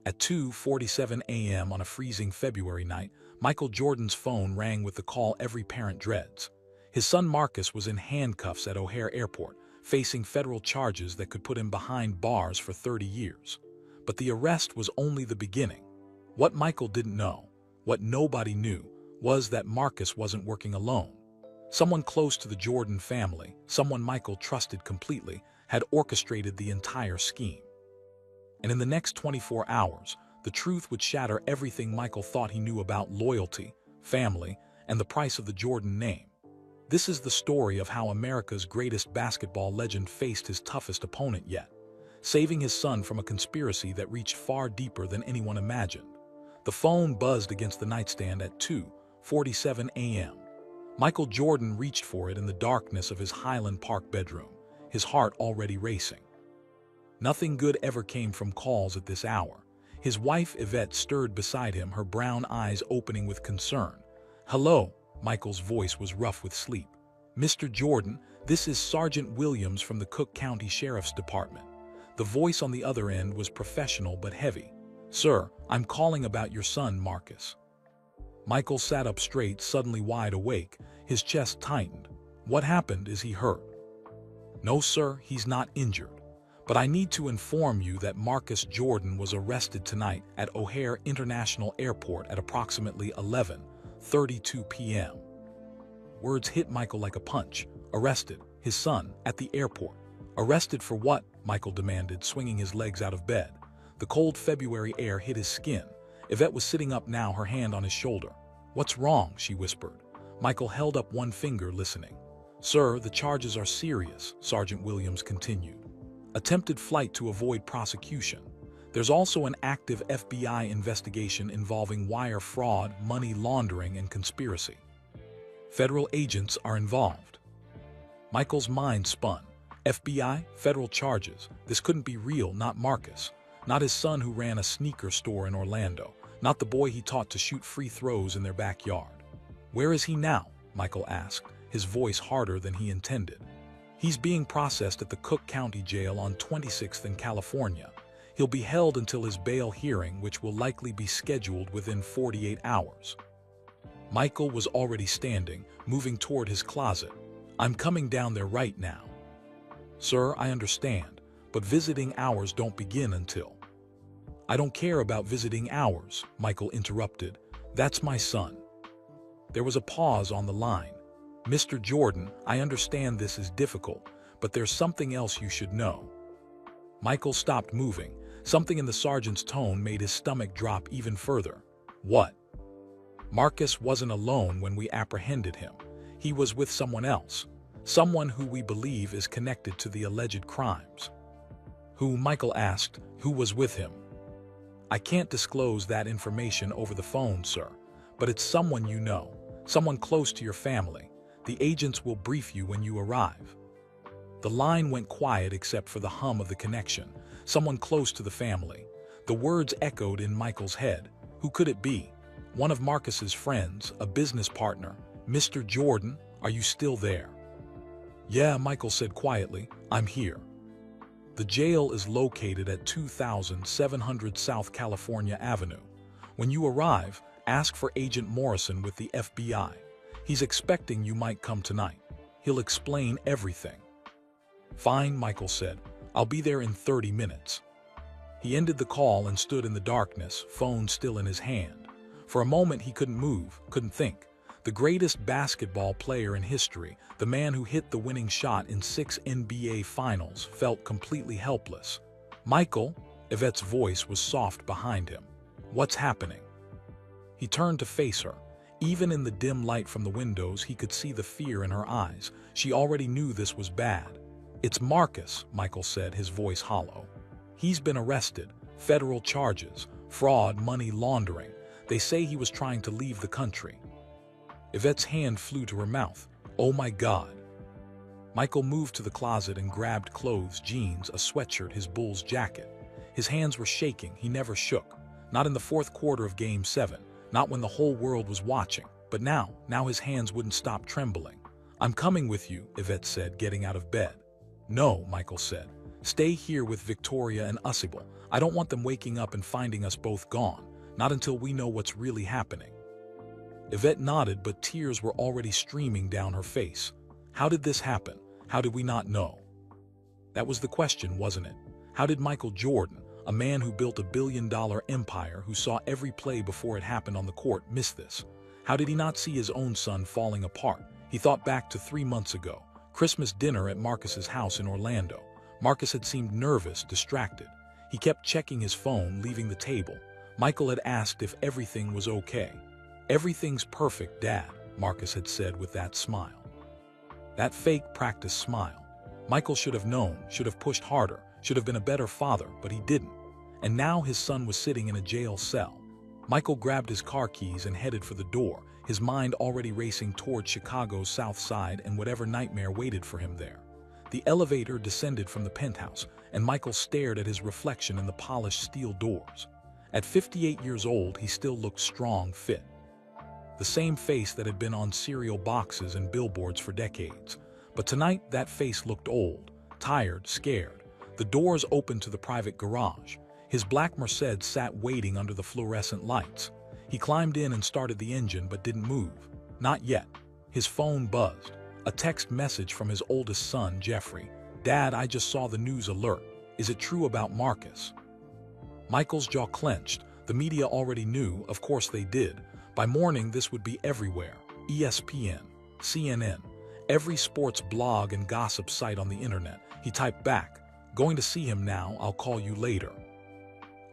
At 2:47 a.m. on a freezing February night, Michael Jordan's phone rang with the call every parent dreads. His son Marcus was in handcuffs at O'Hare Airport, facing federal charges that could put him behind bars for 30 years. But the arrest was only the beginning. What Michael didn't know, what nobody knew, was that Marcus wasn't working alone. Someone close to the Jordan family, someone Michael trusted completely, had orchestrated the entire scheme. And in the next 24 hours, the truth would shatter everything Michael thought he knew about loyalty, family, and the price of the Jordan name. This is the story of how America's greatest basketball legend faced his toughest opponent yet, saving his son from a conspiracy that reached far deeper than anyone imagined. The phone buzzed against the nightstand at 2:47 a.m. Michael Jordan reached for it in the darkness of his Highland Park bedroom, his heart already racing. Nothing good ever came from calls at this hour. His wife Yvette stirred beside him, her brown eyes opening with concern. "Hello," Michael's voice was rough with sleep. "Mr. Jordan, this is Sergeant Williams from the Cook County Sheriff's Department." The voice on the other end was professional but heavy. "Sir, I'm calling about your son, Marcus." Michael sat up straight, suddenly wide awake, his chest tightened. "What happened? Is he hurt?" "No, sir, he's not injured. But I need to inform you that Marcus Jordan was arrested tonight at O'Hare International Airport at approximately 11:32 p.m. Words hit Michael like a punch. Arrested, his son, at the airport. Arrested for what? Michael demanded, swinging his legs out of bed. The cold February air hit his skin. Yvette was sitting up now, her hand on his shoulder. "What's wrong?" she whispered. Michael held up one finger, listening. "Sir, the charges are serious," Sergeant Williams continued. "Attempted flight to avoid prosecution. There's also an active FBI investigation involving wire fraud, money laundering, and conspiracy. Federal agents are involved." Michael's mind spun. FBI? Federal charges? This couldn't be real, not Marcus. Not his son who ran a sneaker store in Orlando. Not the boy he taught to shoot free throws in their backyard. "Where is he now?" Michael asked, his voice harder than he intended. "He's being processed at the Cook County Jail on 26th in California. He'll be held until his bail hearing, which will likely be scheduled within 48 hours. Michael was already standing, moving toward his closet. "I'm coming down there right now." "Sir, I understand, but visiting hours don't begin until—" "I don't care about visiting hours," Michael interrupted. "That's my son." There was a pause on the line. "Mr. Jordan, I understand this is difficult, but there's something else you should know." Michael stopped moving. Something in the sergeant's tone made his stomach drop even further. "What?" "Marcus wasn't alone when we apprehended him. He was with someone else. Someone who we believe is connected to the alleged crimes." "Who?" Michael asked. "Who was with him?" "I can't disclose that information over the phone, sir, but it's someone you know, someone close to your family. The agents will brief you when you arrive." The line went quiet except for the hum of the connection. Someone close to the family. The words echoed in Michael's head. Who could it be? One of Marcus's friends, a business partner. "Mr. Jordan, are you still there?" "Yeah," Michael said quietly. "I'm here." The jail is located at 2700 South California Avenue. When you arrive, ask for Agent Morrison with the FBI. He's expecting you might come tonight. He'll explain everything." "Fine," Michael said. "I'll be there in 30 minutes. He ended the call and stood in the darkness, phone still in his hand. For a moment he couldn't move, couldn't think. The greatest basketball player in history, the man who hit the winning shot in 6 NBA Finals, felt completely helpless. "Michael," Yvette's voice was soft behind him. "What's happening?" He turned to face her. Even in the dim light from the windows, he could see the fear in her eyes. She already knew this was bad. "It's Marcus," Michael said, his voice hollow. "He's been arrested. Federal charges. Fraud, money laundering. They say he was trying to leave the country." Yvette's hand flew to her mouth. "Oh my God." Michael moved to the closet and grabbed clothes, jeans, a sweatshirt, his Bulls jacket. His hands were shaking. He never shook. Not in the fourth quarter of Game 7. Not when the whole world was watching. But now his hands wouldn't stop trembling. "I'm coming with you," Yvette said, getting out of bed. "No," Michael said. Stay here with Victoria and Usable. I don't want them waking up and finding us both gone, not until we know what's really happening." Yvette nodded, but tears were already streaming down her face. How did this happen? How did we not know? That was the question, wasn't it? How did Michael Jordan, a man who built a billion-dollar empire, who saw every play before it happened on the court, miss this? How did he not see his own son falling apart? He thought back to 3 months ago, Christmas dinner at Marcus's house in Orlando. Marcus had seemed nervous, distracted. He kept checking his phone, leaving the table. Michael had asked if everything was okay. "Everything's perfect, Dad," Marcus had said with that smile. That fake practice smile. Michael should have known, should have pushed harder, should have been a better father, but he didn't. And now his son was sitting in a jail cell. Michael grabbed his car keys and headed for the door, his mind already racing toward Chicago's South Side and whatever nightmare waited for him there. The elevator descended from the penthouse, and Michael stared at his reflection in the polished steel doors. At 58 years old, he still looked strong, fit. The same face that had been on cereal boxes and billboards for decades. But tonight, that face looked old, tired, scared. The doors opened to the private garage. His black Mercedes sat waiting under the fluorescent lights. He climbed in and started the engine but didn't move. Not yet. His phone buzzed. A text message from his oldest son, Jeffrey. "Dad, I just saw the news alert. Is it true about Marcus?" Michael's jaw clenched. The media already knew, of course they did. By morning, this would be everywhere. ESPN, CNN, every sports blog and gossip site on the internet. He typed back, "Going to see him now, I'll call you later."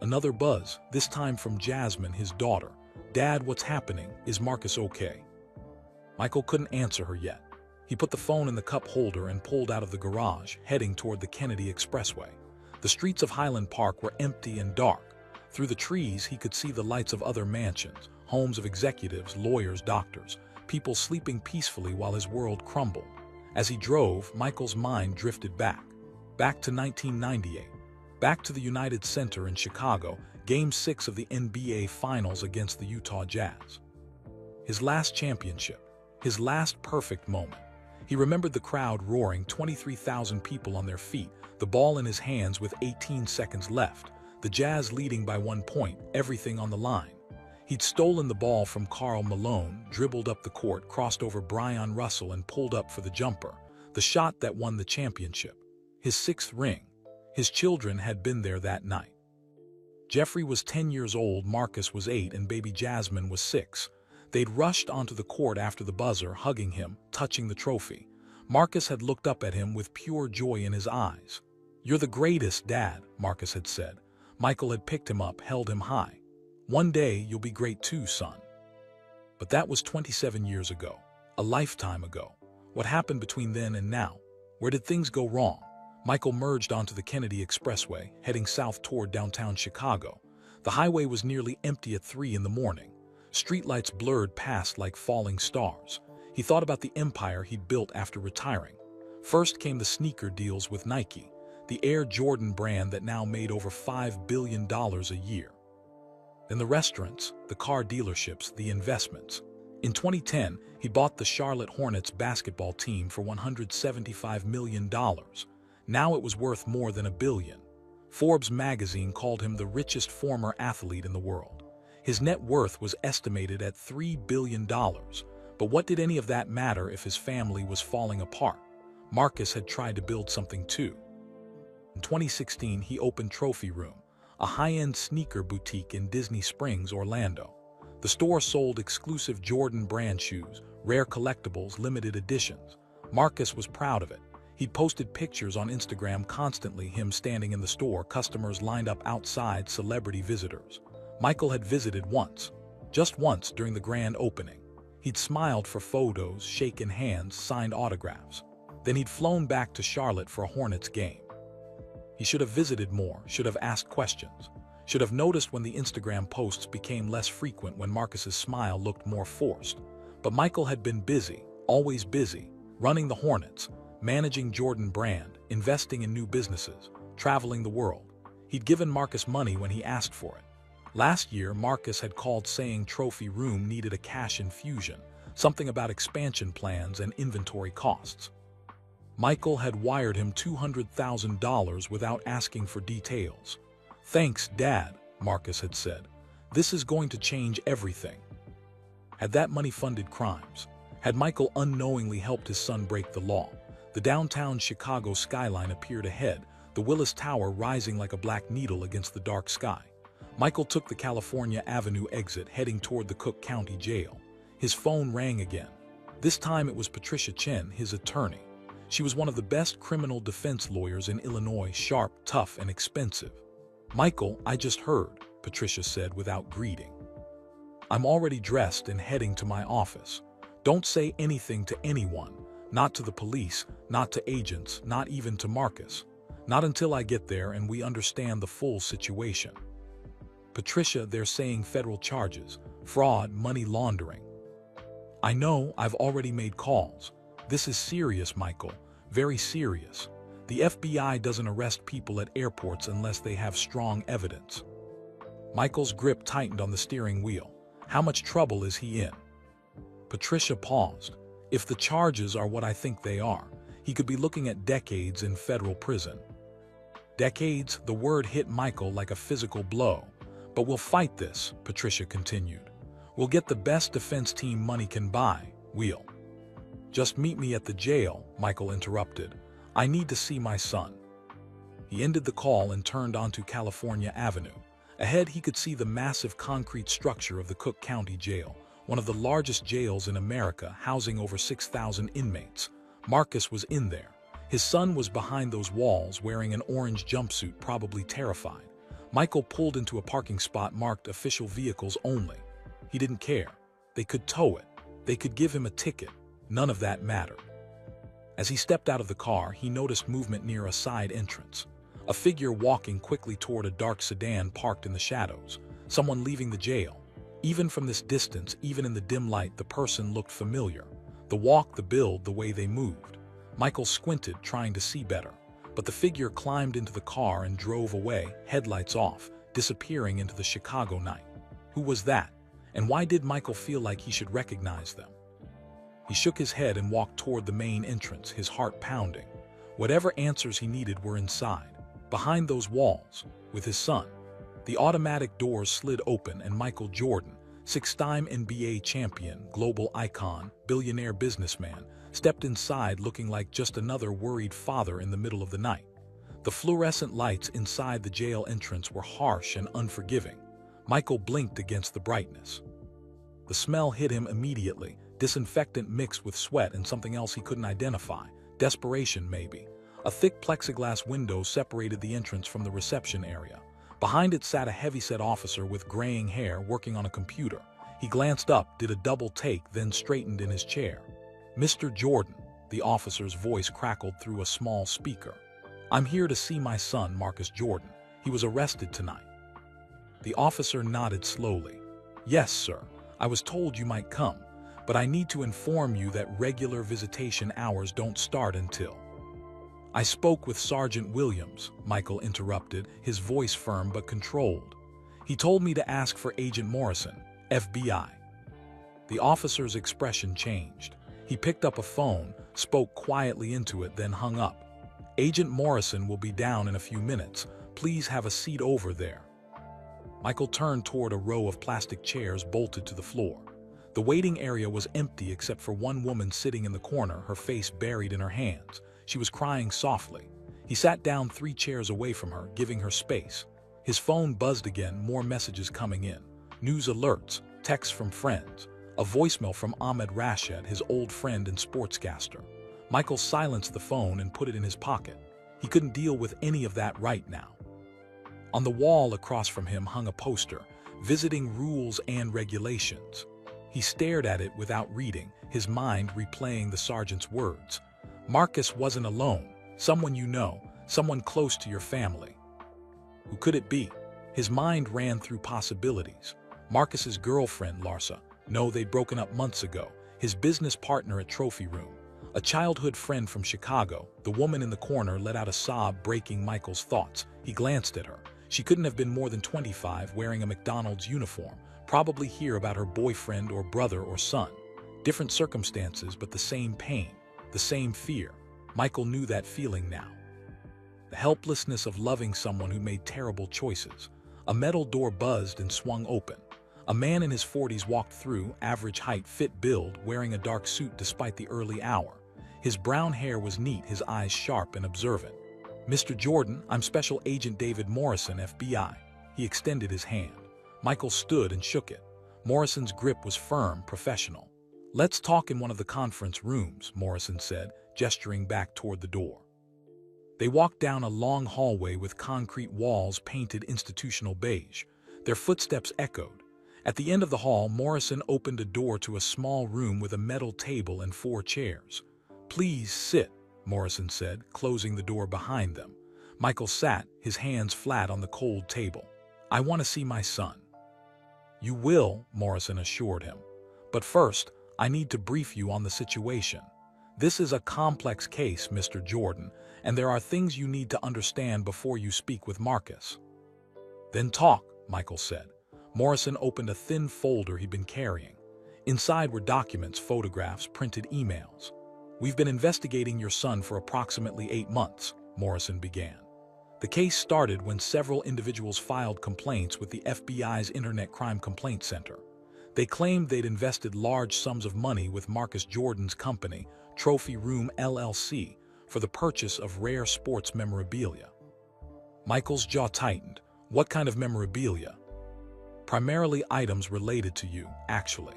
Another buzz, this time from Jasmine, his daughter. "Dad, what's happening? Is Marcus okay?" Michael couldn't answer her yet. He put the phone in the cup holder and pulled out of the garage, heading toward the Kennedy Expressway. The streets of Highland Park were empty and dark. Through the trees, he could see the lights of other mansions, homes of executives, lawyers, doctors, people sleeping peacefully while his world crumbled. As he drove, Michael's mind drifted back to 1998, back to the United Center in Chicago, Game 6 of the NBA Finals against the Utah Jazz. His last championship, his last perfect moment. He remembered the crowd roaring, 23,000 people on their feet, the ball in his hands with 18 seconds left, the Jazz leading by 1 point, everything on the line. He'd stolen the ball from Karl Malone, dribbled up the court, crossed over Brian Russell and pulled up for the jumper, the shot that won the championship. His 6th ring. His children had been there that night. Jeffrey was 10 years old, Marcus was 8, and baby Jasmine was 6. They'd rushed onto the court after the buzzer, hugging him, touching the trophy. Marcus had looked up at him with pure joy in his eyes. "You're the greatest, Dad," Marcus had said. Michael had picked him up, held him high. "One day, you'll be great too, son." But that was 27 years ago, a lifetime ago. What happened between then and now? Where did things go wrong? Michael merged onto the Kennedy Expressway, heading south toward downtown Chicago. The highway was nearly empty at 3 in the morning. Streetlights blurred past like falling stars. He thought about the empire he'd built after retiring. First came the sneaker deals with Nike, the Air Jordan brand that now made over $5 billion a year. Then the restaurants, the car dealerships, the investments. In 2010, he bought the Charlotte Hornets basketball team for $175 million. Now it was worth more than $1 billion. Forbes magazine called him the richest former athlete in the world. His net worth was estimated at $3 billion. But what did any of that matter if his family was falling apart? Marcus had tried to build something too. In 2016, he opened Trophy Room, a high-end sneaker boutique in Disney Springs, Orlando. The store sold exclusive Jordan brand shoes, rare collectibles, limited editions. Marcus was proud of it. He'd posted pictures on Instagram constantly, him standing in the store, customers lined up outside, celebrity visitors. Michael had visited once, just once during the grand opening. He'd smiled for photos, shaken hands, signed autographs. Then he'd flown back to Charlotte for a Hornets game. He should have visited more, should have asked questions, should have noticed when the Instagram posts became less frequent, when Marcus's smile looked more forced. But Michael had been busy, always busy, running the Hornets, managing Jordan Brand, investing in new businesses, traveling the world. He'd given Marcus money when he asked for it. Last year, Marcus had called saying Trophy Room needed a cash infusion, something about expansion plans and inventory costs. Michael had wired him $200,000 without asking for details. "Thanks, Dad," Marcus had said. "This is going to change everything." Had that money funded crimes? Had Michael unknowingly helped his son break the law? The downtown Chicago skyline appeared ahead, the Willis Tower rising like a black needle against the dark sky. Michael took the California Avenue exit, heading toward the Cook County Jail. His phone rang again. This time it was Patricia Chen, his attorney. She was one of the best criminal defense lawyers in Illinois, sharp, tough, and expensive. "Michael, I just heard," Patricia said without greeting. "I'm already dressed and heading to my office. Don't say anything to anyone, not to the police, not to agents, not even to Marcus. Not until I get there and we understand the full situation." "Patricia, they're saying federal charges, fraud, money laundering." "I know, I've already made calls. This is serious, Michael, very serious. The FBI doesn't arrest people at airports unless they have strong evidence." Michael's grip tightened on the steering wheel. How much trouble is he in? Patricia paused. "If the charges are what I think they are, he could be looking at decades in federal prison." Decades, the word hit Michael like a physical blow. "But we'll fight this," Patricia continued. "We'll get the best defense team money can buy. We'll—" "Just meet me at the jail," Michael interrupted. "I need to see my son." He ended the call and turned onto California Avenue. Ahead he could see the massive concrete structure of the Cook County Jail, one of the largest jails in America, housing over 6,000 inmates. Marcus was in there. His son was behind those walls wearing an orange jumpsuit, probably terrified. Michael pulled into a parking spot marked "Official Vehicles Only." He didn't care. They could tow it. They could give him a ticket. None of that mattered. As he stepped out of the car, he noticed movement near a side entrance. A figure walking quickly toward a dark sedan parked in the shadows. Someone leaving the jail. Even from this distance, even in the dim light, the person looked familiar. The walk, the build, the way they moved. Michael squinted, trying to see better. But the figure climbed into the car and drove away, headlights off, disappearing into the Chicago night. Who was that? And why did Michael feel like he should recognize them? He shook his head and walked toward the main entrance, his heart pounding. Whatever answers he needed were inside, behind those walls, with his son. The automatic doors slid open and Michael Jordan, six-time NBA champion, global icon, billionaire businessman, stepped inside looking like just another worried father in the middle of the night. The fluorescent lights inside the jail entrance were harsh and unforgiving. Michael blinked against the brightness. The smell hit him immediately, disinfectant mixed with sweat and something else he couldn't identify. Desperation, maybe. A thick plexiglass window separated the entrance from the reception area. Behind it sat a heavyset officer with graying hair working on a computer. He glanced up, did a double take, then straightened in his chair. "Mr. Jordan," the officer's voice crackled through a small speaker. "I'm here to see my son, Marcus Jordan. He was arrested tonight." The officer nodded slowly. "Yes, sir. I was told you might come, but I need to inform you that regular visitation hours don't start until—" "I spoke with Sergeant Williams," Michael interrupted, his voice firm but controlled. "He told me to ask for Agent Morrison, FBI." The officer's expression changed. He picked up a phone, spoke quietly into it, then hung up. "Agent Morrison will be down in a few minutes. Please have a seat over there." Michael turned toward a row of plastic chairs bolted to the floor. The waiting area was empty except for one woman sitting in the corner, her face buried in her hands. She was crying softly. He sat down 3 chairs away from her, giving her space. His phone buzzed again, more messages coming in. News alerts, texts from friends, a voicemail from Ahmed Rashid, his old friend and sportscaster. Michael silenced the phone and put it in his pocket. He couldn't deal with any of that right now. On the wall across from him hung a poster, "Visiting Rules and Regulations." He stared at it without reading, his mind replaying the sergeant's words. Marcus wasn't alone. Someone you know, someone close to your family. Who could it be? His mind ran through possibilities. Marcus's girlfriend, Larsa. No, they'd broken up months ago. His business partner at Trophy Room. A childhood friend from Chicago. The woman in the corner let out a sob, breaking Michael's thoughts. He glanced at her. She couldn't have been more than 25, wearing a McDonald's uniform. Probably here about her boyfriend or brother or son. Different circumstances, but the same pain, the same fear. Michael knew that feeling now. The helplessness of loving someone who made terrible choices. A metal door buzzed and swung open. A man in his 40s walked through, average height, fit build, wearing a dark suit despite the early hour. His brown hair was neat, his eyes sharp and observant. "Mr. Jordan, I'm Special Agent David Morrison, FBI." He extended his hand. Michael stood and shook it. Morrison's grip was firm, professional. "Let's talk in one of the conference rooms," Morrison said, gesturing back toward the door. They walked down a long hallway with concrete walls painted institutional beige. Their footsteps echoed. At the end of the hall, Morrison opened a door to a small room with a metal table and 4 chairs. "Please sit," Morrison said, closing the door behind them. Michael sat, his hands flat on the cold table. "I want to see my son." "You will," Morrison assured him. "But first, I need to brief you on the situation. This is a complex case, Mr. Jordan, and there are things you need to understand before you speak with Marcus." "Then talk," Michael said. Morrison opened a thin folder he'd been carrying. Inside were documents, photographs, printed emails. "We've been investigating your son for approximately 8 months, Morrison began. "The case started when several individuals filed complaints with the FBI's Internet Crime Complaint Center. They claimed they'd invested large sums of money with Marcus Jordan's company, Trophy Room LLC, for the purchase of rare sports memorabilia." Michael's jaw tightened. "What kind of memorabilia?" "Primarily items related to you, actually.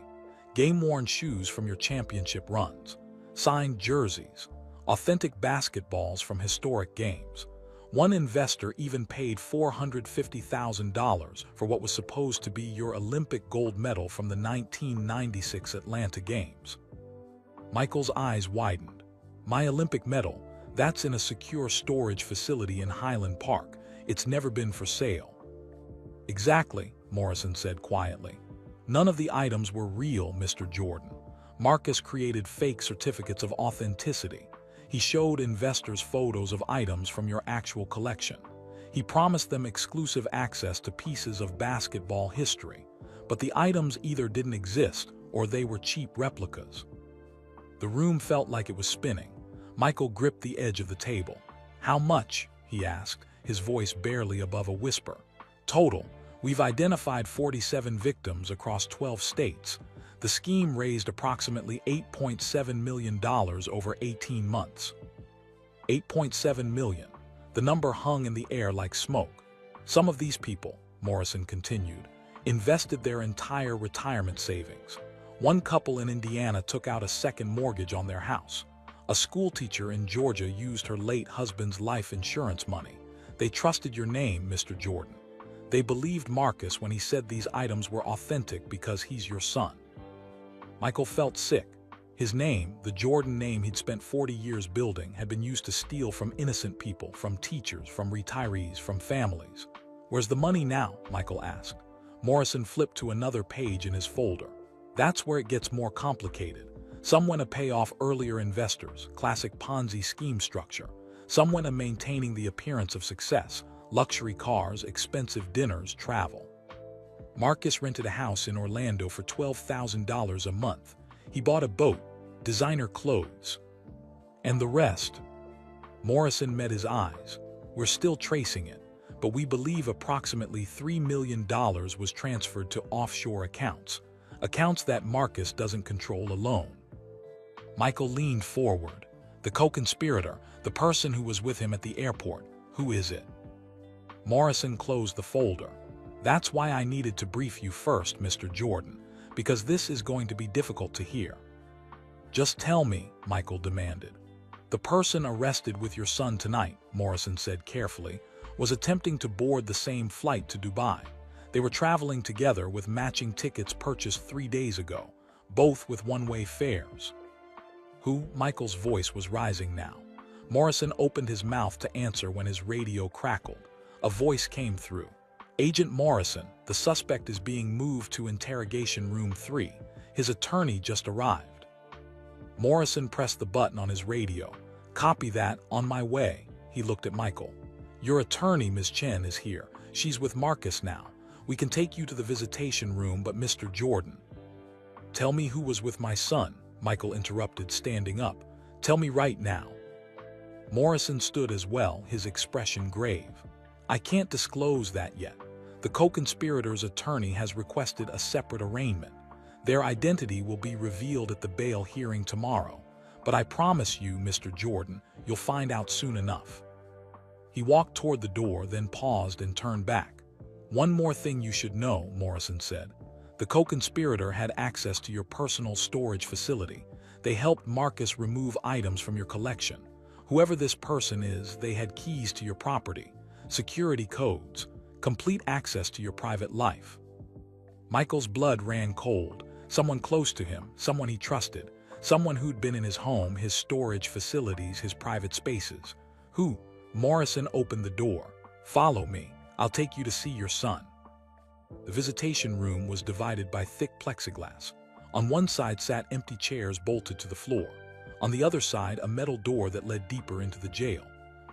Game-worn shoes from your championship runs, signed jerseys, authentic basketballs from historic games. One investor even paid $450,000 for what was supposed to be your Olympic gold medal from the 1996 Atlanta Games." Michael's eyes widened. "My Olympic medal? That's in a secure storage facility in Highland Park. It's never been for sale." "Exactly," Morrison said quietly. "None of the items were real, Mr. Jordan. Marcus created fake certificates of authenticity. He showed investors photos of items from your actual collection. He promised them exclusive access to pieces of basketball history. But the items either didn't exist or they were cheap replicas." The room felt like it was spinning. Michael gripped the edge of the table. "How much?" he asked, his voice barely above a whisper. "Total. We've identified 47 victims across 12 states. The scheme raised approximately $8.7 million over 18 months. $8.7 million. The number hung in the air like smoke. "Some of these people," Morrison continued, "invested their entire retirement savings. One couple in Indiana took out a second mortgage on their house. A schoolteacher in Georgia used her late husband's life insurance money. They trusted your name, Mr. Jordan. They believed Marcus when he said these items were authentic because he's your son." Michael felt sick. His name, the Jordan name he'd spent 40 years building, had been used to steal from innocent people, from teachers, from retirees, from families. "Where's the money now?" Michael asked. Morrison flipped to another page in his folder. "That's where it gets more complicated. Some went to pay off earlier investors, classic Ponzi scheme structure. Some went to maintaining the appearance of success, luxury cars, expensive dinners, travel. Marcus rented a house in Orlando for $12,000 a month. He bought a boat, designer clothes. And the rest?" Morrison met his eyes. "We're still tracing it, but we believe approximately $3 million was transferred to offshore accounts that Marcus doesn't control alone." Michael leaned forward. "The co-conspirator, the person who was with him at the airport, who is it?" Morrison closed the folder. "That's why I needed to brief you first, Mr. Jordan, because this is going to be difficult to hear." "Just tell me," Michael demanded. "The person arrested with your son tonight," Morrison said carefully, "was attempting to board the same flight to Dubai. They were traveling together with matching tickets purchased 3 days ago, both with one-way fares." "Who?" Michael's voice was rising now. Morrison opened his mouth to answer when his radio crackled. A voice came through. "Agent Morrison, the suspect is being moved to Interrogation Room 3. His attorney just arrived." Morrison pressed the button on his radio. "Copy that, on my way." He looked at Michael. "Your attorney, Ms. Chen, is here. She's with Marcus now. We can take you to the visitation room, but Mr. Jordan—" "Tell me who was with my son," Michael interrupted, standing up. "Tell me right now." Morrison stood as well, his expression grave. "I can't disclose that yet. The co-conspirator's attorney has requested a separate arraignment. Their identity will be revealed at the bail hearing tomorrow. But I promise you, Mr. Jordan, you'll find out soon enough." He walked toward the door, then paused and turned back. "One more thing you should know," Morrison said. "The co-conspirator had access to your personal storage facility. They helped Marcus remove items from your collection. Whoever this person is, they had keys to your property, security codes, complete access to your private life." Michael's blood ran cold. Someone close to him, someone he trusted, someone who'd been in his home, his storage facilities, his private spaces. "Who?" Morrison opened the door. "Follow me. I'll take you to see your son." The visitation room was divided by thick plexiglass. On one side sat empty chairs bolted to the floor. On the other side, a metal door that led deeper into the jail.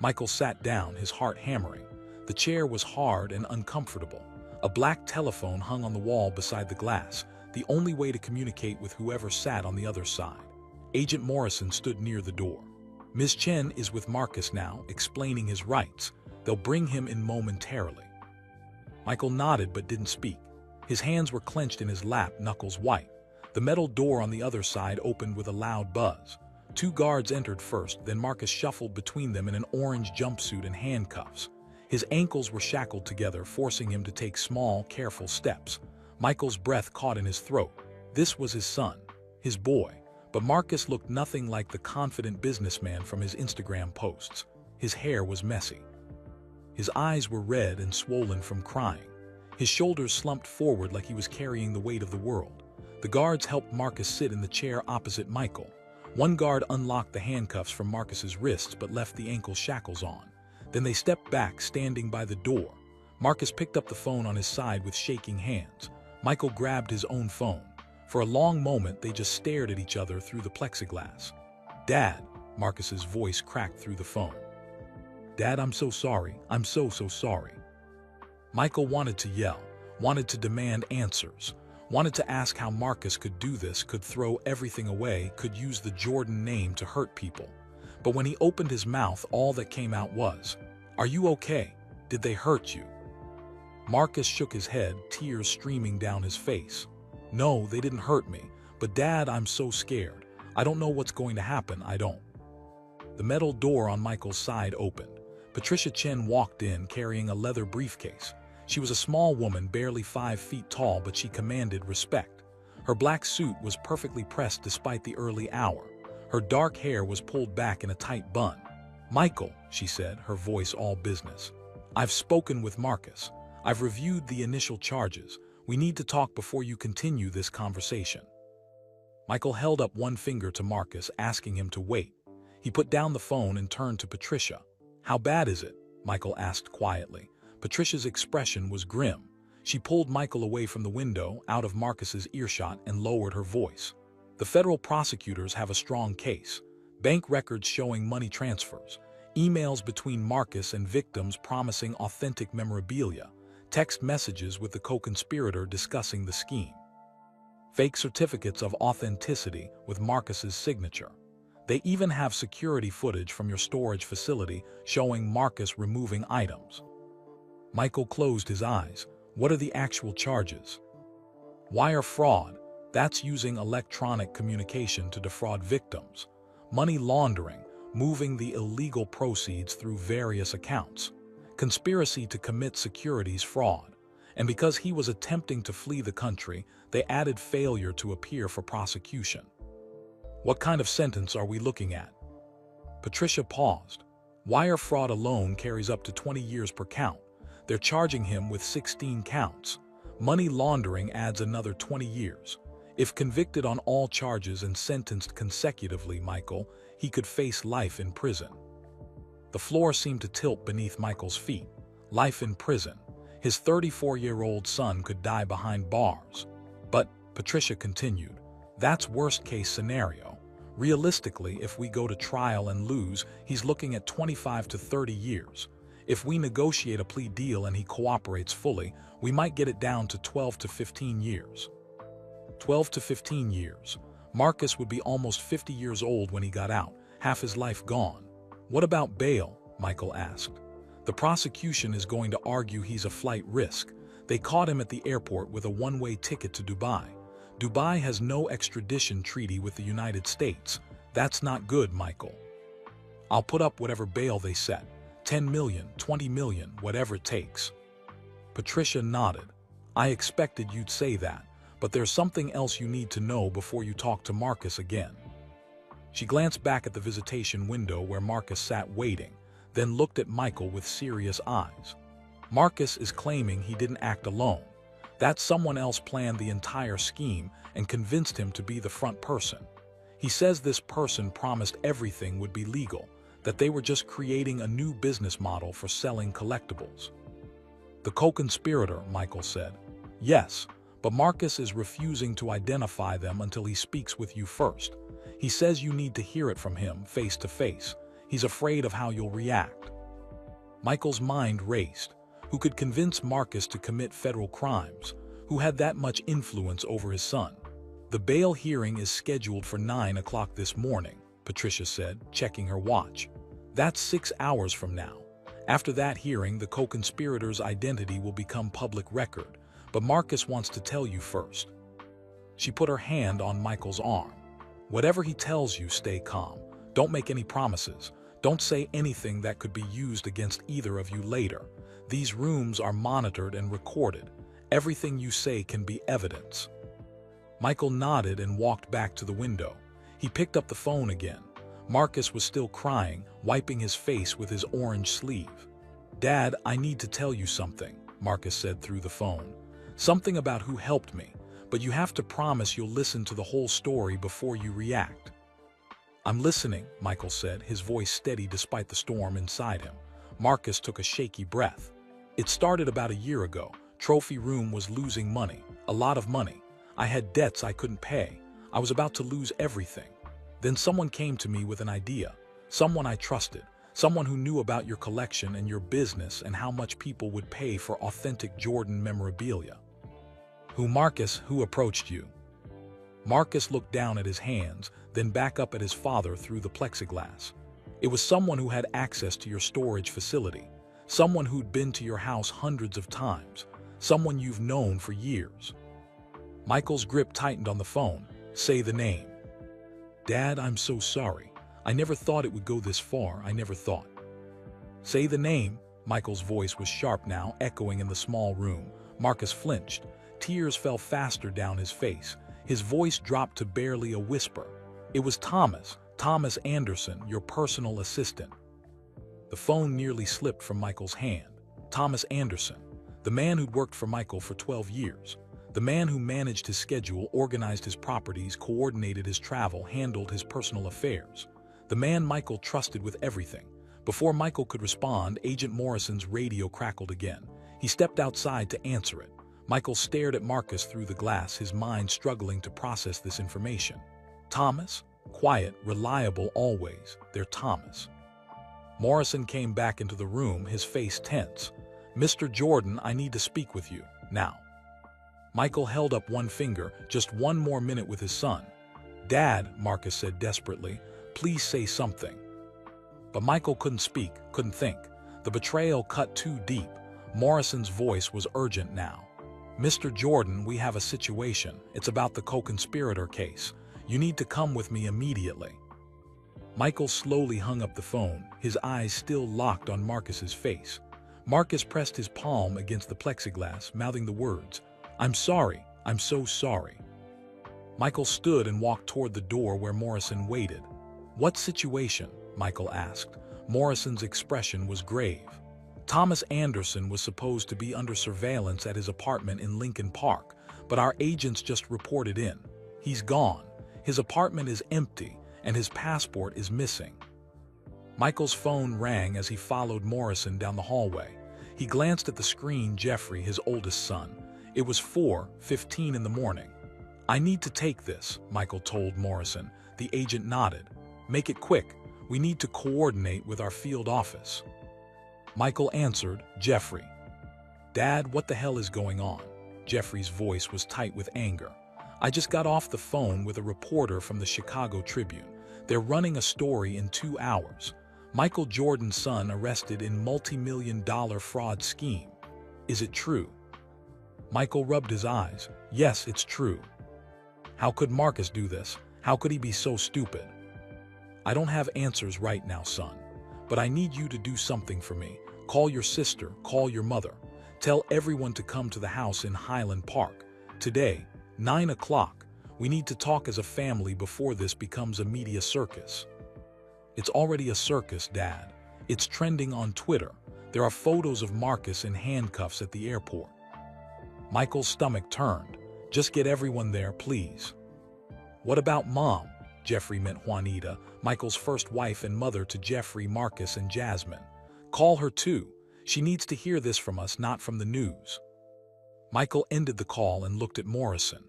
Michael sat down, his heart hammering. The chair was hard and uncomfortable. A black telephone hung on the wall beside the glass, the only way to communicate with whoever sat on the other side. Agent Morrison stood near the door. "Ms. Chen is with Marcus now, explaining his rights. They'll bring him in momentarily." Michael nodded but didn't speak. His hands were clenched in his lap, knuckles white. The metal door on the other side opened with a loud buzz. 2 guards entered first, then Marcus shuffled between them in an orange jumpsuit and handcuffs. His ankles were shackled together, forcing him to take small, careful steps. Michael's breath caught in his throat. This was his son, his boy. But Marcus looked nothing like the confident businessman from his Instagram posts. His hair was messy. His eyes were red and swollen from crying. His shoulders slumped forward like he was carrying the weight of the world. The guards helped Marcus sit in the chair opposite Michael. One guard unlocked the handcuffs from Marcus's wrists but left the ankle shackles on. Then they stepped back, standing by the door. Marcus picked up the phone on his side with shaking hands. Michael grabbed his own phone. For a long moment, they just stared at each other through the plexiglass. "Dad," Marcus's voice cracked through the phone. "Dad, I'm so sorry. I'm so sorry." Michael wanted to yell, wanted to demand answers, wanted to ask how Marcus could do this, could throw everything away, could use the Jordan name to hurt people. But when he opened his mouth, all that came out was, "Are you okay? Did they hurt you?" Marcus shook his head, tears streaming down his face. "No, they didn't hurt me. But Dad, I'm so scared. I don't know what's going to happen, I don't." The metal door on Michael's side opened. Patricia Chen walked in, carrying a leather briefcase. She was a small woman, barely 5 feet tall, but she commanded respect. Her black suit was perfectly pressed despite the early hour. Her dark hair was pulled back in a tight bun. "Michael," she said, her voice all business. "I've spoken with Marcus. I've reviewed the initial charges. We need to talk before you continue this conversation." Michael held up one finger to Marcus, asking him to wait. He put down the phone and turned to Patricia. "How bad is it?" Michael asked quietly. Patricia's expression was grim. She pulled Michael away from the window, out of Marcus's earshot, and lowered her voice. "The federal prosecutors have a strong case. Bank records showing money transfers, emails between Marcus and victims promising authentic memorabilia, text messages with the co-conspirator discussing the scheme. Fake certificates of authenticity with Marcus's signature. They even have security footage from your storage facility showing Marcus removing items." Michael closed his eyes. "What are the actual charges?" "Wire fraud. That's using electronic communication to defraud victims. Money laundering, moving the illegal proceeds through various accounts. Conspiracy to commit securities fraud. And because he was attempting to flee the country, they added failure to appear for prosecution." "What kind of sentence are we looking at?" Patricia paused. "Wire fraud alone carries up to 20 years per count. They're charging him with 16 counts. Money laundering adds another 20 years. If convicted on all charges and sentenced consecutively, Michael, he could face life in prison." The floor seemed to tilt beneath Michael's feet. Life in prison. His 34-year-old son could die behind bars. "But," Patricia continued, "that's worst-case scenario. Realistically, if we go to trial and lose, he's looking at 25 to 30 years. If we negotiate a plea deal and he cooperates fully, we might get it down to 12 to 15 years. 12 to 15 years. Marcus would be almost 50 years old when he got out, half his life gone. What about bail? Michael asked. The prosecution is going to argue he's a flight risk. They caught him at the airport with a one-way ticket to Dubai. Dubai has no extradition treaty with the United States. That's not good, Michael. I'll put up whatever bail they set. 10 million, 20 million, whatever it takes. Patricia nodded. I expected you'd say that, but there's something else you need to know before you talk to Marcus again. She glanced back at the visitation window where Marcus sat waiting, then looked at Michael with serious eyes. Marcus is claiming he didn't act alone, that someone else planned the entire scheme and convinced him to be the front person. He says this person promised everything would be legal, that they were just creating a new business model for selling collectibles. The co-conspirator, Michael said. Yes, but Marcus is refusing to identify them until he speaks with you first. He says you need to hear it from him face to face. He's afraid of how you'll react. Michael's mind raced. Who could convince Marcus to commit federal crimes? Who had that much influence over his son? The bail hearing is scheduled for 9 o'clock this morning, Patricia said, checking her watch. That's 6 hours from now. After that hearing, the co-conspirator's identity will become public record, but Marcus wants to tell you first. She put her hand on Michael's arm. Whatever he tells you, stay calm. Don't make any promises. Don't say anything that could be used against either of you later. These rooms are monitored and recorded. Everything you say can be evidence. Michael nodded and walked back to the window. He picked up the phone again. Marcus was still crying, wiping his face with his orange sleeve. Dad, I need to tell you something, Marcus said through the phone. Something about who helped me, but you have to promise you'll listen to the whole story before you react. I'm listening, Michael said, his voice steady despite the storm inside him. Marcus took a shaky breath. It started about a year ago. Trophy Room was losing money, a lot of money. I had debts I couldn't pay. I was about to lose everything. Then someone came to me with an idea. Someone I trusted. Someone who knew about your collection and your business and how much people would pay for authentic Jordan memorabilia. Who approached you? Marcus looked down at his hands, then back up at his father through the plexiglass. It was someone who had access to your storage facility. Someone who'd been to your house hundreds of times. Someone you've known for years. Michael's grip tightened on the phone. Say the name. Dad, I'm so sorry. I never thought it would go this far. I never thought. Say the name. Michael's voice was sharp now, echoing in the small room. Marcus flinched. Tears fell faster down his face. His voice dropped to barely a whisper. It was Thomas Anderson, your personal assistant. The phone nearly slipped from Michael's hand. Thomas Anderson, the man who'd worked for Michael for 12 years. The man who managed his schedule, organized his properties, coordinated his travel, handled his personal affairs. The man Michael trusted with everything. Before Michael could respond, Agent Morrison's radio crackled again. He stepped outside to answer it. Michael stared at Marcus through the glass, his mind struggling to process this information. Thomas? Quiet, reliable always. They're Thomas. Morrison came back into the room, his face tense. Mr. Jordan, I need to speak with you, now. Michael held up one finger, just one more minute with his son. Dad, Marcus said desperately, please say something. But Michael couldn't speak, couldn't think. The betrayal cut too deep. Morrison's voice was urgent now. Mr. Jordan, we have a situation. It's about the co-conspirator case. You need to come with me immediately. Michael slowly hung up the phone, his eyes still locked on Marcus's face. Marcus pressed his palm against the plexiglass, mouthing the words, I'm sorry, I'm so sorry. Michael stood and walked toward the door where Morrison waited. What situation? Michael asked. Morrison's expression was grave. Thomas Anderson was supposed to be under surveillance at his apartment in Lincoln Park, but our agents just reported in. He's gone. His apartment is empty, and his passport is missing. Michael's phone rang as he followed Morrison down the hallway. He glanced at the screen. Jeffrey, his oldest son. It was 4:15 in the morning. I need to take this, Michael told Morrison. The agent nodded. Make it quick. We need to coordinate with our field office. Michael answered, Jeffrey. Dad, what the hell is going on? Jeffrey's voice was tight with anger. I just got off the phone with a reporter from the Chicago Tribune. They're running a story in 2 hours. Michael Jordan's son arrested in multi-million-dollar fraud scheme. Is it true? Michael rubbed his eyes. Yes, it's true. How could Marcus do this? How could he be so stupid? I don't have answers right now, son. But I need you to do something for me. Call your sister, call your mother. Tell everyone to come to the house in Highland Park. Today, 9 o'clock. We need to talk as a family before this becomes a media circus. It's already a circus, Dad. It's trending on Twitter. There are photos of Marcus in handcuffs at the airport. Michael's stomach turned. Just get everyone there, please. What about Mom? Jeffrey meant Juanita, Michael's first wife and mother to Jeffrey, Marcus, and Jasmine. Call her too. She needs to hear this from us, not from the news. Michael ended the call and looked at Morrison.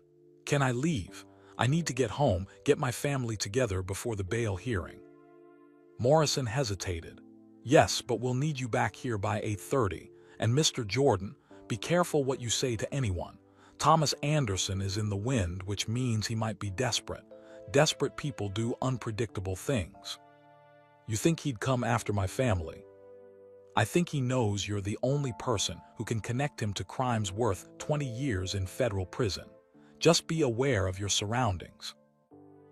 Can I leave? I need to get home, get my family together before the bail hearing. Morrison hesitated. Yes, but we'll need you back here by 8:30. And Mr. Jordan, be careful what you say to anyone. Thomas Anderson is in the wind, which means he might be desperate. Desperate people do unpredictable things. You think he'd come after my family? I think he knows you're the only person who can connect him to crimes worth 20 years in federal prison. Just be aware of your surroundings.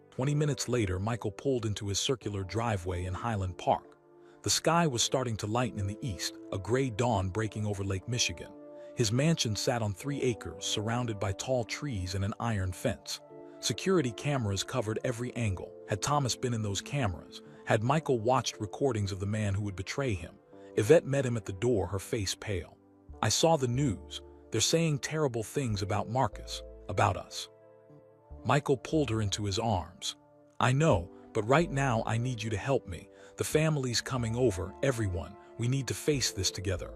20 minutes later, Michael pulled into his circular driveway in Highland Park. The sky was starting to lighten in the east, a gray dawn breaking over Lake Michigan. His mansion sat on 3 acres, surrounded by tall trees and an iron fence. Security cameras covered every angle. Had Thomas been in those cameras? Had Michael watched recordings of the man who would betray him? Yvette met him at the door, her face pale. I saw the news. They're saying terrible things about Marcus, about us. Michael pulled her into his arms. I know, but right now I need you to help me. The family's coming over, everyone. We need to face this together.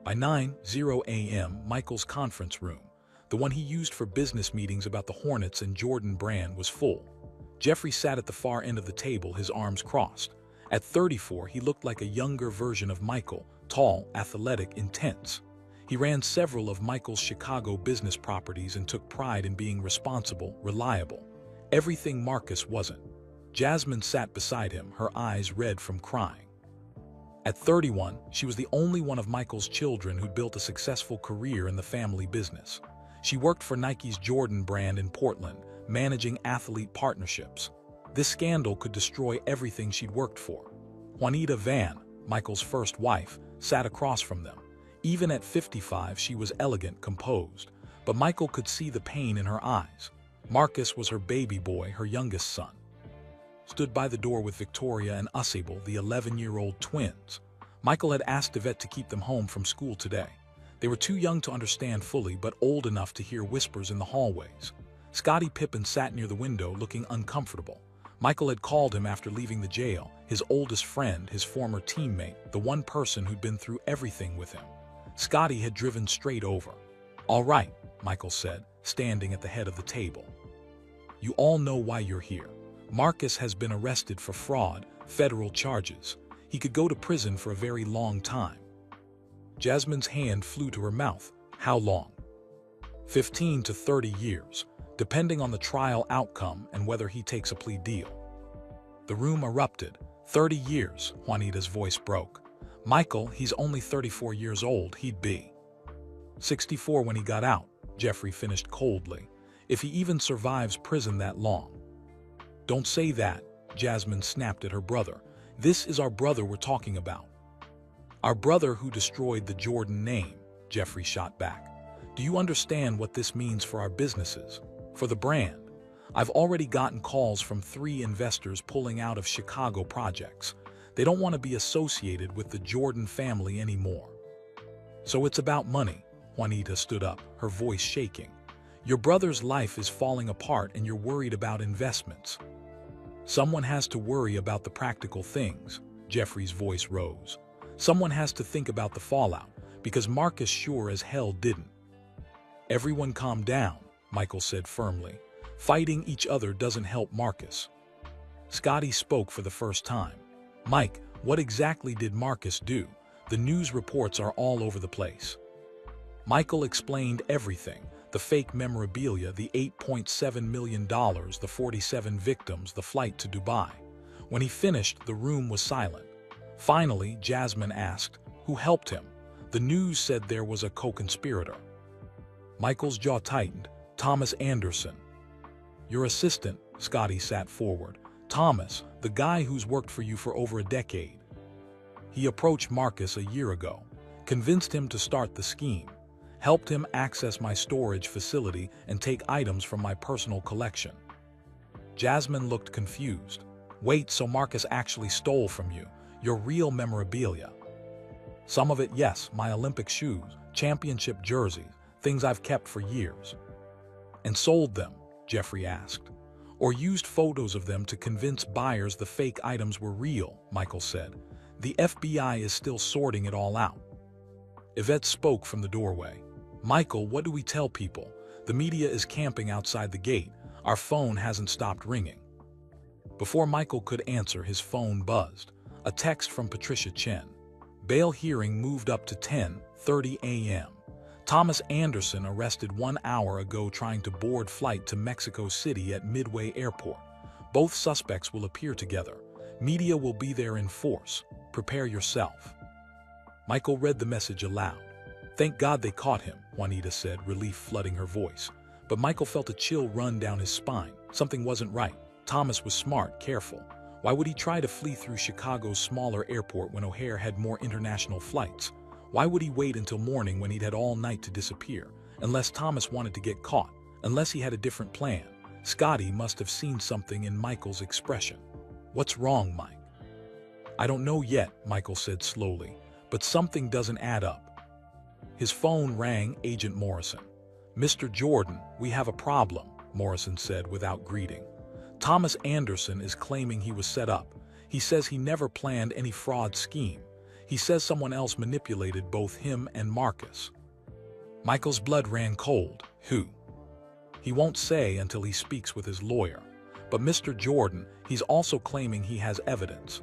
By 9:00 a.m., Michael's conference room, the one he used for business meetings about the Hornets and Jordan Brand, was full. Jeffrey sat at the far end of the table, his arms crossed. At 34, he looked like a younger version of Michael, tall, athletic, intense. He ran several of Michael's Chicago business properties and took pride in being responsible, reliable. Everything Marcus wasn't. Jasmine sat beside him, her eyes red from crying. At 31, she was the only one of Michael's children who'd built a successful career in the family business. She worked for Nike's Jordan Brand in Portland, managing athlete partnerships. This scandal could destroy everything she'd worked for. Juanita Van, Michael's first wife, sat across from them. Even at 55, she was elegant, composed, but Michael could see the pain in her eyes. Marcus was her baby boy, her youngest son. Stood by the door with Victoria and Usable, the 11-year-old twins. Michael had asked Yvette to keep them home from school today. They were too young to understand fully, but old enough to hear whispers in the hallways. Scottie Pippen sat near the window, looking uncomfortable. Michael had called him after leaving the jail, his oldest friend, his former teammate, the one person who'd been through everything with him. Scottie had driven straight over. All right, Michael said, standing at the head of the table. You all know why you're here. Marcus has been arrested for fraud, federal charges. He could go to prison for a very long time. Jasmine's hand flew to her mouth. How long? 15 to 30 years, depending on the trial outcome and whether he takes a plea deal. The room erupted. 30 years, Juanita's voice broke. Michael, he's only 34 years old, he'd be 64 when he got out, Jeffrey finished coldly. If he even survives prison that long. Don't say that, Jasmine snapped at her brother. This is our brother we're talking about. Our brother who destroyed the Jordan name, Jeffrey shot back. Do you understand what this means for our businesses? For the brand? I've already gotten calls from 3 investors pulling out of Chicago projects. They don't want to be associated with the Jordan family anymore. So it's about money. Juanita stood up, her voice shaking. Your brother's life is falling apart and you're worried about investments. Someone has to worry about the practical things. Jeffrey's voice rose. Someone has to think about the fallout, because Marcus sure as hell didn't. Everyone calm down, Michael said firmly. Fighting each other doesn't help Marcus. Scottie spoke for the first time. Mike, what exactly did Marcus do? The news reports are all over the place. Michael explained everything. The fake memorabilia, the $8.7 million, the 47 victims, the flight to Dubai. When he finished, the room was silent. Finally, Jasmine asked, "Who helped him?" The news said there was a co-conspirator. Michael's jaw tightened. "Thomas Anderson." "Your assistant," Scotty sat forward. "Thomas, the guy who's worked for you for over a decade. He approached Marcus a year ago, convinced him to start the scheme, helped him access my storage facility and take items from my personal collection." Jasmine looked confused. "Wait, so Marcus actually stole from you your real memorabilia?" "Some of it, yes, my Olympic shoes, championship jerseys, things I've kept for years." "And sold them?" Jeffrey asked. "Or used photos of them to convince buyers the fake items were real," Michael said. "The FBI is still sorting it all out." Yvette spoke from the doorway. "Michael, what do we tell people? The media is camping outside the gate. Our phone hasn't stopped ringing." Before Michael could answer, his phone buzzed. A text from Patricia Chen. "Bail hearing moved up to 10:30 a.m. Thomas Anderson arrested 1 hour ago trying to board flight to Mexico City at Midway Airport. Both suspects will appear together. Media will be there in force. Prepare yourself." Michael read the message aloud. "Thank God they caught him," Juanita said, relief flooding her voice. But Michael felt a chill run down his spine. Something wasn't right. Thomas was smart, careful. Why would he try to flee through Chicago's smaller airport when O'Hare had more international flights? Why would he wait until morning when he'd had all night to disappear? Unless Thomas wanted to get caught, unless he had a different plan. Scotty must have seen something in Michael's expression. "What's wrong, Mike?" "I don't know yet," Michael said slowly, "but something doesn't add up." His phone rang. Agent Morrison. "Mr. Jordan, we have a problem," Morrison said without greeting. "Thomas Anderson is claiming he was set up. He says he never planned any fraud scheme. He says someone else manipulated both him and Marcus." Michael's blood ran cold. "Who?" "He won't say until he speaks with his lawyer. But Mr. Jordan, he's also claiming he has evidence.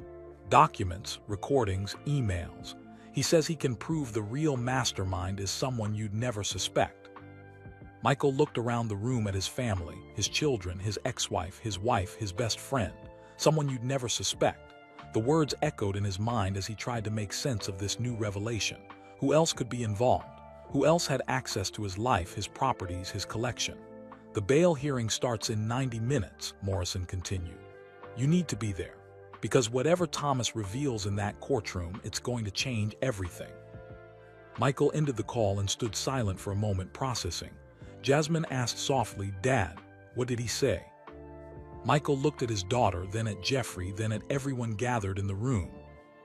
Documents, recordings, emails. He says he can prove the real mastermind is someone you'd never suspect." Michael looked around the room at his family, his children, his ex-wife, his best friend. Someone you'd never suspect. The words echoed in his mind as he tried to make sense of this new revelation. Who else could be involved? Who else had access to his life, his properties, his collection? "The bail hearing starts in 90 minutes, Morrison continued. "You need to be there. Because whatever Thomas reveals in that courtroom, it's going to change everything." Michael ended the call and stood silent for a moment, processing. Jasmine asked softly, "Dad, what did he say?" Michael looked at his daughter, then at Jeffrey, then at everyone gathered in the room.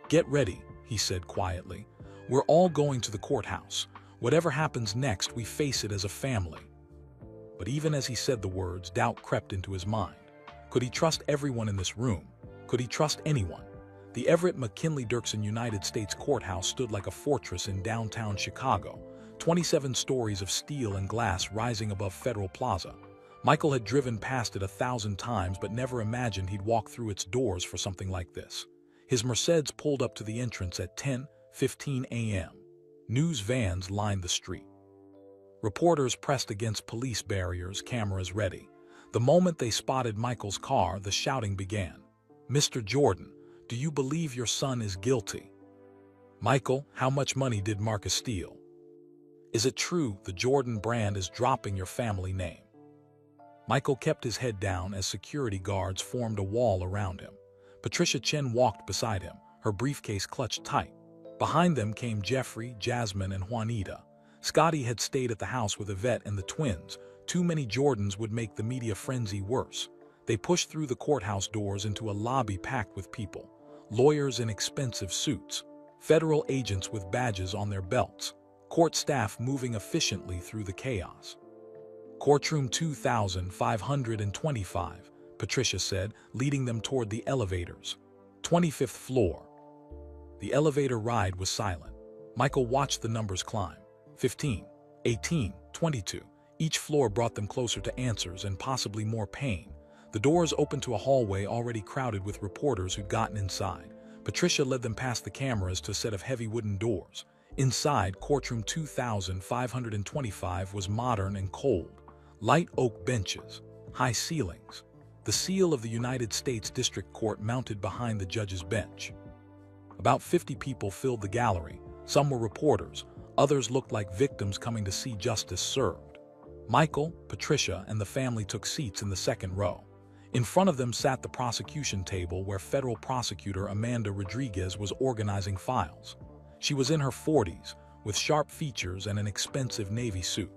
"Get ready," he said quietly. "We're all going to the courthouse. Whatever happens next, we face it as a family." But even as he said the words, doubt crept into his mind. Could he trust everyone in this room? Could he trust anyone? The Everett McKinley Dirksen United States Courthouse stood like a fortress in downtown Chicago, 27 stories of steel and glass rising above Federal Plaza. Michael had driven past it 1,000 times but never imagined he'd walk through its doors for something like this. His Mercedes pulled up to the entrance at 10:15 a.m. News vans lined the street. Reporters pressed against police barriers, cameras ready. The moment they spotted Michael's car, the shouting began. "Mr. Jordan, do you believe your son is guilty?" "Michael, how much money did Marcus steal?" "Is it true the Jordan brand is dropping your family name?" Michael kept his head down as security guards formed a wall around him. Patricia Chen walked beside him, her briefcase clutched tight. Behind them came Jeffrey, Jasmine, and Juanita. Scotty had stayed at the house with Yvette and the twins. Too many Jordans would make the media frenzy worse. They pushed through the courthouse doors into a lobby packed with people. Lawyers in expensive suits. Federal agents with badges on their belts. Court staff moving efficiently through the chaos. "Courtroom 2525, Patricia said, leading them toward the elevators. 25th floor. The elevator ride was silent. Michael watched the numbers climb. 15, 18, 22. Each floor brought them closer to answers and possibly more pain. The doors opened to a hallway already crowded with reporters who'd gotten inside. Patricia led them past the cameras to a set of heavy wooden doors. Inside, courtroom 2525 was modern and cold. Light oak benches, high ceilings. The seal of the United States District Court mounted behind the judge's bench. About 50 people filled the gallery. Some were reporters, others looked like victims coming to see justice served. Michael, Patricia, and the family took seats in the second row. In front of them sat the prosecution table where federal prosecutor Amanda Rodriguez was organizing files. She was in her 40s, with sharp features and an expensive Navy suit.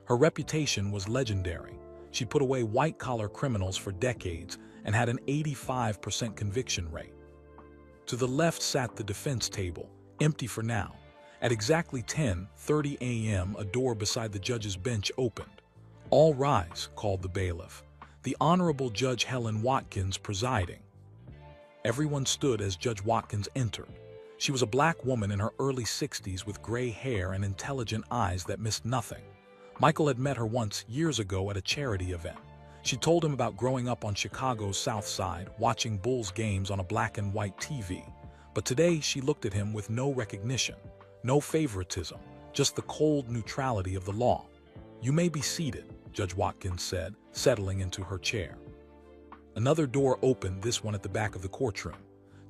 Her reputation was legendary. She put away white-collar criminals for decades and had an 85% conviction rate. To the left sat the defense table, empty for now. At exactly 10:30 a.m., a door beside the judge's bench opened. "All rise," called the bailiff. The Honorable Judge Helen Watkins presiding. Everyone stood as Judge Watkins entered. She was a black woman in her early 60s with gray hair and intelligent eyes that missed nothing. Michael had met her once, years ago, at a charity event. She told him about growing up on Chicago's South Side, watching Bulls games on a black and white TV. But today she looked at him with no recognition, no favoritism, just the cold neutrality of the law. "You may be seated," Judge Watkins said, settling into her chair. Another door opened, this one at the back of the courtroom.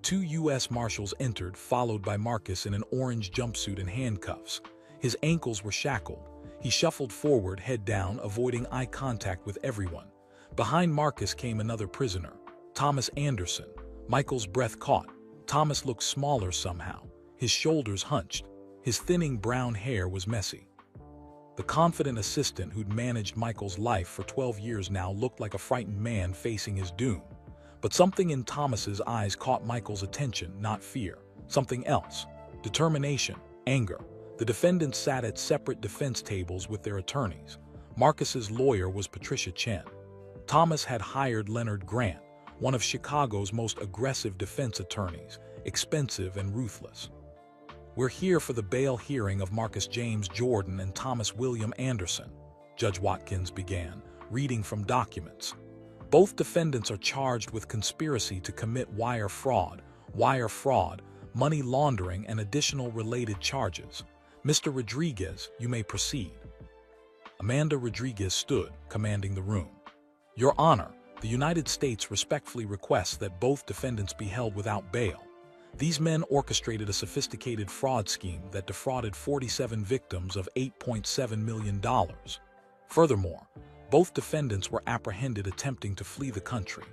2 U.S. Marshals entered, followed by Marcus in an orange jumpsuit and handcuffs. His ankles were shackled. He shuffled forward, head down, avoiding eye contact with everyone. Behind Marcus came another prisoner, Thomas Anderson. Michael's breath caught. Thomas looked smaller somehow. His shoulders hunched. His thinning brown hair was messy. The confident assistant who'd managed Michael's life for 12 years now looked like a frightened man facing his doom. But something in Thomas's eyes caught Michael's attention, not fear. Something else. Determination, anger. The defendants sat at separate defense tables with their attorneys. Marcus's lawyer was Patricia Chen. Thomas had hired Leonard Grant, one of Chicago's most aggressive defense attorneys, expensive and ruthless. "We're here for the bail hearing of Marcus James Jordan and Thomas William Anderson," Judge Watkins began, reading from documents. "Both defendants are charged with conspiracy to commit wire fraud, money laundering, and additional related charges. Mr. Rodriguez, you may proceed." Amanda Rodriguez stood, commanding the room. "Your Honor, the United States respectfully requests that both defendants be held without bail. These men orchestrated a sophisticated fraud scheme that defrauded 47 victims of $8.7 million. Furthermore, both defendants were apprehended attempting to flee the country.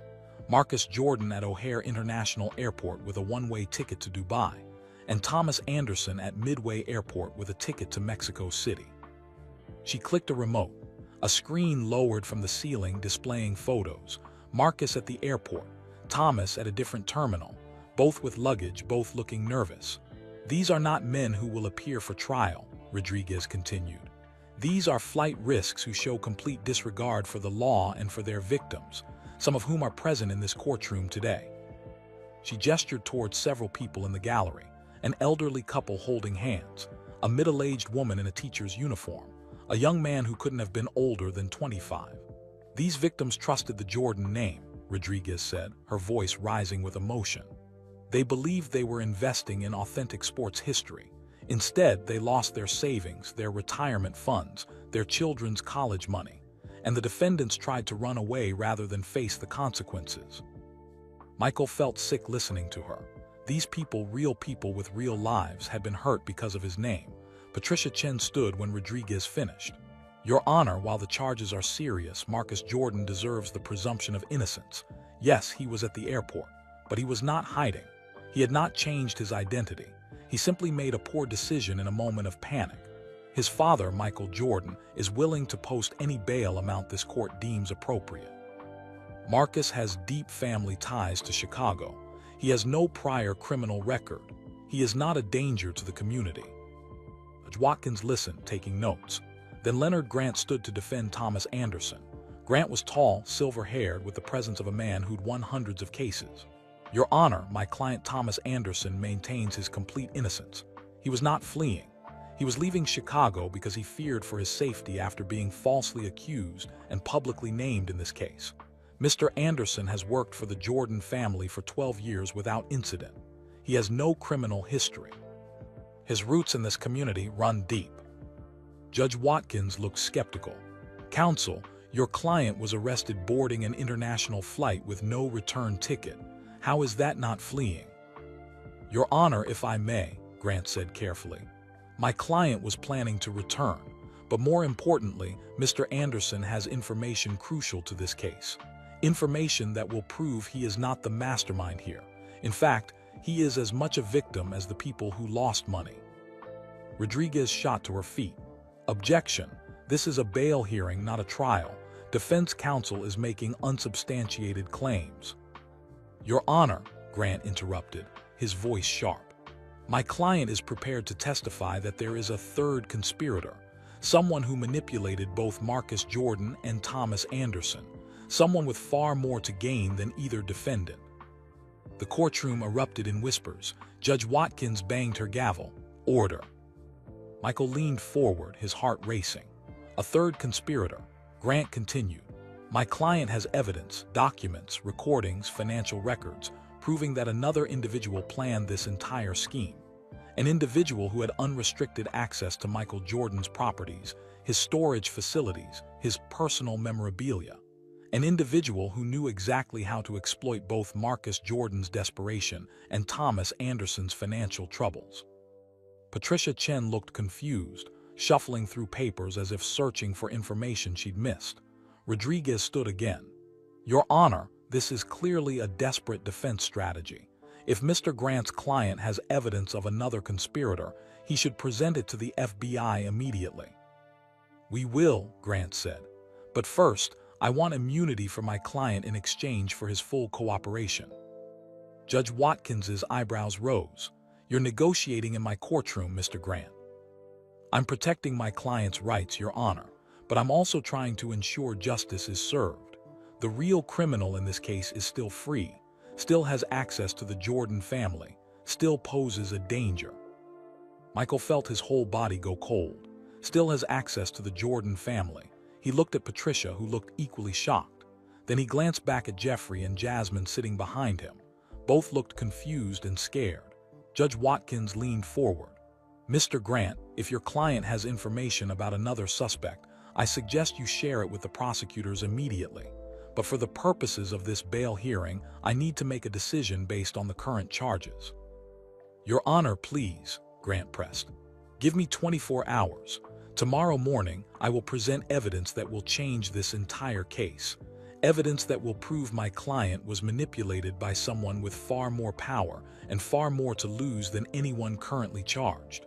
Marcus Jordan at O'Hare International Airport with a one-way ticket to Dubai, and Thomas Anderson at Midway Airport with a ticket to Mexico City." She clicked a remote. A screen lowered from the ceiling displaying photos. Marcus at the airport, Thomas at a different terminal, both with luggage, both looking nervous. "These are not men who will appear for trial," Rodriguez continued. "These are flight risks who show complete disregard for the law and for their victims, some of whom are present in this courtroom today." She gestured towards several people in the gallery, an elderly couple holding hands, a middle-aged woman in a teacher's uniform, a young man who couldn't have been older than 25. "These victims trusted the Jordan name," Rodriguez said, her voice rising with emotion. "They believed they were investing in authentic sports history. Instead, they lost their savings, their retirement funds, their children's college money, and the defendants tried to run away rather than face the consequences." Michael felt sick listening to her. These people, real people with real lives, had been hurt because of his name. Patricia Chen stood when Rodriguez finished. "Your Honor, while the charges are serious, Marcus Jordan deserves the presumption of innocence. Yes, he was at the airport, but he was not hiding. He had not changed his identity. He simply made a poor decision in a moment of panic. His father, Michael Jordan, is willing to post any bail amount this court deems appropriate. Marcus has deep family ties to Chicago. He has no prior criminal record. He is not a danger to the community." Judge Watkins listened, taking notes. Then Leonard Grant stood to defend Thomas Anderson. Grant was tall, silver-haired, with the presence of a man who'd won hundreds of cases. "Your Honor, my client Thomas Anderson maintains his complete innocence. He was not fleeing. He was leaving Chicago because he feared for his safety after being falsely accused and publicly named in this case. Mr. Anderson has worked for the Jordan family for 12 years without incident. He has no criminal history. His roots in this community run deep." Judge Watkins looked skeptical. "Counsel, your client was arrested boarding an international flight with no return ticket. How is that not fleeing?" Your Honor, if I may, Grant said carefully. My client was planning to return, but more importantly, Mr. Anderson has information crucial to this case. Information that will prove he is not the mastermind here. In fact, he is as much a victim as the people who lost money. Rodriguez shot to her feet. Objection. This is a bail hearing, not a trial. Defense counsel is making unsubstantiated claims. Your Honor, Grant interrupted, his voice sharp. My client is prepared to testify that there is a third conspirator, someone who manipulated both Marcus Jordan and Thomas Anderson, someone with far more to gain than either defendant. The courtroom erupted in whispers. Judge Watkins banged her gavel. Order. Michael leaned forward, his heart racing. A third conspirator. Grant continued. My client has evidence, documents, recordings, financial records, proving that another individual planned this entire scheme. An individual who had unrestricted access to Michael Jordan's properties, his storage facilities, his personal memorabilia. An individual who knew exactly how to exploit both Marcus Jordan's desperation and Thomas Anderson's financial troubles. Patricia Chen looked confused, shuffling through papers as if searching for information she'd missed. Rodriguez stood again. Your Honor, this is clearly a desperate defense strategy. If Mr. Grant's client has evidence of another conspirator, he should present it to the FBI immediately. We will, Grant said. But first, I want immunity for my client in exchange for his full cooperation. Judge Watkins's eyebrows rose. You're negotiating in my courtroom, Mr. Grant. I'm protecting my client's rights, Your Honor, but I'm also trying to ensure justice is served. The real criminal in this case is still free, still has access to the Jordan family, still poses a danger. Michael felt his whole body go cold. Still has access to the Jordan family. He looked at Patricia, who looked equally shocked. Then he glanced back at Jeffrey and Jasmine sitting behind him. Both looked confused and scared. Judge Watkins leaned forward. Mr. Grant, if your client has information about another suspect, I suggest you share it with the prosecutors immediately. But for the purposes of this bail hearing, I need to make a decision based on the current charges. Your Honor, please, Grant pressed. Give me 24 hours. Tomorrow morning, I will present evidence that will change this entire case. Evidence that will prove my client was manipulated by someone with far more power and far more to lose than anyone currently charged.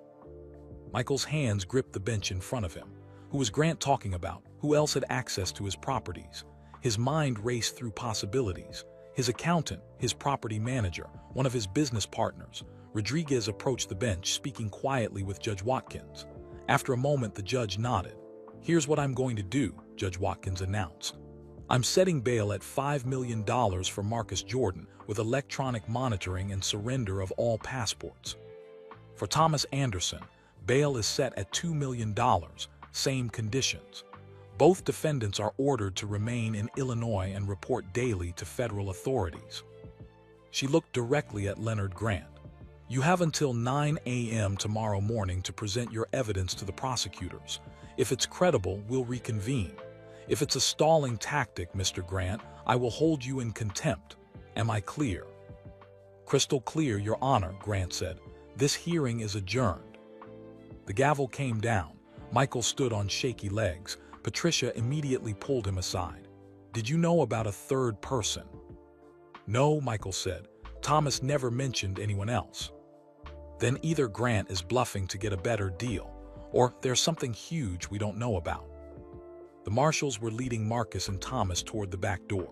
Michael's hands gripped the bench in front of him. Who was Grant talking about? Who else had access to his properties? His mind raced through possibilities. His accountant, his property manager, one of his business partners. Rodriguez approached the bench, speaking quietly with Judge Watkins. After a moment, the judge nodded. Here's what I'm going to do, Judge Watkins announced. I'm setting bail at $5 million for Marcus Jordan with electronic monitoring and surrender of all passports. For Thomas Anderson, bail is set at $2 million, same conditions. Both defendants are ordered to remain in Illinois and report daily to federal authorities. She looked directly at Leonard Grant. You have until 9 a.m. tomorrow morning to present your evidence to the prosecutors. If it's credible, we'll reconvene. If it's a stalling tactic, Mr. Grant, I will hold you in contempt. Am I clear? Crystal clear, Your Honor, Grant said. This hearing is adjourned. The gavel came down. Michael stood on shaky legs. Patricia immediately pulled him aside. Did you know about a third person? No, Michael said. Thomas never mentioned anyone else. Then either Grant is bluffing to get a better deal, or there's something huge we don't know about. The marshals were leading Marcus and Thomas toward the back door.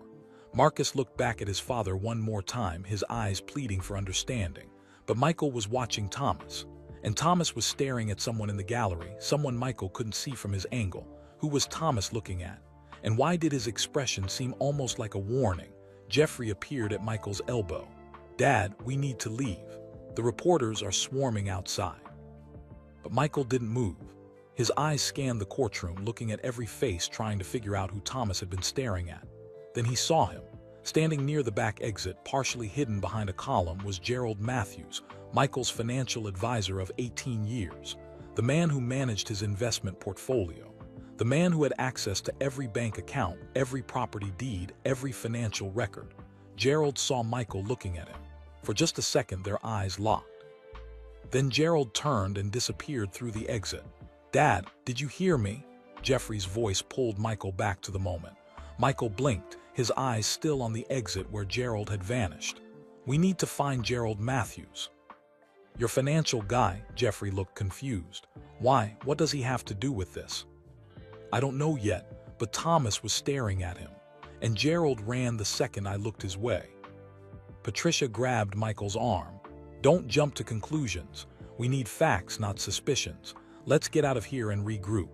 Marcus looked back at his father one more time, his eyes pleading for understanding. But Michael was watching Thomas, and Thomas was staring at someone in the gallery, someone Michael couldn't see from his angle. Who was Thomas looking at? And why did his expression seem almost like a warning? Jeffrey appeared at Michael's elbow. Dad, we need to leave. The reporters are swarming outside. But Michael didn't move. His eyes scanned the courtroom, looking at every face, trying to figure out who Thomas had been staring at. Then he saw him. Standing near the back exit, partially hidden behind a column, was Gerald Matthews, Michael's financial advisor of 18 years, the man who managed his investment portfolio, the man who had access to every bank account, every property deed, every financial record. Gerald saw Michael looking at him. For just a second, their eyes locked. Then Gerald turned and disappeared through the exit. "Dad, did you hear me?" Jeffrey's voice pulled Michael back to the moment. Michael blinked, his eyes still on the exit where Gerald had vanished. "We need to find Gerald Matthews." "Your financial guy," Jeffrey looked confused. "Why? What does he have to do with this?" "I don't know yet, but Thomas was staring at him, and Gerald ran the second I looked his way." Patricia grabbed Michael's arm. "Don't jump to conclusions. We need facts, not suspicions. Let's get out of here and regroup."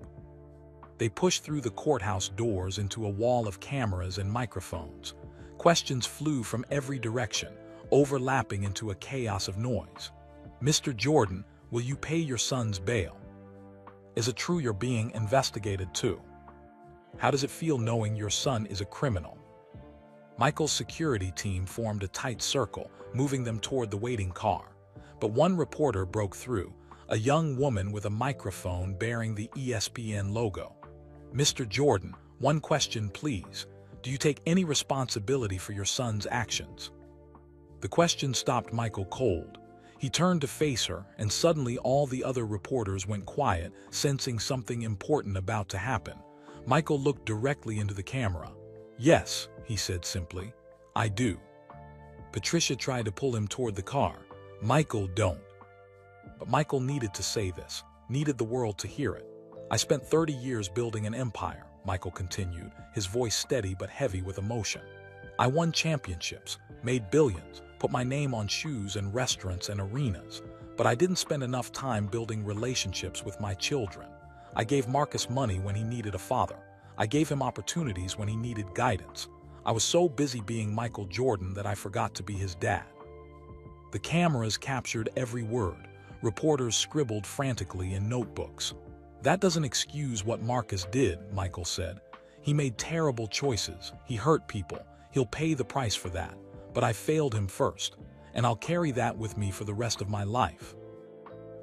They pushed through the courthouse doors into a wall of cameras and microphones. Questions flew from every direction, overlapping into a chaos of noise. "Mr. Jordan, will you pay your son's bail? Is it true you're being investigated too? How does it feel knowing your son is a criminal?" Michael's security team formed a tight circle, moving them toward the waiting car. But one reporter broke through, a young woman with a microphone bearing the ESPN logo. "Mr. Jordan, one question please. Do you take any responsibility for your son's actions?" The question stopped Michael cold. He turned to face her, and suddenly all the other reporters went quiet, sensing something important about to happen. Michael looked directly into the camera. "Yes," he said simply, "I do." Patricia tried to pull him toward the car. "Michael, don't." But Michael needed to say this, needed the world to hear it. "I spent 30 years building an empire," Michael continued, his voice steady but heavy with emotion. "I won championships, made billions, put my name on shoes and restaurants and arenas, but I didn't spend enough time building relationships with my children. I gave Marcus money when he needed a father. I gave him opportunities when he needed guidance. I was so busy being Michael Jordan that I forgot to be his dad." The cameras captured every word. Reporters scribbled frantically in notebooks. "That doesn't excuse what Marcus did," Michael said. "He made terrible choices. He hurt people. He'll pay the price for that. But I failed him first, and I'll carry that with me for the rest of my life."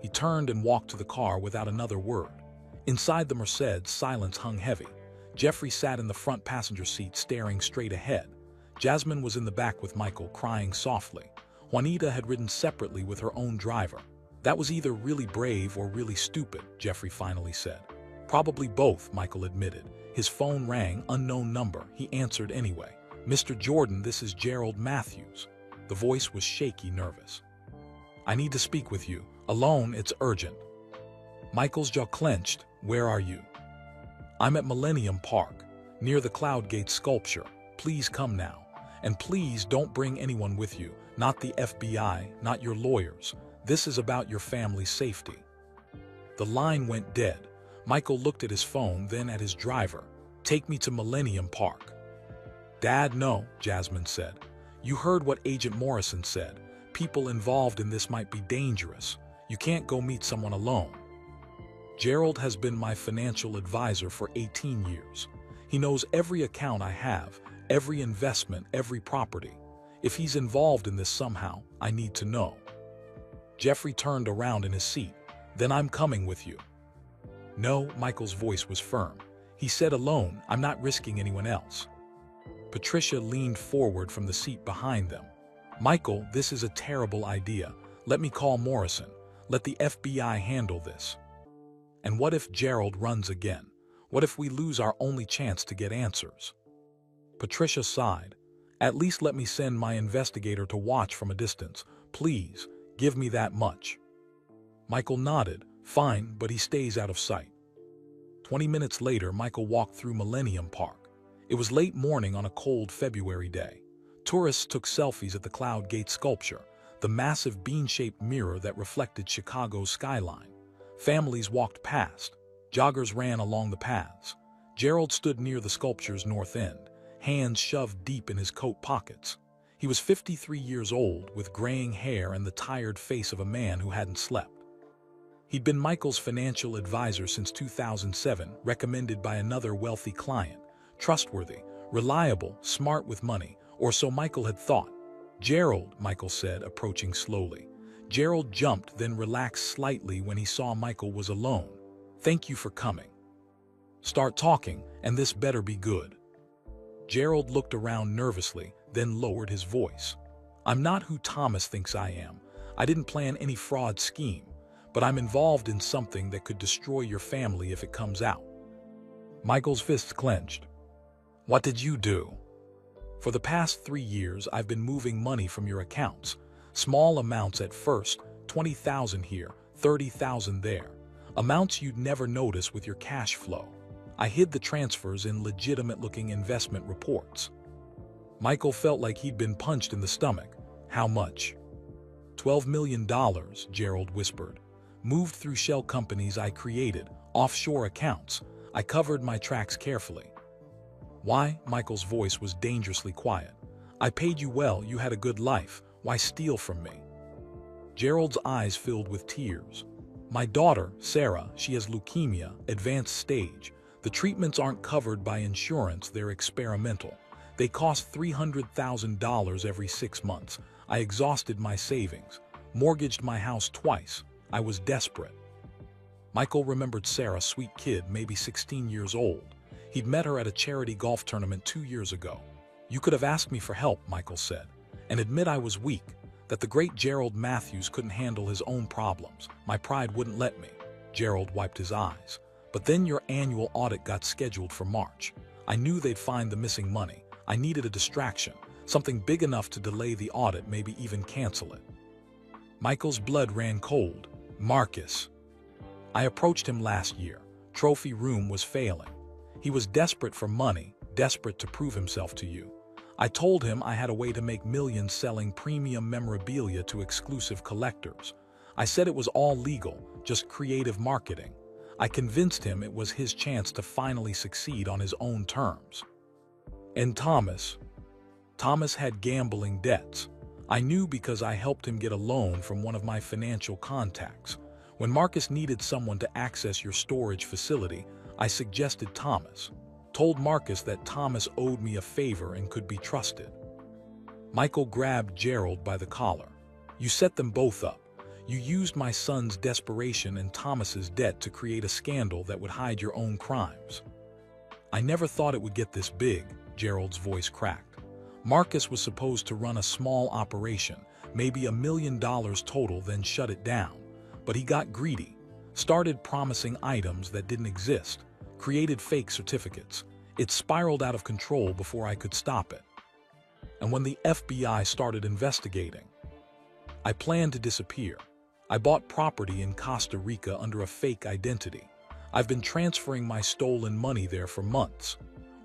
He turned and walked to the car without another word. Inside the Mercedes, silence hung heavy. Jeffrey sat in the front passenger seat staring straight ahead. Jasmine was in the back with Michael, crying softly. Juanita had ridden separately with her own driver. "That was either really brave or really stupid," Jeffrey finally said. "Probably both," Michael admitted. His phone rang, unknown number. He answered anyway. "Mr. Jordan, this is Gerald Matthews." The voice was shaky, nervous. "I need to speak with you. Alone, it's urgent." Michael's jaw clenched. "Where are you?" "I'm at Millennium Park, near the Cloud Gate sculpture. Please come now. And please don't bring anyone with you, not the FBI, not your lawyers. This is about your family's safety." The line went dead. Michael looked at his phone, then at his driver. "Take me to Millennium Park." "Dad, no," Jasmine said. "You heard what Agent Morrison said. People involved in this might be dangerous. You can't go meet someone alone." "Gerald has been my financial advisor for 18 years. He knows every account I have, every investment, every property. If he's involved in this somehow, I need to know." Jeffrey turned around in his seat. "Then I'm coming with you." "No," Michael's voice was firm. He said, "Alone, I'm not risking anyone else." Patricia leaned forward from the seat behind them. "Michael, this is a terrible idea. Let me call Morrison. Let the FBI handle this." "And what if Gerald runs again? What if we lose our only chance to get answers?" Patricia sighed. "At least let me send my investigator to watch from a distance. Please, give me that much." Michael nodded. "Fine, but he stays out of sight." 20 minutes later, Michael walked through Millennium Park. It was late morning on a cold February day. Tourists took selfies at the Cloud Gate sculpture, the massive bean-shaped mirror that reflected Chicago's skyline. Families walked past. Joggers ran along the paths. Gerald stood near the sculpture's north end, hands shoved deep in his coat pockets. He was 53 years old, with graying hair and the tired face of a man who hadn't slept. He'd been Michael's financial advisor since 2007, recommended by another wealthy client. Trustworthy, reliable, smart with money, or so Michael had thought. "Gerald," Michael said, approaching slowly. Gerald jumped, then relaxed slightly when he saw Michael was alone. "Thank you for coming. Start talking, and this better be good." Gerald looked around nervously, then lowered his voice. I'm not who Thomas thinks I am. I didn't plan any fraud scheme, but I'm involved in something that could destroy your family if it comes out. Michael's fists clenched. What did you do? For the past 3 years, I've been moving money from your accounts. Small amounts at first, 20,000 here, 30,000 there. Amounts you'd never notice with your cash flow. I hid the transfers in legitimate-looking investment reports. Michael felt like he'd been punched in the stomach. How much? $12 million, Gerald whispered. Moved through shell companies I created, offshore accounts. I covered my tracks carefully. Why? Michael's voice was dangerously quiet. I paid you well, you had a good life. Why steal from me? Gerald's eyes filled with tears. My daughter, Sarah, she has leukemia, advanced stage. The treatments aren't covered by insurance, they're experimental. They cost $300,000 every 6 months. I exhausted my savings, mortgaged my house twice. I was desperate. Michael remembered Sarah, sweet kid, maybe 16 years old. He'd met her at a charity golf tournament 2 years ago. You could have asked me for help, Michael said, and admit I was weak, that the great Gerald Matthews couldn't handle his own problems. My pride wouldn't let me. Gerald wiped his eyes. But then your annual audit got scheduled for March. I knew they'd find the missing money. I needed a distraction, something big enough to delay the audit, maybe even cancel it. Michael's blood ran cold. Marcus. I approached him last year. Trophy room was failing. He was desperate for money, desperate to prove himself to you. I told him I had a way to make millions selling premium memorabilia to exclusive collectors. I said it was all legal, just creative marketing. I convinced him it was his chance to finally succeed on his own terms. And Thomas had gambling debts. I knew because I helped him get a loan from one of my financial contacts. When Marcus needed someone to access your storage facility, I suggested Thomas. Told Marcus that Thomas owed me a favor and could be trusted. Michael grabbed Gerald by the collar. You set them both up. You used my son's desperation and Thomas's debt to create a scandal that would hide your own crimes. I never thought it would get this big, Gerald's voice cracked. Marcus was supposed to run a small operation, maybe $1 million total, then shut it down. But he got greedy, started promising items that didn't exist, created fake certificates. It spiraled out of control before I could stop it. And when the FBI started investigating, I planned to disappear. I bought property in Costa Rica under a fake identity. I've been transferring my stolen money there for months.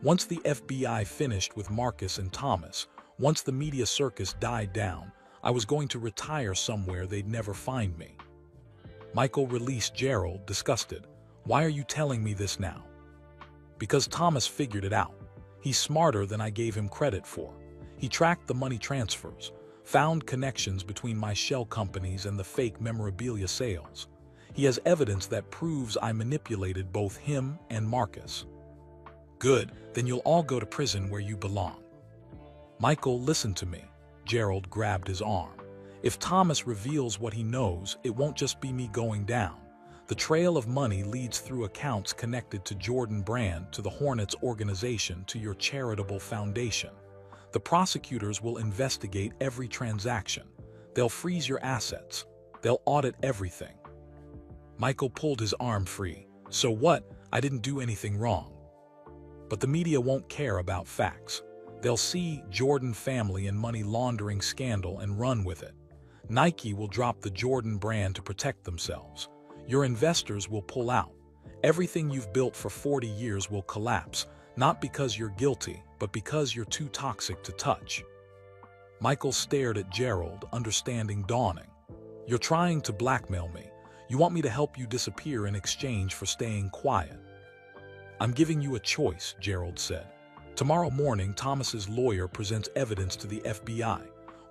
Once the FBI finished with Marcus and Thomas, once the media circus died down, I was going to retire somewhere they'd never find me. Michael released Gerald, disgusted. Why are you telling me this now? Because Thomas figured it out. He's smarter than I gave him credit for. He tracked the money transfers, found connections between my shell companies and the fake memorabilia sales. He has evidence that proves I manipulated both him and Marcus. Good, then you'll all go to prison where you belong. Michael, listen to me. Gerald grabbed his arm. If Thomas reveals what he knows, it won't just be me going down. The trail of money leads through accounts connected to Jordan Brand, to the Hornets organization, to your charitable foundation. The prosecutors will investigate every transaction. They'll freeze your assets. They'll audit everything. Michael pulled his arm free. So what? I didn't do anything wrong. But the media won't care about facts. They'll see Jordan family and money laundering scandal and run with it. Nike will drop the Jordan brand to protect themselves. Your investors will pull out. Everything you've built for 40 years will collapse, not because you're guilty, but because you're too toxic to touch. Michael stared at Gerald, understanding dawning. You're trying to blackmail me. You want me to help you disappear in exchange for staying quiet. I'm giving you a choice, Gerald said. Tomorrow morning, Thomas's lawyer presents evidence to the FBI.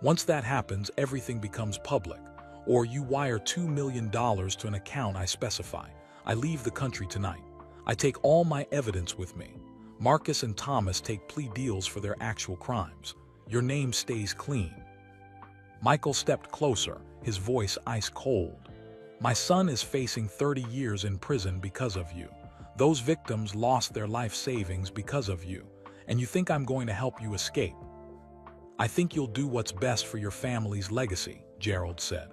Once that happens, everything becomes public. Or you wire $2 million to an account I specify. I leave the country tonight. I take all my evidence with me. Marcus and Thomas take plea deals for their actual crimes. Your name stays clean. Michael stepped closer, his voice ice cold. My son is facing 30 years in prison because of you. Those victims lost their life savings because of you. And you think I'm going to help you escape? I think you'll do what's best for your family's legacy, Gerald said.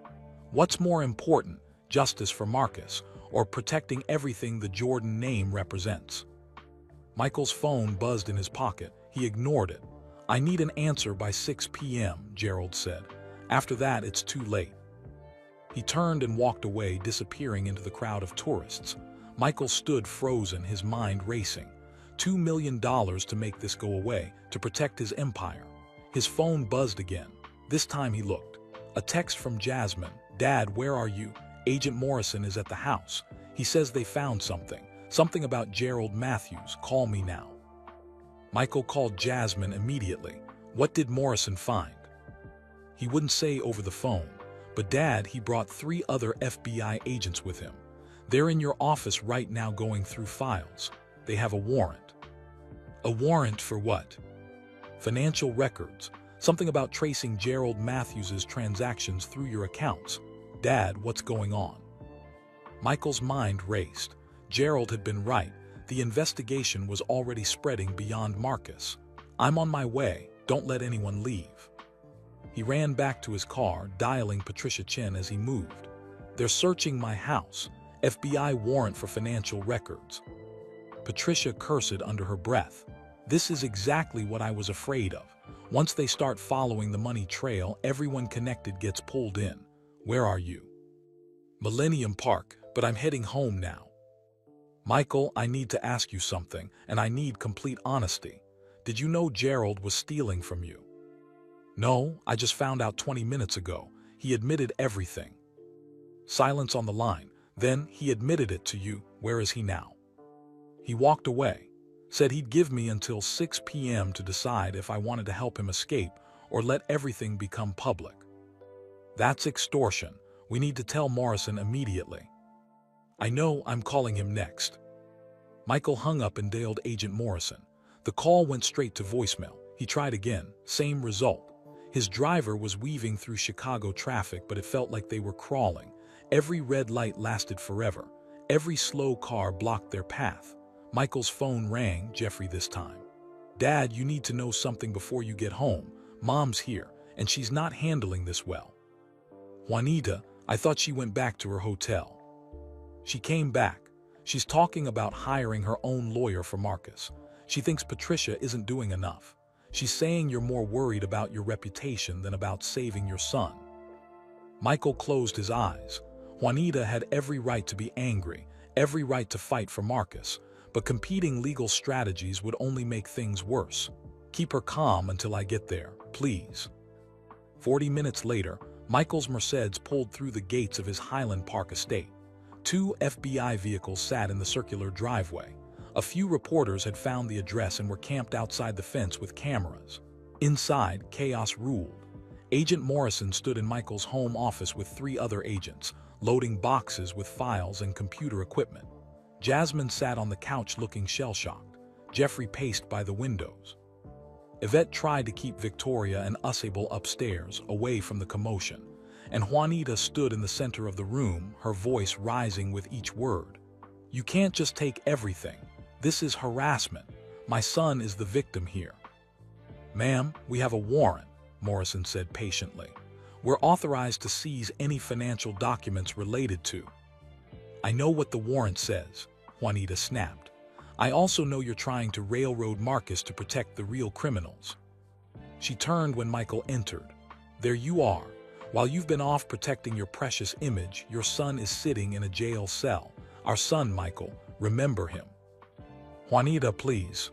What's more important, justice for Marcus, or protecting everything the Jordan name represents? Michael's phone buzzed in his pocket. He ignored it. I need an answer by 6 p.m., Gerald said. After that, it's too late. He turned and walked away, disappearing into the crowd of tourists. Michael stood frozen, his mind racing. $2 million to make this go away, to protect his empire. His phone buzzed again. This time he looked. A text from Jasmine. Dad, where are you? Agent Morrison is at the house. He says they found something. Something about Gerald Matthews. Call me now. Michael called Jasmine immediately. What did Morrison find? He wouldn't say over the phone. But Dad, he brought 3 other FBI agents with him. They're in your office right now going through files. They have a warrant. A warrant for what? Financial records. Something about tracing Gerald Matthews' transactions through your accounts. Dad, what's going on? Michael's mind raced. Gerald had been right. The investigation was already spreading beyond Marcus. I'm on my way. Don't let anyone leave. He ran back to his car, dialing Patricia Chen as he moved. They're searching my house. FBI warrant for financial records. Patricia cursed under her breath. This is exactly what I was afraid of. Once they start following the money trail, everyone connected gets pulled in. Where are you? Millennium Park, but I'm heading home now. Michael, I need to ask you something, and I need complete honesty. Did you know Gerald was stealing from you? No, I just found out 20 minutes ago. He admitted everything. Silence on the line. Then he admitted it to you. Where is he now? He walked away. Said he'd give me until 6 p.m. to decide if I wanted to help him escape or let everything become public. That's extortion. We need to tell Morrison immediately. I know, I'm calling him next. Michael hung up and dialed Agent Morrison. The call went straight to voicemail. He tried again. Same result. His driver was weaving through Chicago traffic, but it felt like they were crawling. Every red light lasted forever. Every slow car blocked their path. Michael's phone rang, Jeffrey this time. Dad, you need to know something before you get home. Mom's here, and she's not handling this well. Juanita, I thought she went back to her hotel. She came back. She's talking about hiring her own lawyer for Marcus. She thinks Patricia isn't doing enough. She's saying you're more worried about your reputation than about saving your son. Michael closed his eyes. Juanita had every right to be angry, every right to fight for Marcus, but competing legal strategies would only make things worse. Keep her calm until I get there, please. 40 minutes later, Michael's Mercedes pulled through the gates of his Highland Park estate. 2 FBI vehicles sat in the circular driveway. A few reporters had found the address and were camped outside the fence with cameras. Inside, chaos ruled. Agent Morrison stood in Michael's home office with 3 other agents, loading boxes with files and computer equipment. Jasmine sat on the couch looking shell-shocked. Jeffrey paced by the windows. Yvette tried to keep Victoria and Usable upstairs, away from the commotion, and Juanita stood in the center of the room, her voice rising with each word. You can't just take everything. This is harassment. My son is the victim here. Ma'am, we have a warrant, Morrison said patiently. We're authorized to seize any financial documents related to. I know what the warrant says, Juanita snapped. I also know you're trying to railroad Marcus to protect the real criminals. She turned when Michael entered. There you are. While you've been off protecting your precious image, your son is sitting in a jail cell. Our son, Michael. Remember him. Juanita, please.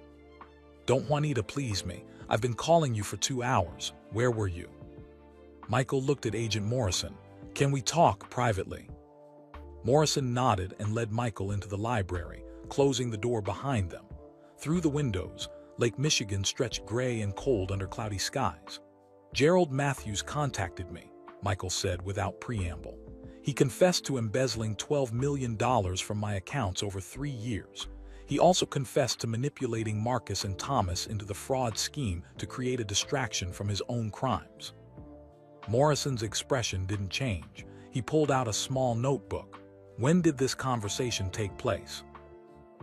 Don't Juanita please me. I've been calling you for 2 hours. Where were you? Michael looked at Agent Morrison. Can we talk privately? Morrison nodded and led Michael into the library, closing the door behind them. Through the windows, Lake Michigan stretched gray and cold under cloudy skies. Gerald Matthews contacted me, Michael said without preamble. He confessed to embezzling $12 million from my accounts over 3 years. He also confessed to manipulating Marcus and Thomas into the fraud scheme to create a distraction from his own crimes. Morrison's expression didn't change. He pulled out a small notebook. When did this conversation take place?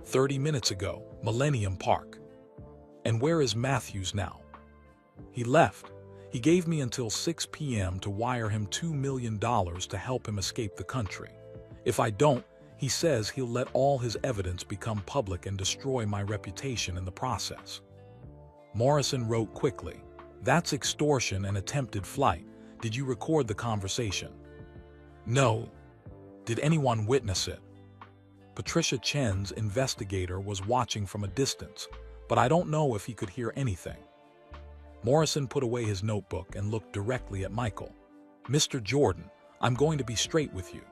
30 minutes ago, Millennium Park. And where is Matthews now? He left. He gave me until 6 p.m. to wire him $2 million to help him escape the country. If I don't, he says he'll let all his evidence become public and destroy my reputation in the process. Morrison wrote quickly, "That's extortion and attempted flight. Did you record the conversation?" "No." "Did anyone witness it?" Patricia Chen's investigator was watching from a distance, but I don't know if he could hear anything. Morrison put away his notebook and looked directly at Michael. "Mr. Jordan, I'm going to be straight with you.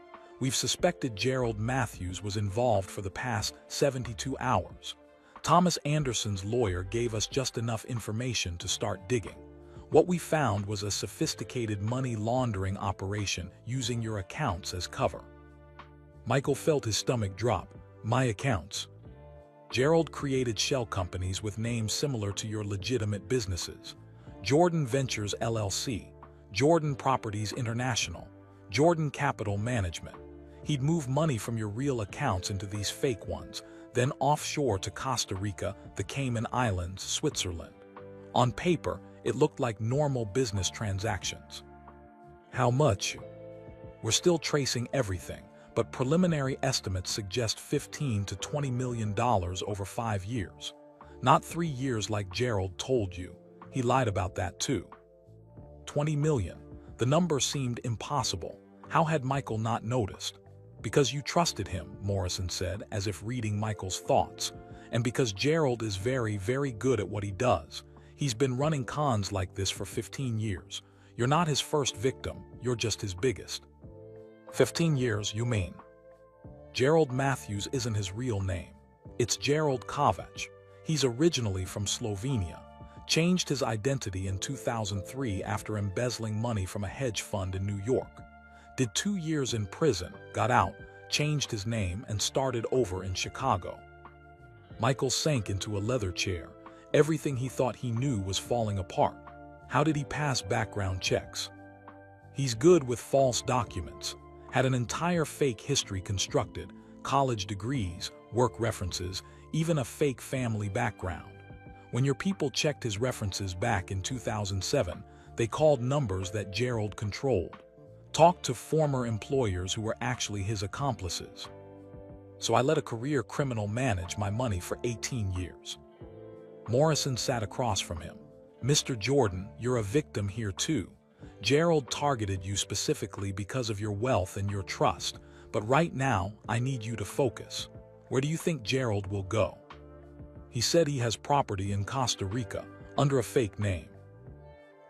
We've suspected Gerald Matthews was involved for the past 72 hours. Thomas Anderson's lawyer gave us just enough information to start digging. What we found was a sophisticated money laundering operation using your accounts as cover." Michael felt his stomach drop. "My accounts?" "Gerald created shell companies with names similar to your legitimate businesses. Jordan Ventures LLC, Jordan Properties International, Jordan Capital Management. He'd move money from your real accounts into these fake ones, then offshore to Costa Rica, the Cayman Islands, Switzerland. On paper, it looked like normal business transactions." "How much?" "We're still tracing everything, but preliminary estimates suggest $15 to $20 million over 5 years. Not 3 years like Gerald told you. He lied about that too." $20 million. The number seemed impossible. How had Michael not noticed? "Because you trusted him," Morrison said, as if reading Michael's thoughts. "And because Gerald is very, very good at what he does. He's been running cons like this for 15 years. You're not his first victim, you're just his biggest." 15 years, you mean? "Gerald Matthews isn't his real name. It's Gerald Kovac. He's originally from Slovenia. Changed his identity in 2003 after embezzling money from a hedge fund in New York. Did 2 years in prison, got out, changed his name, and started over in Chicago." Michael sank into a leather chair. Everything he thought he knew was falling apart. How did he pass background checks? "He's good with false documents. Had an entire fake history constructed, college degrees, work references, even a fake family background. When your people checked his references back in 2007, they called numbers that Gerald controlled. Talked to former employers who were actually his accomplices. So I let a career criminal manage my money for 18 years. Morrison sat across from him. "Mr. Jordan, you're a victim here too. Gerald targeted you specifically because of your wealth and your trust, but right now I need you to focus. Where do you think Gerald will go?" "He said he has property in Costa Rica, under a fake name.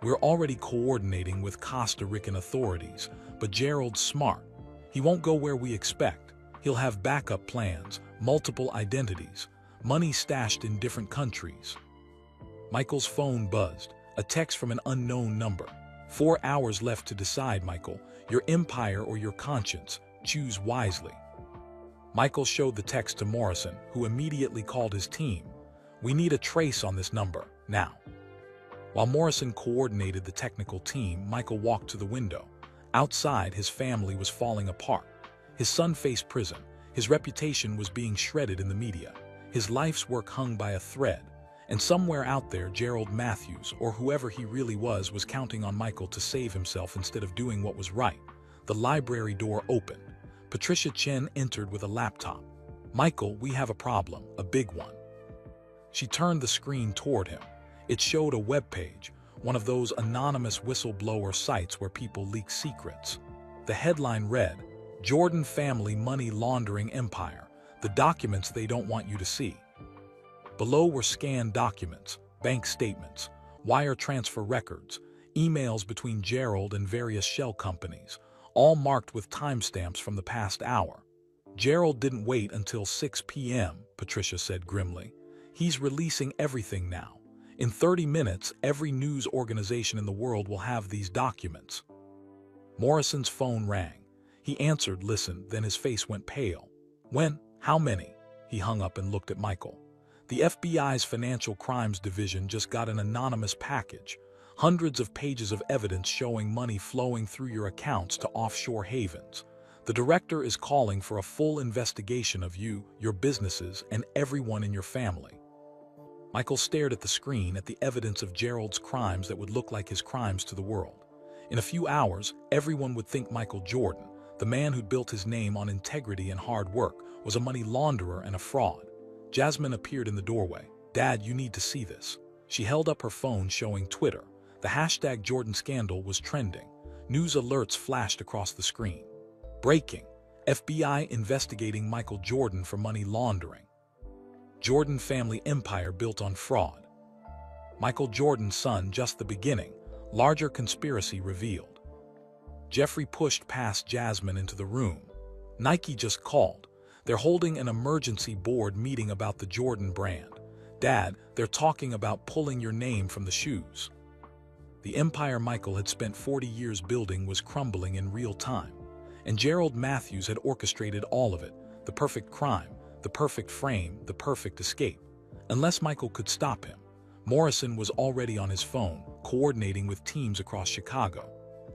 We're already coordinating with Costa Rican authorities, but Gerald's smart. He won't go where we expect. He'll have backup plans, multiple identities, money stashed in different countries." Michael's phone buzzed, a text from an unknown number. 4 hours left to decide, Michael. Your empire or your conscience. Choose wisely." Michael showed the text to Morrison, who immediately called his team. "We need a trace on this number, now." While Morrison coordinated the technical team, Michael walked to the window. Outside, his family was falling apart. His son faced prison. His reputation was being shredded in the media. His life's work hung by a thread. And somewhere out there, Gerald Matthews, or whoever he really was counting on Michael to save himself instead of doing what was right. The library door opened. Patricia Chen entered with a laptop. "Michael, we have a problem, a big one." She turned the screen toward him. It showed a web page, one of those anonymous whistleblower sites where people leak secrets. The headline read, "Jordan Family Money Laundering Empire, the documents they don't want you to see." Below were scanned documents, bank statements, wire transfer records, emails between Gerald and various shell companies, all marked with timestamps from the past hour. "Gerald didn't wait until 6 p.m., Patricia said grimly. "He's releasing everything now. In 30 minutes, every news organization in the world will have these documents." Morrison's phone rang. He answered, listened, then his face went pale. "When? How many?" He hung up and looked at Michael. "The FBI's Financial Crimes Division just got an anonymous package. Hundreds of pages of evidence showing money flowing through your accounts to offshore havens. The director is calling for a full investigation of you, your businesses, and everyone in your family." Michael stared at the screen at the evidence of Gerald's crimes that would look like his crimes to the world. In a few hours, everyone would think Michael Jordan, the man who'd built his name on integrity and hard work, was a money launderer and a fraud. Jasmine appeared in the doorway. "Dad, you need to see this." She held up her phone showing Twitter. The hashtag Jordan scandal was trending. News alerts flashed across the screen. Breaking: FBI investigating Michael Jordan for money laundering. Jordan family empire built on fraud. Michael Jordan's son just the beginning. Larger conspiracy revealed. Jeffrey pushed past Jasmine into the room. Nike just called. They're holding an emergency board meeting about the Jordan brand. "Dad, they're talking about pulling your name from the shoes." The empire Michael had spent 40 years building was crumbling in real time. And Gerald Matthews had orchestrated all of it: the perfect crime, the perfect frame, the perfect escape. Unless Michael could stop him. Morrison was already on his phone, coordinating with teams across Chicago.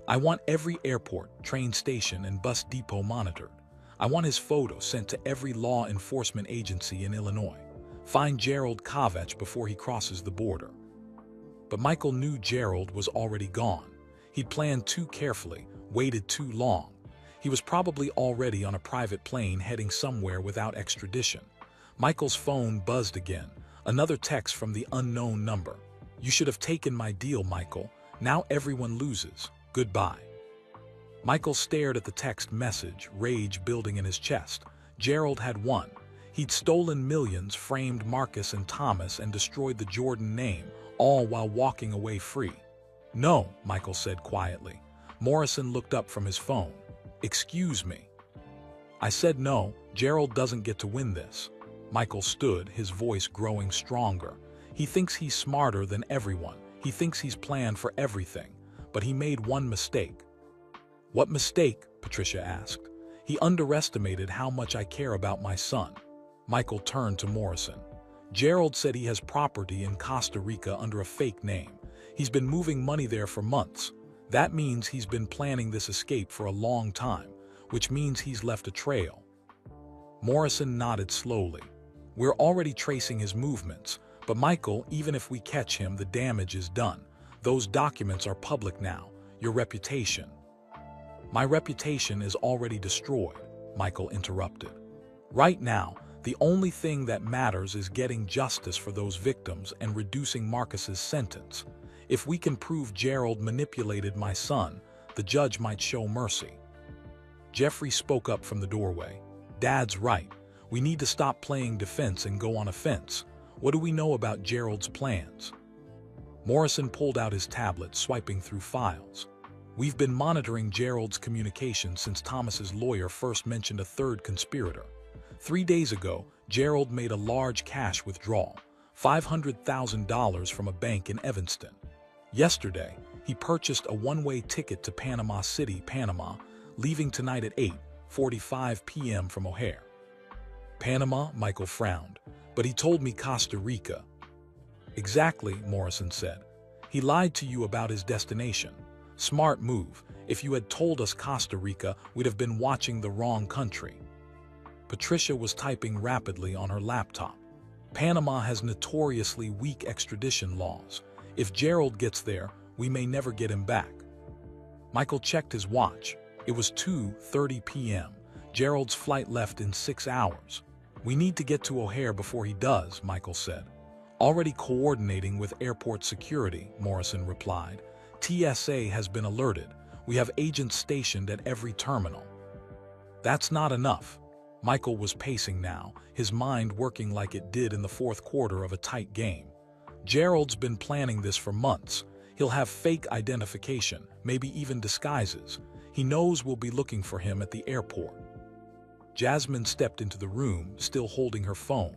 "I want every airport, train station, and bus depot monitored. I want his photo sent to every law enforcement agency in Illinois. Find Gerald Kovach before he crosses the border." But Michael knew Gerald was already gone. He'd planned too carefully, waited too long. He was probably already on a private plane heading somewhere without extradition. Michael's phone buzzed again. Another text from the unknown number. "You should have taken my deal, Michael. Now everyone loses. Goodbye." Michael stared at the text message, rage building in his chest. Gerald had won. He'd stolen millions, framed Marcus and Thomas, and destroyed the Jordan name, all while walking away free. "No," Michael said quietly. Morrison looked up from his phone. "Excuse me." "I said no. Gerald doesn't get to win this." Michael stood, his voice growing stronger. "He thinks he's smarter than everyone. He thinks he's planned for everything. But he made one mistake." "What mistake?" Patricia asked. "He underestimated how much I care about my son." Michael turned to Morrison. "Gerald said he has property in Costa Rica under a fake name. He's been moving money there for months. That means he's been planning this escape for a long time, which means he's left a trail." Morrison nodded slowly. "We're already tracing his movements. But Michael, even if we catch him, the damage is done. Those documents are public now. Your reputation." "My reputation is already destroyed," Michael interrupted. "Right now, the only thing that matters is getting justice for those victims and reducing Marcus's sentence. If we can prove Gerald manipulated my son, the judge might show mercy." Jeffrey spoke up from the doorway. "Dad's right. We need to stop playing defense and go on offense. What do we know about Gerald's plans?" Morrison pulled out his tablet, swiping through files. "We've been monitoring Gerald's communications since Thomas's lawyer first mentioned a third conspirator. 3 days ago, Gerald made a large cash withdrawal, $500,000 from a bank in Evanston. Yesterday, he purchased a one-way ticket to Panama City, Panama, leaving tonight at 8:45 p.m. from O'Hare." "Panama?" Michael frowned. "But he told me Costa Rica." "Exactly," Morrison said. "He lied to you about his destination. Smart move. If you had told us Costa Rica, we'd have been watching the wrong country." Patricia was typing rapidly on her laptop. "Panama has notoriously weak extradition laws. If Gerald gets there, we may never get him back." Michael checked his watch. It was 2:30 p.m. Gerald's flight left in 6 hours. "We need to get to O'Hare before he does," Michael said. "Already coordinating with airport security," Morrison replied. "TSA has been alerted. We have agents stationed at every terminal." "That's not enough." Michael was pacing now, his mind working like it did in the fourth quarter of a tight game. "Gerald's been planning this for months. He'll have fake identification, maybe even disguises. He knows we'll be looking for him at the airport." Jasmine stepped into the room, still holding her phone.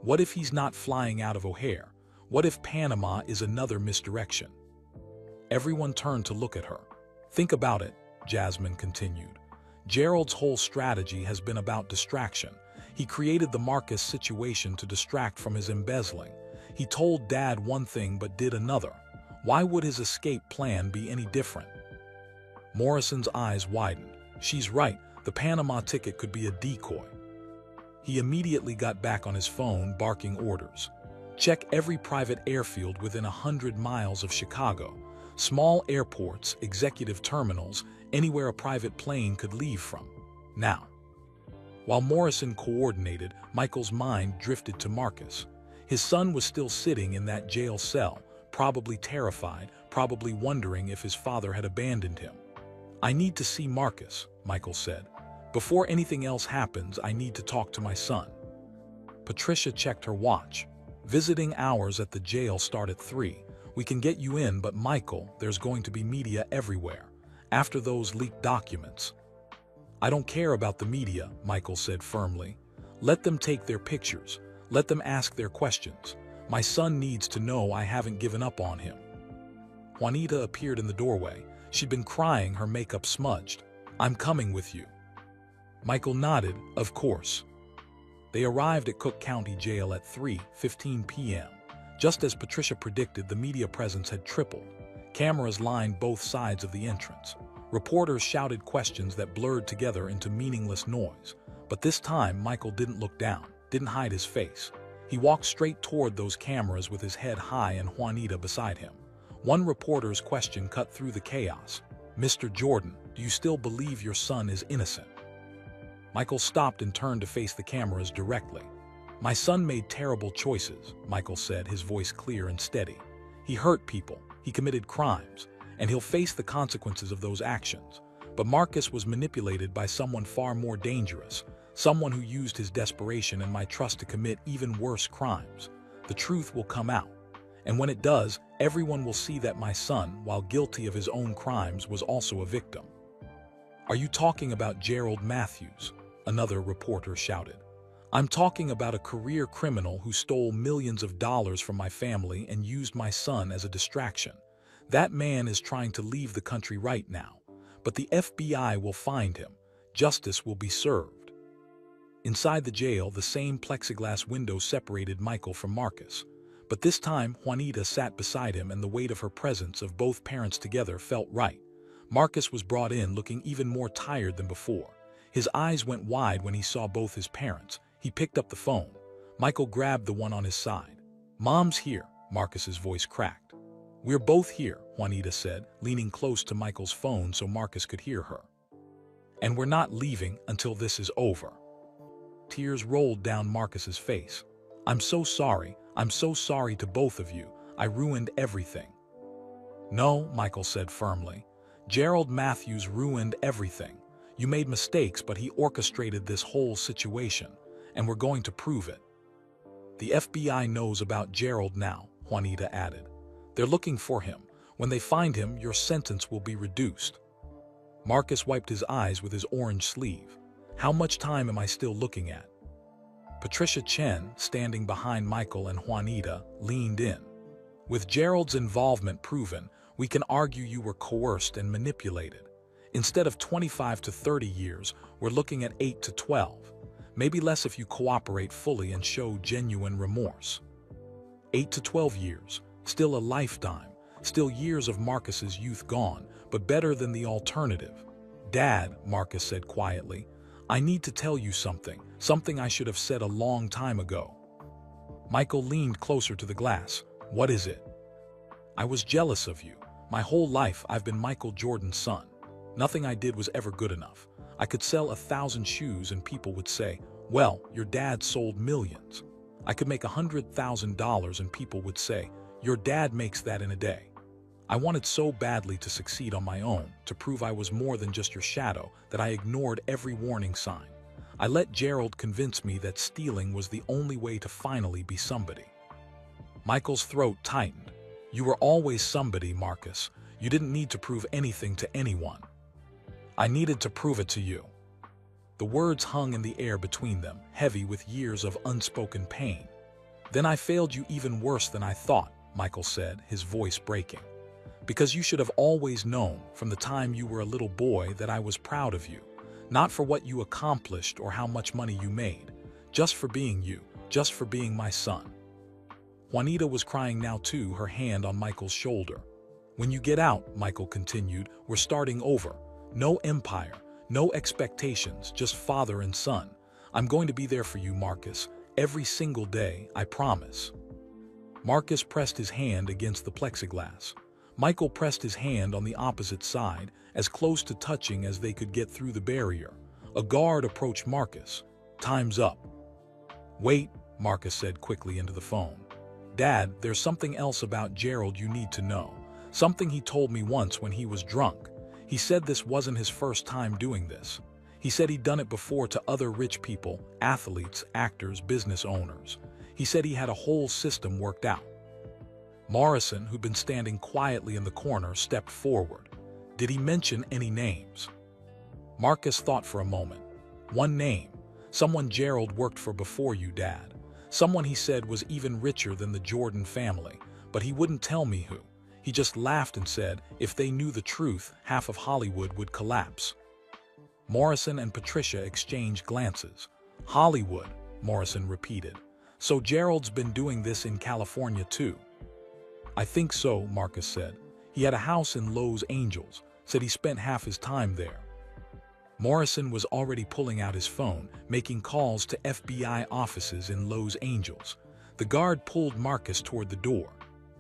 "What if he's not flying out of O'Hare? What if Panama is another misdirection?" Everyone turned to look at her. "Think about it," Jasmine continued. "Gerald's whole strategy has been about distraction. He created the Marcus situation to distract from his embezzling. He told Dad one thing but did another. Why would his escape plan be any different?" Morrison's eyes widened. "She's right. The Panama ticket could be a decoy." He immediately got back on his phone, barking orders. Check every private airfield within 100 miles of Chicago. Small airports, executive terminals, anywhere a private plane could leave from. Now. While Morrison coordinated, Michael's mind drifted to Marcus. His son was still sitting in that jail cell, probably terrified, probably wondering if his father had abandoned him. "I need to see Marcus," Michael said. "Before anything else happens, I need to talk to my son." Patricia checked her watch. "Visiting hours at the jail start at 3. We can get you in, but Michael, there's going to be media everywhere. After those leaked documents." "I don't care about the media," Michael said firmly. "Let them take their pictures. Let them ask their questions. My son needs to know I haven't given up on him." Juanita appeared in the doorway. She'd been crying, her makeup smudged. "I'm coming with you." Michael nodded, "Of course." They arrived at Cook County Jail at 3:15 p.m. Just as Patricia predicted, the media presence had tripled. Cameras lined both sides of the entrance. Reporters shouted questions that blurred together into meaningless noise. But this time, Michael didn't look down, didn't hide his face. He walked straight toward those cameras with his head high and Juanita beside him. One reporter's question cut through the chaos. "Mr. Jordan, do you still believe your son is innocent?" Michael stopped and turned to face the cameras directly. "My son made terrible choices," Michael said, his voice clear and steady. "He hurt people, he committed crimes, and he'll face the consequences of those actions. But Marcus was manipulated by someone far more dangerous, someone who used his desperation and my trust to commit even worse crimes. The truth will come out. And when it does, everyone will see that my son, while guilty of his own crimes, was also a victim." "Are you talking about Gerald Matthews?" another reporter shouted. "I'm talking about a career criminal who stole millions of dollars from my family and used my son as a distraction. That man is trying to leave the country right now, but the FBI will find him. Justice will be served." Inside the jail, the same plexiglass window separated Michael from Marcus. But this time, Juanita sat beside him, and the weight of her presence, of both parents together, felt right. Marcus was brought in looking even more tired than before. His eyes went wide when he saw both his parents. He picked up the phone. Michael grabbed the one on his side. "Mom's here," Marcus's voice cracked. "We're both here," Juanita said, leaning close to Michael's phone so Marcus could hear her. "And we're not leaving until this is over." Tears rolled down Marcus's face. I'm so sorry to both of you. I ruined everything." "No," Michael said firmly. "Gerald Matthews ruined everything. You made mistakes, but he orchestrated this whole situation, and we're going to prove it." "The FBI knows about Gerald now," Juanita added. "They're looking for him. When they find him, your sentence will be reduced." Marcus wiped his eyes with his orange sleeve. "How much time am I still looking at?" Patricia Chen, standing behind Michael and Juanita, leaned in. "With Gerald's involvement proven, we can argue you were coerced and manipulated. Instead of 25 to 30 years, we're looking at 8 to 12. Maybe less if you cooperate fully and show genuine remorse." 8 to 12 years, still a lifetime, still years of Marcus's youth gone, but better than the alternative. "Dad," Marcus said quietly, "I need to tell you something I should have said a long time ago." Michael leaned closer to the glass. "What is it?" "I was jealous of you. My whole life I've been Michael Jordan's son. Nothing I did was ever good enough. I could sell 1,000 shoes and people would say, 'Well, your dad sold millions.' I could make $100,000 and people would say, 'Your dad makes that in a day.' I wanted so badly to succeed on my own, to prove I was more than just your shadow, that I ignored every warning sign. I let Gerald convince me that stealing was the only way to finally be somebody." Michael's throat tightened. "You were always somebody, Marcus. You didn't need to prove anything to anyone." "I needed to prove it to you." The words hung in the air between them, heavy with years of unspoken pain. "Then I failed you even worse than I thought," Michael said, his voice breaking. "Because you should have always known, from the time you were a little boy, that I was proud of you. Not for what you accomplished or how much money you made. Just for being you, just for being my son." Juanita was crying now too, her hand on Michael's shoulder. "When you get out," Michael continued, "we're starting over. No empire, no expectations, just father and son. I'm going to be there for you, Marcus, every single day, I promise." Marcus pressed his hand against the plexiglass. Michael pressed his hand on the opposite side, as close to touching as they could get through the barrier. A guard approached Marcus. "Time's up." "Wait," Marcus said quickly into the phone. "Dad, there's something else about Gerald you need to know. Something he told me once when he was drunk. He said this wasn't his first time doing this. He said he'd done it before to other rich people, athletes, actors, business owners. He said he had a whole system worked out." Morrison, who'd been standing quietly in the corner, stepped forward. "Did he mention any names?" Marcus thought for a moment. "One name. Someone Gerald worked for before you, Dad. Someone he said was even richer than the Jordan family, but he wouldn't tell me who. He just laughed and said if they knew the truth, half of Hollywood would collapse." Morrison and Patricia exchanged glances. "Hollywood," Morrison repeated. "So Gerald's been doing this in California too?" "I think so," Marcus said. "He had a house in Los Angeles, said he spent half his time there." Morrison was already pulling out his phone, making calls to FBI offices in Los Angeles. The guard pulled Marcus toward the door.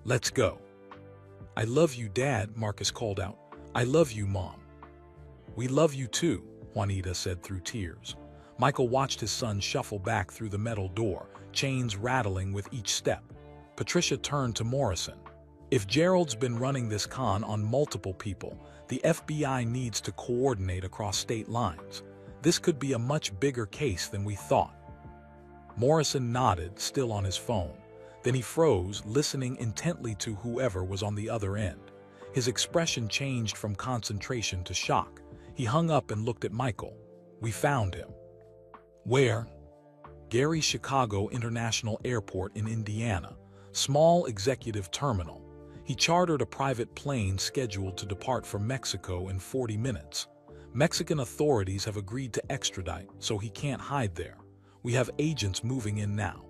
"Let's go." "I love you, Dad," Marcus called out. "I love you, Mom." "We love you too," Juanita said through tears. Michael watched his son shuffle back through the metal door, chains rattling with each step. Patricia turned to Morrison. "If Gerald's been running this con on multiple people, the FBI needs to coordinate across state lines. This could be a much bigger case than we thought." Morrison nodded, still on his phone. Then he froze, listening intently to whoever was on the other end. His expression changed from concentration to shock. He hung up and looked at Michael. "We found him." "Where?" "Gary Chicago International Airport in Indiana. Small executive terminal. He chartered a private plane scheduled to depart for Mexico in 40 minutes. Mexican authorities have agreed to extradite, so he can't hide there. We have agents moving in now."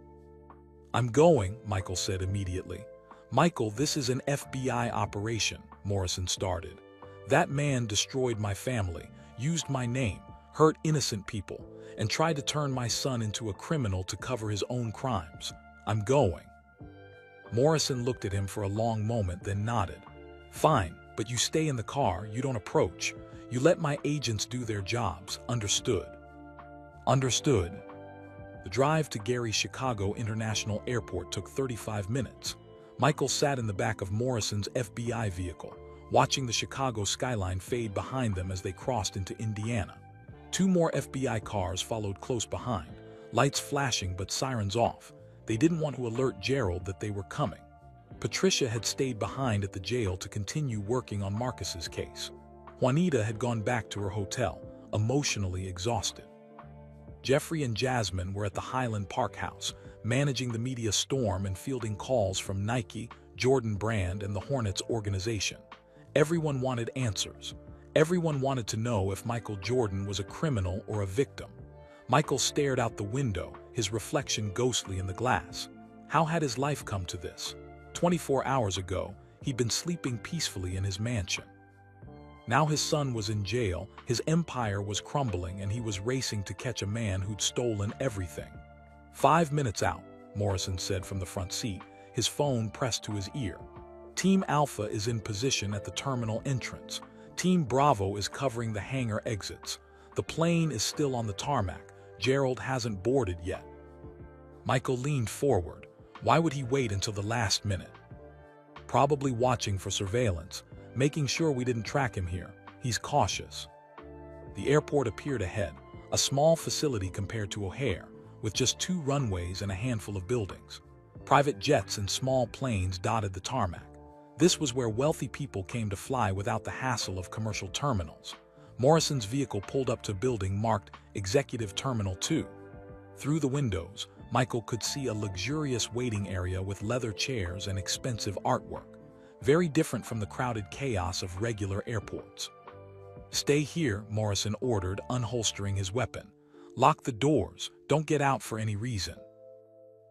"I'm going," Michael said immediately. "Michael, this is an FBI operation," Morrison started. "That man destroyed my family, used my name, hurt innocent people, and tried to turn my son into a criminal to cover his own crimes. I'm going." Morrison looked at him for a long moment, then nodded. "Fine, but you stay in the car, you don't approach. You let my agents do their jobs, understood?" "Understood." The drive to Gary Chicago International Airport took 35 minutes. Michael sat in the back of Morrison's FBI vehicle, watching the Chicago skyline fade behind them as they crossed into Indiana. 2 more FBI cars followed close behind, lights flashing but sirens off. They didn't want to alert Gerald that they were coming. Patricia had stayed behind at the jail to continue working on Marcus's case. Juanita had gone back to her hotel, emotionally exhausted. Jeffrey and Jasmine were at the Highland Park house, managing the media storm and fielding calls from Nike, Jordan Brand, and the Hornets organization. Everyone wanted answers. Everyone wanted to know if Michael Jordan was a criminal or a victim. Michael stared out the window, his reflection ghostly in the glass. How had his life come to this? 24 hours ago, he'd been sleeping peacefully in his mansion. Now his son was in jail, his empire was crumbling, and he was racing to catch a man who'd stolen everything. 5 minutes out, Morrison said from the front seat, his phone pressed to his ear. Team Alpha is in position at the terminal entrance. Team Bravo is covering the hangar exits. The plane is still on the tarmac. Gerald hasn't boarded yet. Michael leaned forward. Why would he wait until the last minute? Probably watching for surveillance, making sure we didn't track him here. He's cautious. The airport appeared ahead, a small facility compared to O'Hare, with just 2 runways and a handful of buildings. Private jets and small planes dotted the tarmac. This was where wealthy people came to fly without the hassle of commercial terminals. Morrison's vehicle pulled up to a building marked Executive Terminal 2. Through the windows, Michael could see a luxurious waiting area with leather chairs and expensive artwork, very different from the crowded chaos of regular airports. "Stay here," Morrison ordered, unholstering his weapon. "Lock the doors, don't get out for any reason."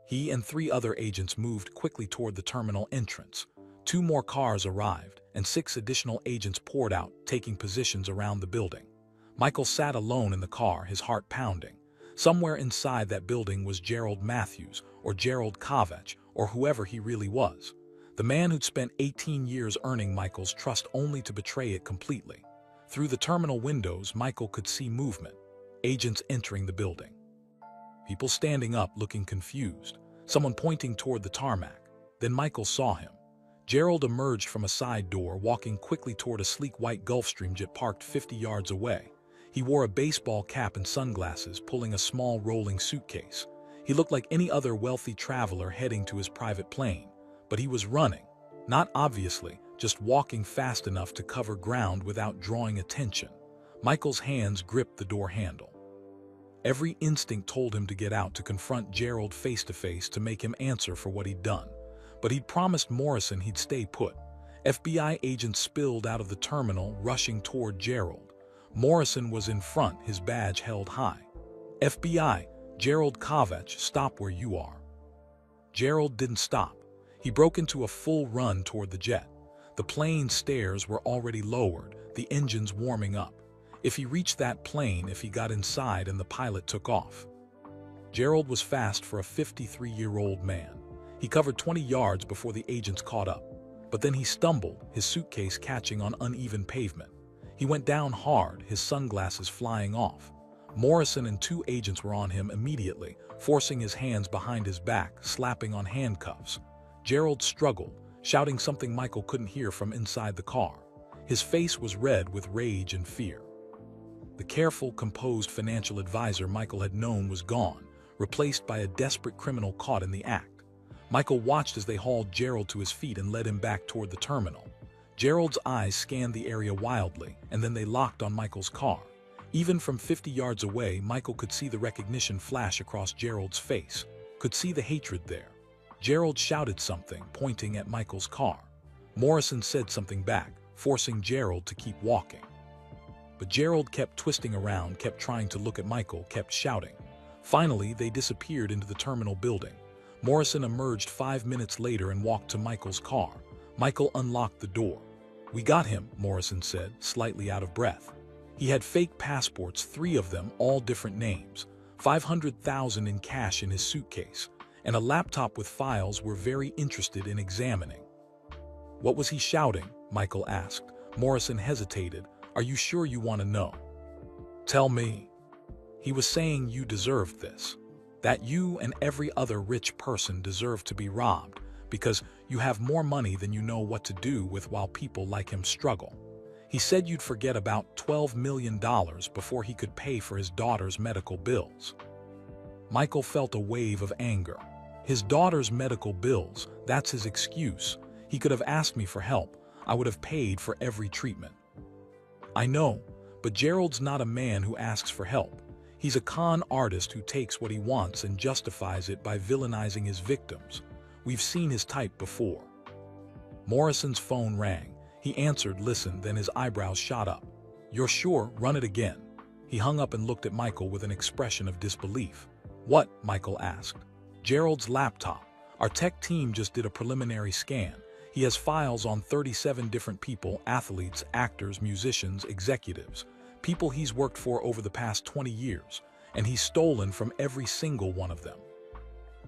He and 3 other agents moved quickly toward the terminal entrance. 2 more cars arrived, and 6 additional agents poured out, taking positions around the building. Michael sat alone in the car, his heart pounding. Somewhere inside that building was Gerald Matthews, or Gerald Kovach, or whoever he really was. The man who'd spent 18 years earning Michael's trust only to betray it completely. Through the terminal windows, Michael could see movement. Agents entering the building. People standing up looking confused. Someone pointing toward the tarmac. Then Michael saw him. Gerald emerged from a side door, walking quickly toward a sleek white Gulfstream jet parked 50 yards away. He wore a baseball cap and sunglasses, pulling a small rolling suitcase. He looked like any other wealthy traveler heading to his private plane. But he was running. Not obviously, just walking fast enough to cover ground without drawing attention. Michael's hands gripped the door handle. Every instinct told him to get out to confront Gerald face to face, to make him answer for what he'd done. But he'd promised Morrison he'd stay put. FBI agents spilled out of the terminal, rushing toward Gerald. Morrison was in front, his badge held high. FBI, Gerald Kovach, stop where you are. Gerald didn't stop. He broke into a full run toward the jet. The plane's stairs were already lowered, the engines warming up. If he reached that plane, if he got inside and the pilot took off. Gerald was fast for a 53-year-old man. He covered 20 yards before the agents caught up. But then he stumbled, his suitcase catching on uneven pavement. He went down hard, his sunglasses flying off. Morrison and 2 agents were on him immediately, forcing his hands behind his back, slapping on handcuffs. Gerald struggled, shouting something Michael couldn't hear from inside the car. His face was red with rage and fear. The careful, composed financial advisor Michael had known was gone, replaced by a desperate criminal caught in the act. Michael watched as they hauled Gerald to his feet and led him back toward the terminal. Gerald's eyes scanned the area wildly, and then they locked on Michael's car. Even from 50 yards away, Michael could see the recognition flash across Gerald's face, could see the hatred there. Gerald shouted something, pointing at Michael's car. Morrison said something back, forcing Gerald to keep walking. But Gerald kept twisting around, kept trying to look at Michael, kept shouting. Finally, they disappeared into the terminal building. Morrison emerged 5 minutes later and walked to Michael's car. Michael unlocked the door. "We got him," Morrison said, slightly out of breath. He had fake passports, 3 of them, all different names, $500,000 in cash in his suitcase, and a laptop with files we're very interested in examining. "What was he shouting?" Michael asked. Morrison hesitated. "Are you sure you want to know?" "Tell me." "He was saying you deserved this. That you and every other rich person deserve to be robbed because you have more money than you know what to do with while people like him struggle. He said you'd forget about $12 million before he could pay for his daughter's medical bills." Michael felt a wave of anger. His daughter's medical bills, that's his excuse. He could have asked me for help. I would have paid for every treatment. "I know, but Gerald's not a man who asks for help. He's a con artist who takes what he wants and justifies it by villainizing his victims. We've seen his type before." Morrison's phone rang. He answered, listened, then his eyebrows shot up. "You're sure? Run it again." He hung up and looked at Michael with an expression of disbelief. "What?" Michael asked. "Gerald's laptop. Our tech team just did a preliminary scan. He has files on 37 different people, athletes, actors, musicians, executives. People he's worked for over the past 20 years, and he's stolen from every single one of them.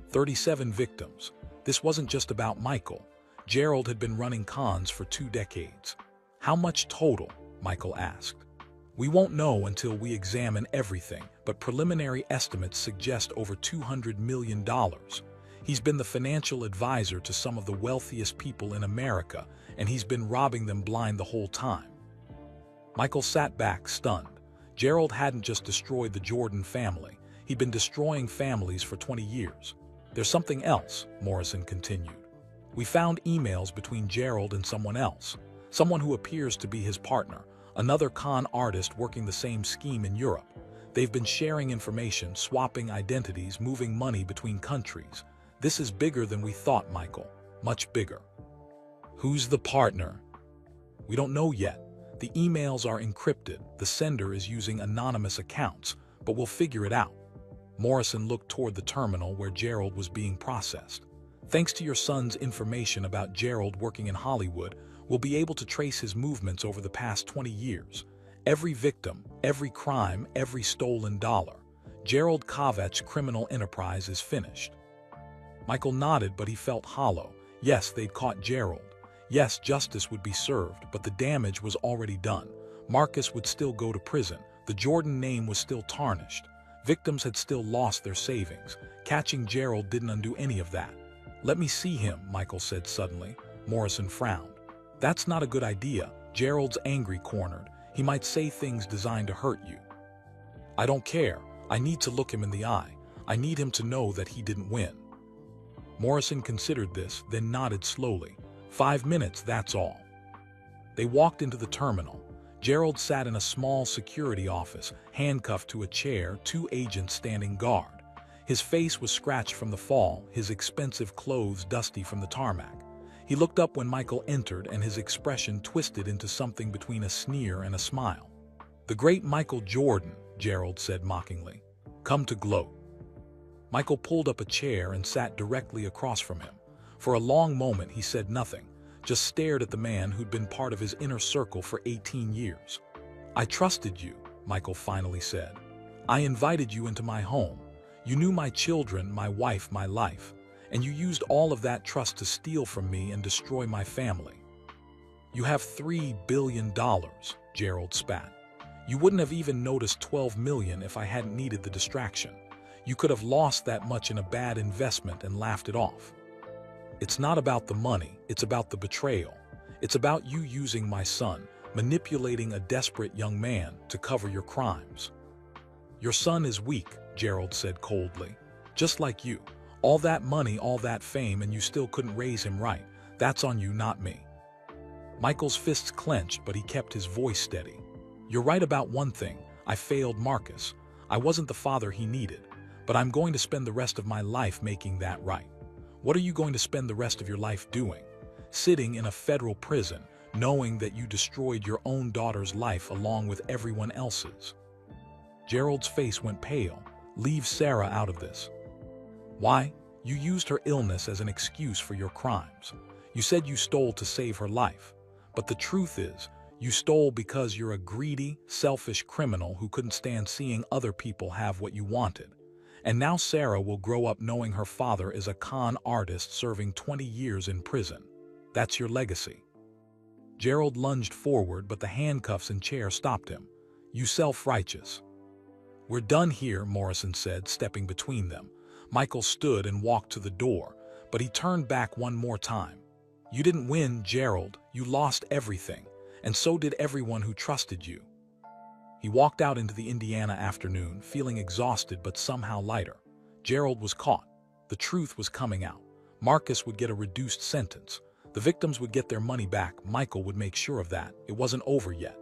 37 victims. This wasn't just about Michael. Gerald had been running cons for 2 decades. "How much total?" Michael asked. "We won't know until we examine everything, but preliminary estimates suggest over $200 million. He's been the financial advisor to some of the wealthiest people in America, and he's been robbing them blind the whole time." Michael sat back, stunned. Gerald hadn't just destroyed the Jordan family. He'd been destroying families for 20 years. "There's something else," Morrison continued. "We found emails between Gerald and someone else, someone who appears to be his partner, another con artist working the same scheme in Europe. They've been sharing information, swapping identities, moving money between countries. This is bigger than we thought, Michael. Much bigger." "Who's the partner?" "We don't know yet. The emails are encrypted. The sender is using anonymous accounts, but we'll figure it out." Morrison looked toward the terminal where Gerald was being processed. "Thanks to your son's information about Gerald working in Hollywood, we'll be able to trace his movements over the past 20 years. Every victim, every crime, every stolen dollar. Gerald Kovach's criminal enterprise is finished." Michael nodded, but he felt hollow. Yes, they'd caught Gerald. Yes, justice would be served, but the damage was already done. Marcus would still go to prison. The Jordan name was still tarnished. Victims had still lost their savings. Catching Gerald didn't undo any of that. "Let me see him," Michael said suddenly. Morrison frowned. "That's not a good idea." Gerald's angry cornered. "He might say things designed to hurt you." "I don't care. I need to look him in the eye. I need him to know that he didn't win." Morrison considered this, then nodded slowly. 5 minutes, that's all." They walked into the terminal. Gerald sat in a small security office, handcuffed to a chair, 2 agents standing guard. His face was scratched from the fall, his expensive clothes dusty from the tarmac. He looked up when Michael entered, and his expression twisted into something between a sneer and a smile. "The great Michael Jordan," Gerald said mockingly. "Come to gloat." Michael pulled up a chair and sat directly across from him. For a long moment he said nothing, just stared at the man who'd been part of his inner circle for 18 years. "I trusted you," Michael finally said. "I invited you into my home. You knew my children, my wife, my life, and you used all of that trust to steal from me and destroy my family." "You have $3 billion, Gerald spat. "You wouldn't have even noticed 12 million if I hadn't needed the distraction. You could have lost that much in a bad investment and laughed it off. It's not about the money, it's about the betrayal. It's about you using my son, manipulating a desperate young man to cover your crimes." "Your son is weak," Gerald said coldly. "Just like you. All that money, all that fame, and you still couldn't raise him right. That's on you, not me." Michael's fists clenched, but he kept his voice steady. "You're right about one thing. I failed Marcus. I wasn't the father he needed. But I'm going to spend the rest of my life making that right." "What are you going to spend the rest of your life doing?" "Sitting in a federal prison, knowing that you destroyed your own daughter's life along with everyone else's." Gerald's face went pale. "Leave Sarah out of this." "Why? You used her illness as an excuse for your crimes. You said you stole to save her life. But the truth is, you stole because you're a greedy, selfish criminal who couldn't stand seeing other people have what you wanted. And now Sarah will grow up knowing her father is a con artist serving 20 years in prison. That's your legacy." Gerald lunged forward, but the handcuffs and chair stopped him. "You self-righteous." "We're done here," Morrison said, stepping between them. Michael stood and walked to the door, but he turned back one more time. "You didn't win, Gerald. You lost everything, and so did everyone who trusted you." He walked out into the Indiana afternoon, feeling exhausted but somehow lighter. Gerald was caught. The truth was coming out. Marcus would get a reduced sentence. The victims would get their money back. Michael would make sure of that. It wasn't over yet.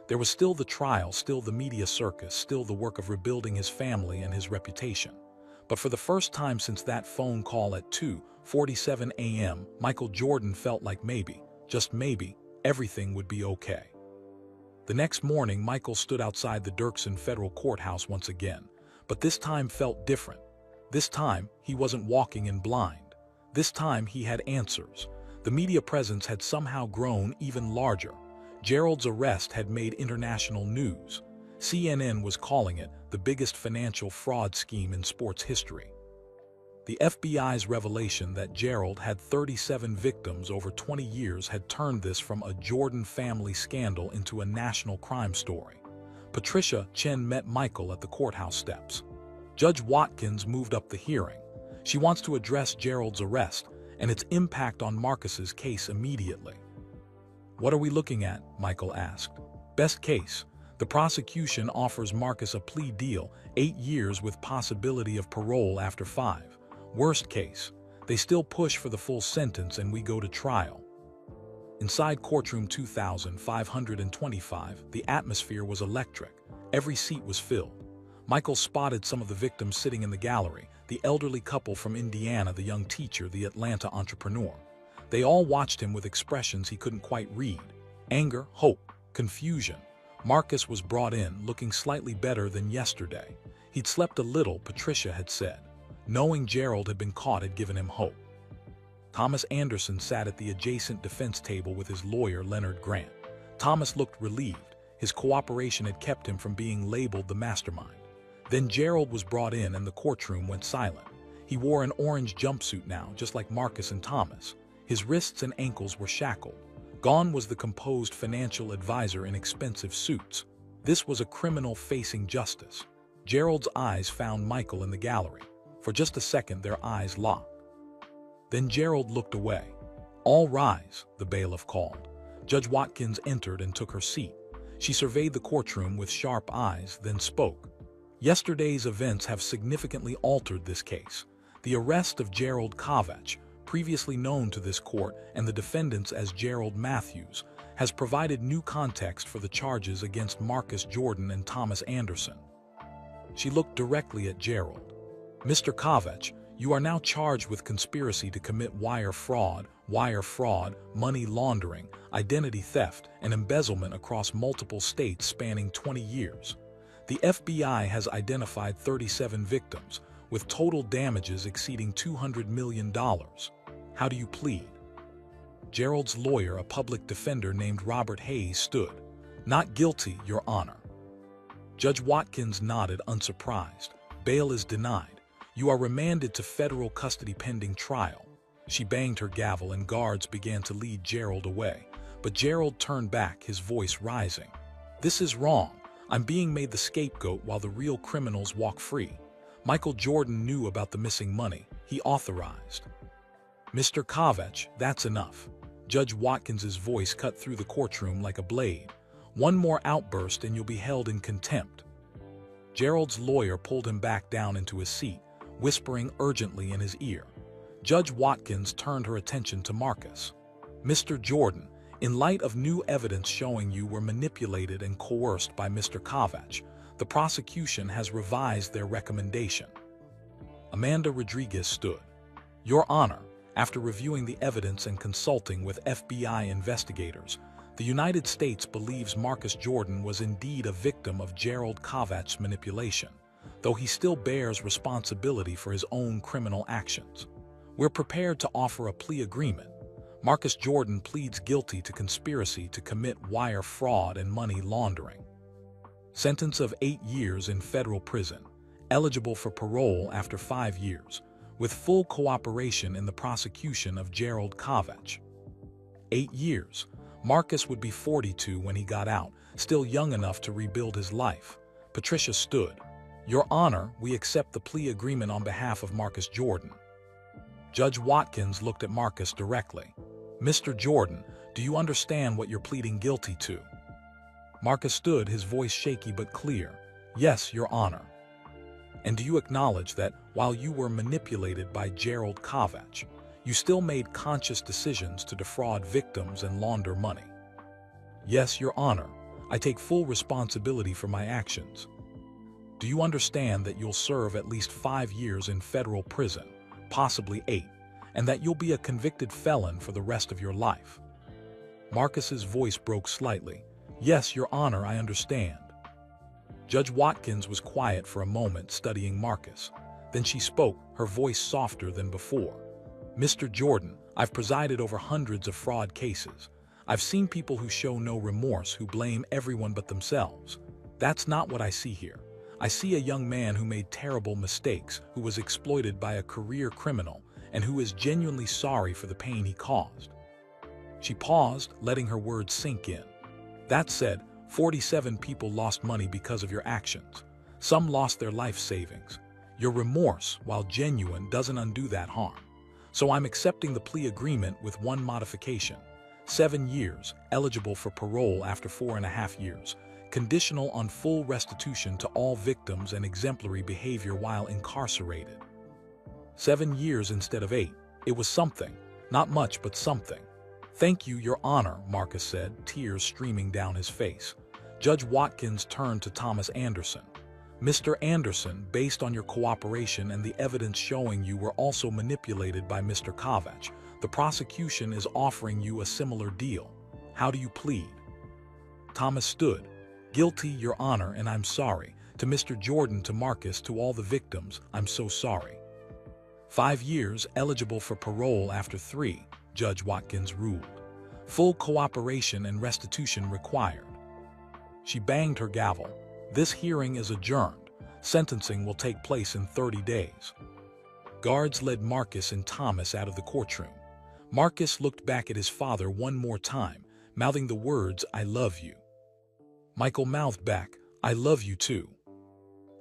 There was still the trial, still the media circus, still the work of rebuilding his family and his reputation. But for the first time since that phone call at 2:47 a.m., Michael Jordan felt like maybe, just maybe, everything would be okay. The next morning, Michael stood outside the Dirksen federal courthouse once again, but this time felt different. This time, he wasn't walking in blind. This time, he had answers. The media presence had somehow grown even larger. Gerald's arrest had made international news. CNN was calling it the biggest financial fraud scheme in sports history. The FBI's revelation that Gerald had 37 victims over 20 years had turned this from a Jordan family scandal into a national crime story. Patricia Chen met Michael at the courthouse steps. Judge Watkins moved up the hearing. She wants to address Gerald's arrest and its impact on Marcus's case immediately. "What are we looking at?" Michael asked. "Best case. The prosecution offers Marcus a plea deal, 8 years with possibility of parole after 5. Worst case, they still push for the full sentence and we go to trial." Inside courtroom 2525, the atmosphere was electric. Every seat was filled. Michael spotted some of the victims sitting in the gallery, the elderly couple from Indiana, the young teacher, the Atlanta entrepreneur. They all watched him with expressions he couldn't quite read. Anger, hope, confusion. Marcus was brought in, looking slightly better than yesterday. He'd slept a little, Patricia had said. Knowing Gerald had been caught had given him hope. Thomas Anderson sat at the adjacent defense table with his lawyer, Leonard Grant. Thomas looked relieved. His cooperation had kept him from being labeled the mastermind. Then Gerald was brought in and the courtroom went silent. He wore an orange jumpsuit now, just like Marcus and Thomas. His wrists and ankles were shackled. Gone was the composed financial advisor in expensive suits. This was a criminal facing justice. Gerald's eyes found Michael in the gallery. For just a second, their eyes locked. Then Gerald looked away. "All rise," the bailiff called. Judge Watkins entered and took her seat. She surveyed the courtroom with sharp eyes, then spoke. "Yesterday's events have significantly altered this case. The arrest of Gerald Kovach, previously known to this court and the defendants as Gerald Matthews, has provided new context for the charges against Marcus Jordan and Thomas Anderson." She looked directly at Gerald. "Mr. Kovach, you are now charged with conspiracy to commit wire fraud, money laundering, identity theft, and embezzlement across multiple states spanning 20 years. The FBI has identified 37 victims, with total damages exceeding $200 million. How do you plead?" Gerald's lawyer, a public defender named Robert Hayes, stood. "Not guilty, Your Honor." Judge Watkins nodded, unsurprised. "Bail is denied. You are remanded to federal custody pending trial." She banged her gavel and guards began to lead Gerald away. But Gerald turned back, his voice rising. "This is wrong. I'm being made the scapegoat while the real criminals walk free. Michael Jordan knew about the missing money. He authorized." "Mr. Kovach, that's enough." Judge Watkins's voice cut through the courtroom like a blade. "One more outburst and you'll be held in contempt." Gerald's lawyer pulled him back down into his seat, whispering urgently in his ear. Judge Watkins turned her attention to Marcus. "Mr. Jordan, in light of new evidence showing you were manipulated and coerced by Mr. Kovach, the prosecution has revised their recommendation." Amanda Rodriguez stood. "Your Honor, after reviewing the evidence and consulting with FBI investigators, the United States believes Marcus Jordan was indeed a victim of Gerald Kovach's manipulation, though he still bears responsibility for his own criminal actions. We're prepared to offer a plea agreement. Marcus Jordan pleads guilty to conspiracy to commit wire fraud and money laundering. Sentence of 8 years in federal prison, eligible for parole after 5 years, with full cooperation in the prosecution of Gerald Kovach. 8 years. Marcus would be 42 when he got out, still young enough to rebuild his life. Patricia stood. "Your Honor, we accept the plea agreement on behalf of Marcus Jordan." Judge Watkins looked at Marcus directly. "Mr. Jordan, do you understand what you're pleading guilty to?" Marcus stood, his voice shaky but clear. "Yes, Your Honor." "And do you acknowledge that, while you were manipulated by Gerald Kovach, you still made conscious decisions to defraud victims and launder money?" "Yes, Your Honor. I take full responsibility for my actions." "Do you understand that you'll serve at least 5 years in federal prison, possibly 8, and that you'll be a convicted felon for the rest of your life?" Marcus's voice broke slightly. "Yes, Your Honor, I understand." Judge Watkins was quiet for a moment, studying Marcus. Then she spoke, her voice softer than before. "Mr. Jordan, I've presided over hundreds of fraud cases. I've seen people who show no remorse, who blame everyone but themselves. That's not what I see here. I see a young man who made terrible mistakes, who was exploited by a career criminal, and who is genuinely sorry for the pain he caused." She paused, letting her words sink in. "That said, 47 people lost money because of your actions. Some lost their life savings. Your remorse, while genuine, doesn't undo that harm. So I'm accepting the plea agreement with one modification. 7 years, eligible for parole after 4.5 years. Conditional on full restitution to all victims and exemplary behavior while incarcerated." 7 years instead of 8. It was something. Not much, but something. "Thank you, Your Honor," Marcus said, tears streaming down his face. Judge Watkins turned to Thomas Anderson. "Mr. Anderson, based on your cooperation and the evidence showing you were also manipulated by Mr. Kovach, the prosecution is offering you a similar deal. How do you plead?" Thomas stood. "Guilty, Your Honor, and I'm sorry. To Mr. Jordan, to Marcus, to all the victims, I'm so sorry." 5 years, eligible for parole after 3, Judge Watkins ruled. "Full cooperation and restitution required." She banged her gavel. "This hearing is adjourned. Sentencing will take place in 30 days." Guards led Marcus and Thomas out of the courtroom. Marcus looked back at his father one more time, mouthing the words, "I love you." Michael mouthed back, "I love you too."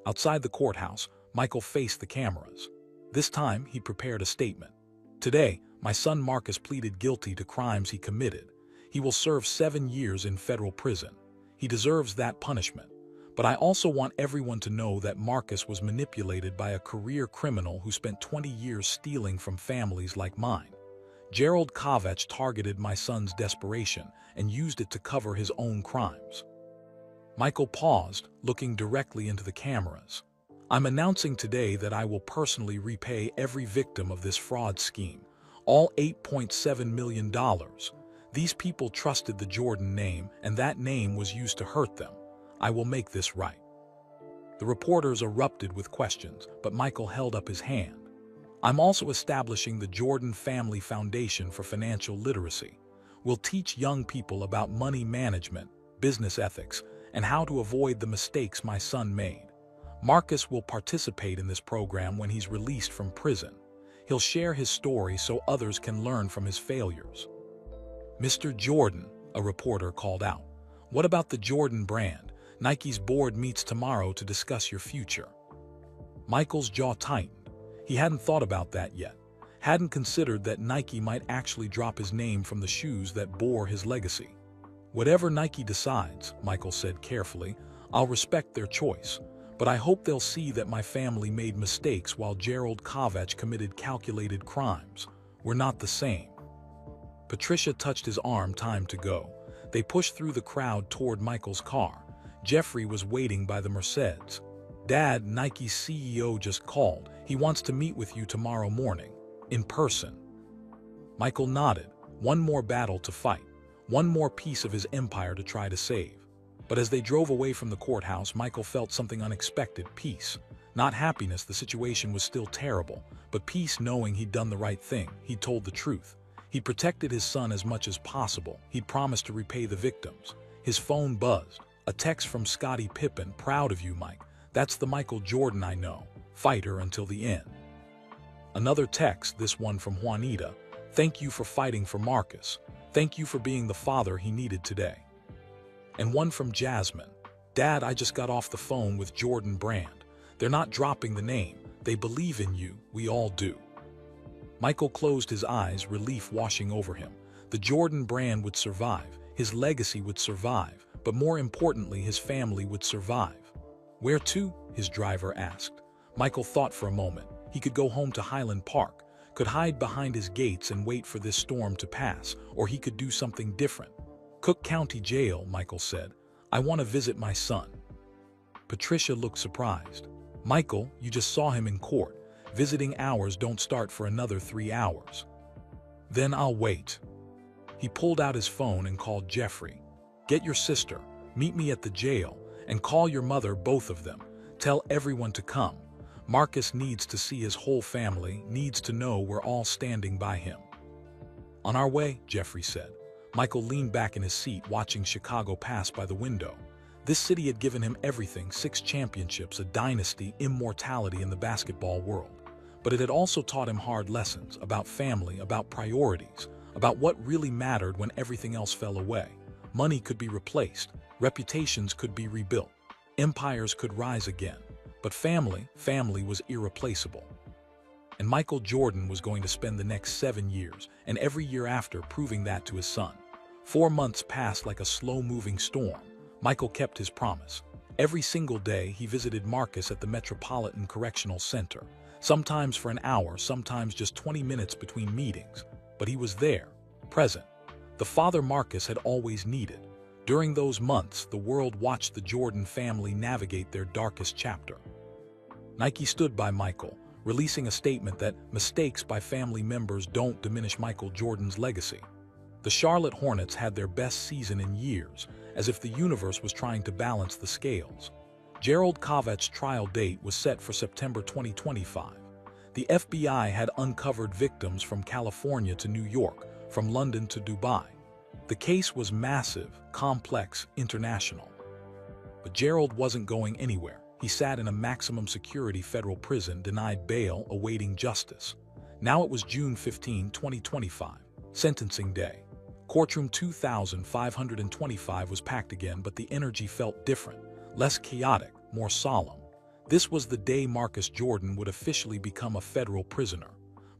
Outside the courthouse, Michael faced the cameras. This time, he prepared a statement. "Today, my son Marcus pleaded guilty to crimes he committed. He will serve 7 years in federal prison. He deserves that punishment. But I also want everyone to know that Marcus was manipulated by a career criminal who spent 20 years stealing from families like mine. Gerald Kovach targeted my son's desperation and used it to cover his own crimes." Michael paused, looking directly into the cameras. "I'm announcing today that I will personally repay every victim of this fraud scheme, all $8.7 million. These people trusted the Jordan name, and that name was used to hurt them. I will make this right." The reporters erupted with questions, but Michael held up his hand. "I'm also establishing the Jordan Family Foundation for Financial Literacy. We'll teach young people about money management, business ethics, and how to avoid the mistakes my son made. Marcus will participate in this program when he's released from prison. He'll share his story so others can learn from his failures." "Mr. Jordan," a reporter called out, "what about the Jordan brand? Nike's board meets tomorrow to discuss your future." Michael's jaw tightened. He hadn't thought about that yet, hadn't considered that Nike might actually drop his name from the shoes that bore his legacy. "Whatever Nike decides," Michael said carefully, "I'll respect their choice. But I hope they'll see that my family made mistakes while Gerald Kovach committed calculated crimes. We're not the same." Patricia touched his arm. Time to go. They pushed through the crowd toward Michael's car. Jeffrey was waiting by the Mercedes. "Dad, Nike's CEO just called. He wants to meet with you tomorrow morning. In person." Michael nodded. One more battle to fight. One more piece of his empire to try to save. But as they drove away from the courthouse, Michael felt something unexpected: peace. Not happiness, the situation was still terrible, but peace knowing he'd done the right thing, he'd told the truth. He protected his son as much as possible. He'd promised to repay the victims. His phone buzzed. A text from Scottie Pippen: "Proud of you, Mike. That's the Michael Jordan I know. Fighter until the end." Another text, this one from Juanita: "Thank you for fighting for Marcus. Thank you for being the father he needed today." And one from Jasmine: "Dad, I just got off the phone with Jordan Brand. They're not dropping the name. They believe in you. We all do." Michael closed his eyes, relief washing over him. The Jordan Brand would survive. His legacy would survive. But more importantly, his family would survive. "Where to?" his driver asked. Michael thought for a moment. He could go home to Highland Park, could hide behind his gates and wait for this storm to pass, or he could do something different. "Cook County Jail," Michael said. "I want to visit my son." Patricia looked surprised. "Michael, you just saw him in court. Visiting hours don't start for another 3 hours." "Then I'll wait." He pulled out his phone and called Jeffrey. "Get your sister, meet me at the jail, and call your mother, both of them. Tell everyone to come. Marcus needs to see his whole family, needs to know we're all standing by him." "On our way," Jeffrey said. Michael leaned back in his seat, watching Chicago pass by the window. This city had given him everything: 6 championships, a dynasty, immortality in the basketball world. But it had also taught him hard lessons about family, about priorities, about what really mattered when everything else fell away. Money could be replaced, reputations could be rebuilt, empires could rise again. But family was irreplaceable. And Michael Jordan was going to spend the next 7 years, and every year after, proving that to his son. 4 months passed like a slow-moving storm. Michael kept his promise. Every single day, he visited Marcus at the Metropolitan Correctional Center, sometimes for an hour, sometimes just 20 minutes between meetings. But he was there, present. The father Marcus had always needed. During those months, the world watched the Jordan family navigate their darkest chapter. Nike stood by Michael, releasing a statement that mistakes by family members don't diminish Michael Jordan's legacy. The Charlotte Hornets had their best season in years, as if the universe was trying to balance the scales. Gerald Kovach's trial date was set for September 2025. The FBI had uncovered victims from California to New York, from London to Dubai. The case was massive, complex, international. But Gerald wasn't going anywhere. He sat in a maximum security federal prison denied bail awaiting justice. Now it was June 15, 2025, sentencing day. Courtroom 2525 was packed again, but the energy felt different, less chaotic, more solemn. This was the day Marcus Jordan would officially become a federal prisoner.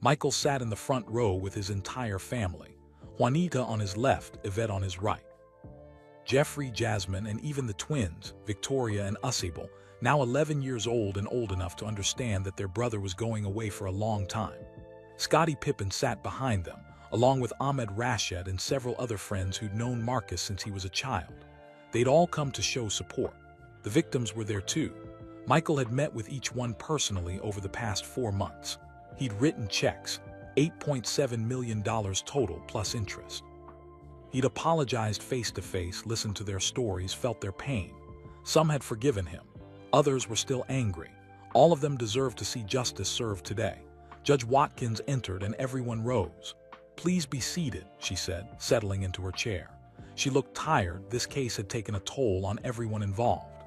Michael sat in the front row with his entire family. Juanita on his left, Yvette on his right. Jeffrey, Jasmine, and even the twins, Victoria and Usable, now 11 years old and old enough to understand that their brother was going away for a long time. Scottie Pippen sat behind them, along with Ahmed Rashid and several other friends who'd known Marcus since he was a child. They'd all come to show support. The victims were there too. Michael had met with each one personally over the past 4 months. He'd written checks, $8.7 million total plus interest. He'd apologized face-to-face, listened to their stories, felt their pain. Some had forgiven him. Others were still angry. All of them deserved to see justice served today. Judge Watkins entered and everyone rose. "Please be seated," she said, settling into her chair. She looked tired. This case had taken a toll on everyone involved.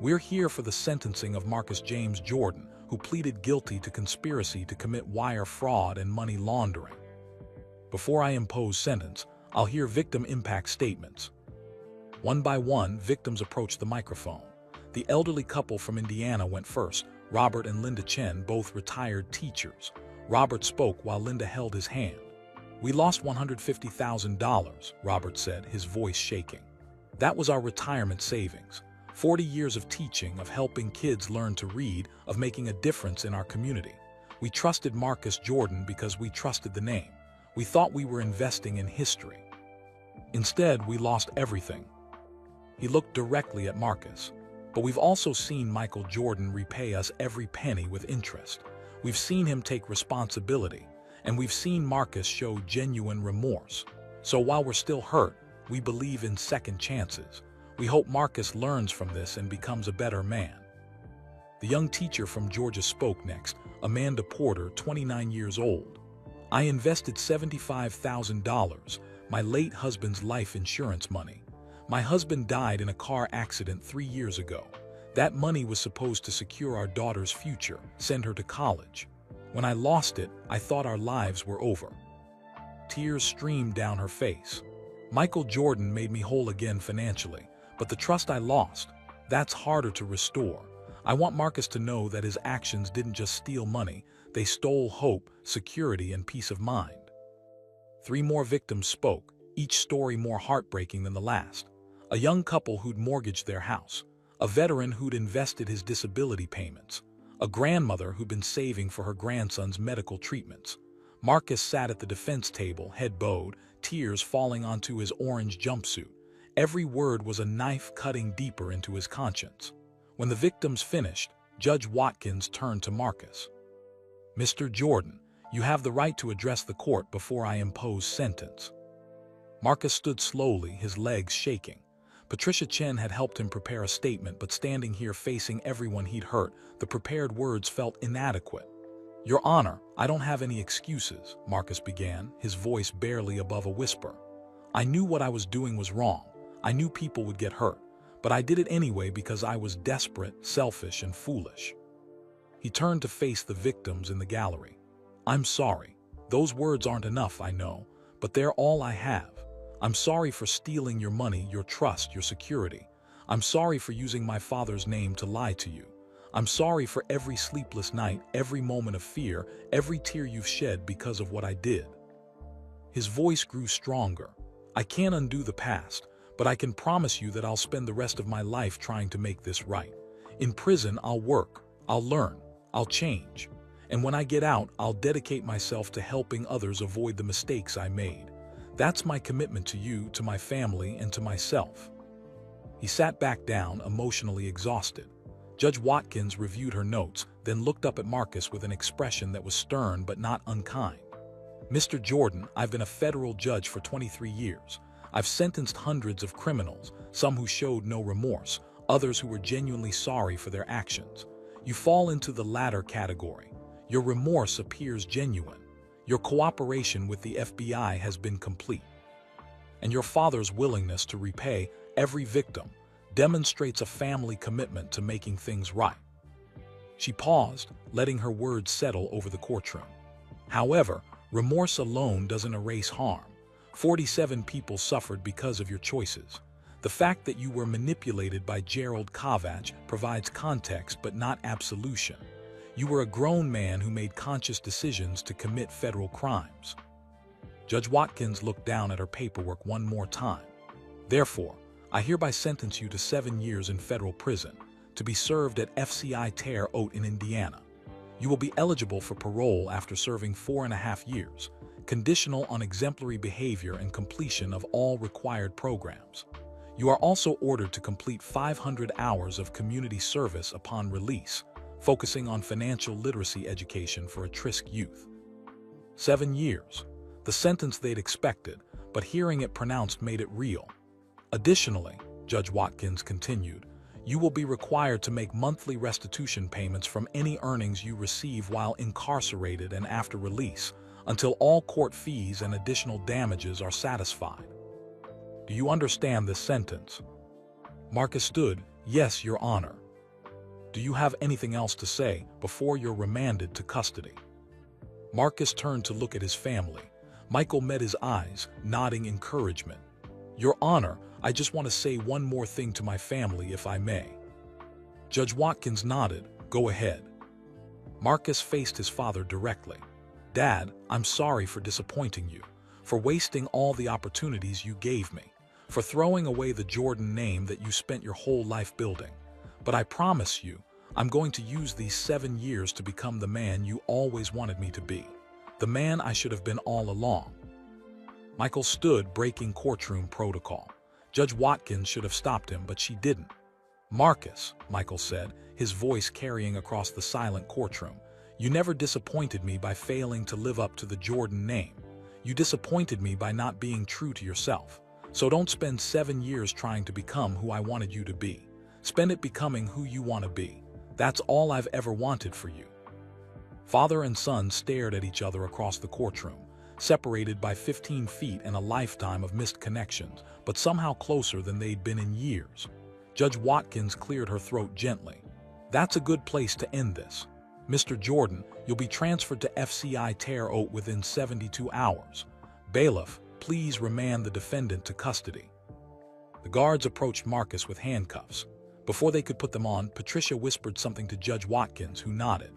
"We're here for the sentencing of Marcus James Jordan, who pleaded guilty to conspiracy to commit wire fraud and money laundering. Before I impose sentence, I'll hear victim impact statements." One by one, victims approached the microphone. The elderly couple from Indiana went first, Robert and Linda Chen, both retired teachers. Robert spoke while Linda held his hand. "We lost $150,000, Robert said, his voice shaking. "That was our retirement savings. 40 years of teaching, of helping kids learn to read, of making a difference in our community. We trusted Marcus Jordan because we trusted the name. We thought we were investing in history. Instead, we lost everything." He looked directly at Marcus. "But we've also seen Michael Jordan repay us every penny with interest. We've seen him take responsibility, and we've seen Marcus show genuine remorse. So while we're still hurt, we believe in second chances. We hope Marcus learns from this and becomes a better man." The young teacher from Georgia spoke next, Amanda Porter, 29 years old. "I invested $75,000, my late husband's life insurance money. My husband died in a car accident 3 years ago. That money was supposed to secure our daughter's future, send her to college. When I lost it, I thought our lives were over." Tears streamed down her face. "Michael Jordan made me whole again financially, but the trust I lost, that's harder to restore. I want Marcus to know that his actions didn't just steal money, they stole hope, security, and peace of mind." 3 more victims spoke, each story more heartbreaking than the last. A young couple who'd mortgaged their house, a veteran who'd invested his disability payments, a grandmother who'd been saving for her grandson's medical treatments. Marcus sat at the defense table, head bowed, tears falling onto his orange jumpsuit. Every word was a knife cutting deeper into his conscience. When the victims finished, Judge Watkins turned to Marcus. "Mr. Jordan, you have the right to address the court before I impose sentence." Marcus stood slowly, his legs shaking. Patricia Chen had helped him prepare a statement, but standing here facing everyone he'd hurt, the prepared words felt inadequate. "Your Honor, I don't have any excuses," Marcus began, his voice barely above a whisper. "I knew what I was doing was wrong. I knew people would get hurt, but I did it anyway because I was desperate, selfish, and foolish." He turned to face the victims in the gallery. "I'm sorry. Those words aren't enough, I know, but they're all I have. I'm sorry for stealing your money, your trust, your security. I'm sorry for using my father's name to lie to you. I'm sorry for every sleepless night, every moment of fear, every tear you've shed because of what I did." His voice grew stronger. "I can't undo the past, but I can promise you that I'll spend the rest of my life trying to make this right. In prison, I'll work, I'll learn, I'll change. And when I get out, I'll dedicate myself to helping others avoid the mistakes I made. That's my commitment to you, to my family, and to myself." He sat back down, emotionally exhausted. Judge Watkins reviewed her notes, then looked up at Marcus with an expression that was stern but not unkind. "Mr. Jordan, I've been a federal judge for 23 years. I've sentenced hundreds of criminals, some who showed no remorse, others who were genuinely sorry for their actions. You fall into the latter category. Your remorse appears genuine. Your cooperation with the FBI has been complete. And your father's willingness to repay every victim, demonstrates a family commitment to making things right." She paused, letting her words settle over the courtroom. "However, remorse alone doesn't erase harm. 47 people suffered because of your choices. The fact that you were manipulated by Gerald Kovach provides context but not absolution. You were a grown man who made conscious decisions to commit federal crimes." Judge Watkins looked down at her paperwork one more time. "Therefore, I hereby sentence you to 7 years in federal prison, to be served at FCI Terre Haute in Indiana. You will be eligible for parole after serving 4.5 years, conditional on exemplary behavior and completion of all required programs. You are also ordered to complete 500 hours of community service upon release, focusing on financial literacy education for at-risk youth." 7 years. The sentence they'd expected, but hearing it pronounced made it real. "Additionally," Judge Watkins continued, "you will be required to make monthly restitution payments from any earnings you receive while incarcerated and after release, until all court fees and additional damages are satisfied. Do you understand this sentence?" Marcus stood. "Yes, Your Honor." "Do you have anything else to say before you're remanded to custody?" Marcus turned to look at his family. Michael met his eyes, nodding encouragement. "Your Honor, I just want to say one more thing to my family, if I may." Judge Watkins nodded. "Go ahead." Marcus faced his father directly. "Dad, I'm sorry for disappointing you, for wasting all the opportunities you gave me, for throwing away the Jordan name that you spent your whole life building. But I promise you, I'm going to use these 7 years to become the man you always wanted me to be, the man I should have been all along." Michael stood, breaking courtroom protocol. Judge Watkins should have stopped him, but she didn't. "Marcus," Michael said, his voice carrying across the silent courtroom, "you never disappointed me by failing to live up to the Jordan name. You disappointed me by not being true to yourself. So don't spend 7 years trying to become who I wanted you to be. Spend it becoming who you want to be. That's all I've ever wanted for you." Father and son stared at each other across the courtroom, separated by 15 feet and a lifetime of missed connections, but somehow closer than they'd been in years. Judge Watkins cleared her throat gently. "That's a good place to end this. Mr. Jordan, you'll be transferred to FCI Terre Haute within 72 hours. Bailiff, please remand the defendant to custody." The guards approached Marcus with handcuffs. Before they could put them on, Patricia whispered something to Judge Watkins, who nodded.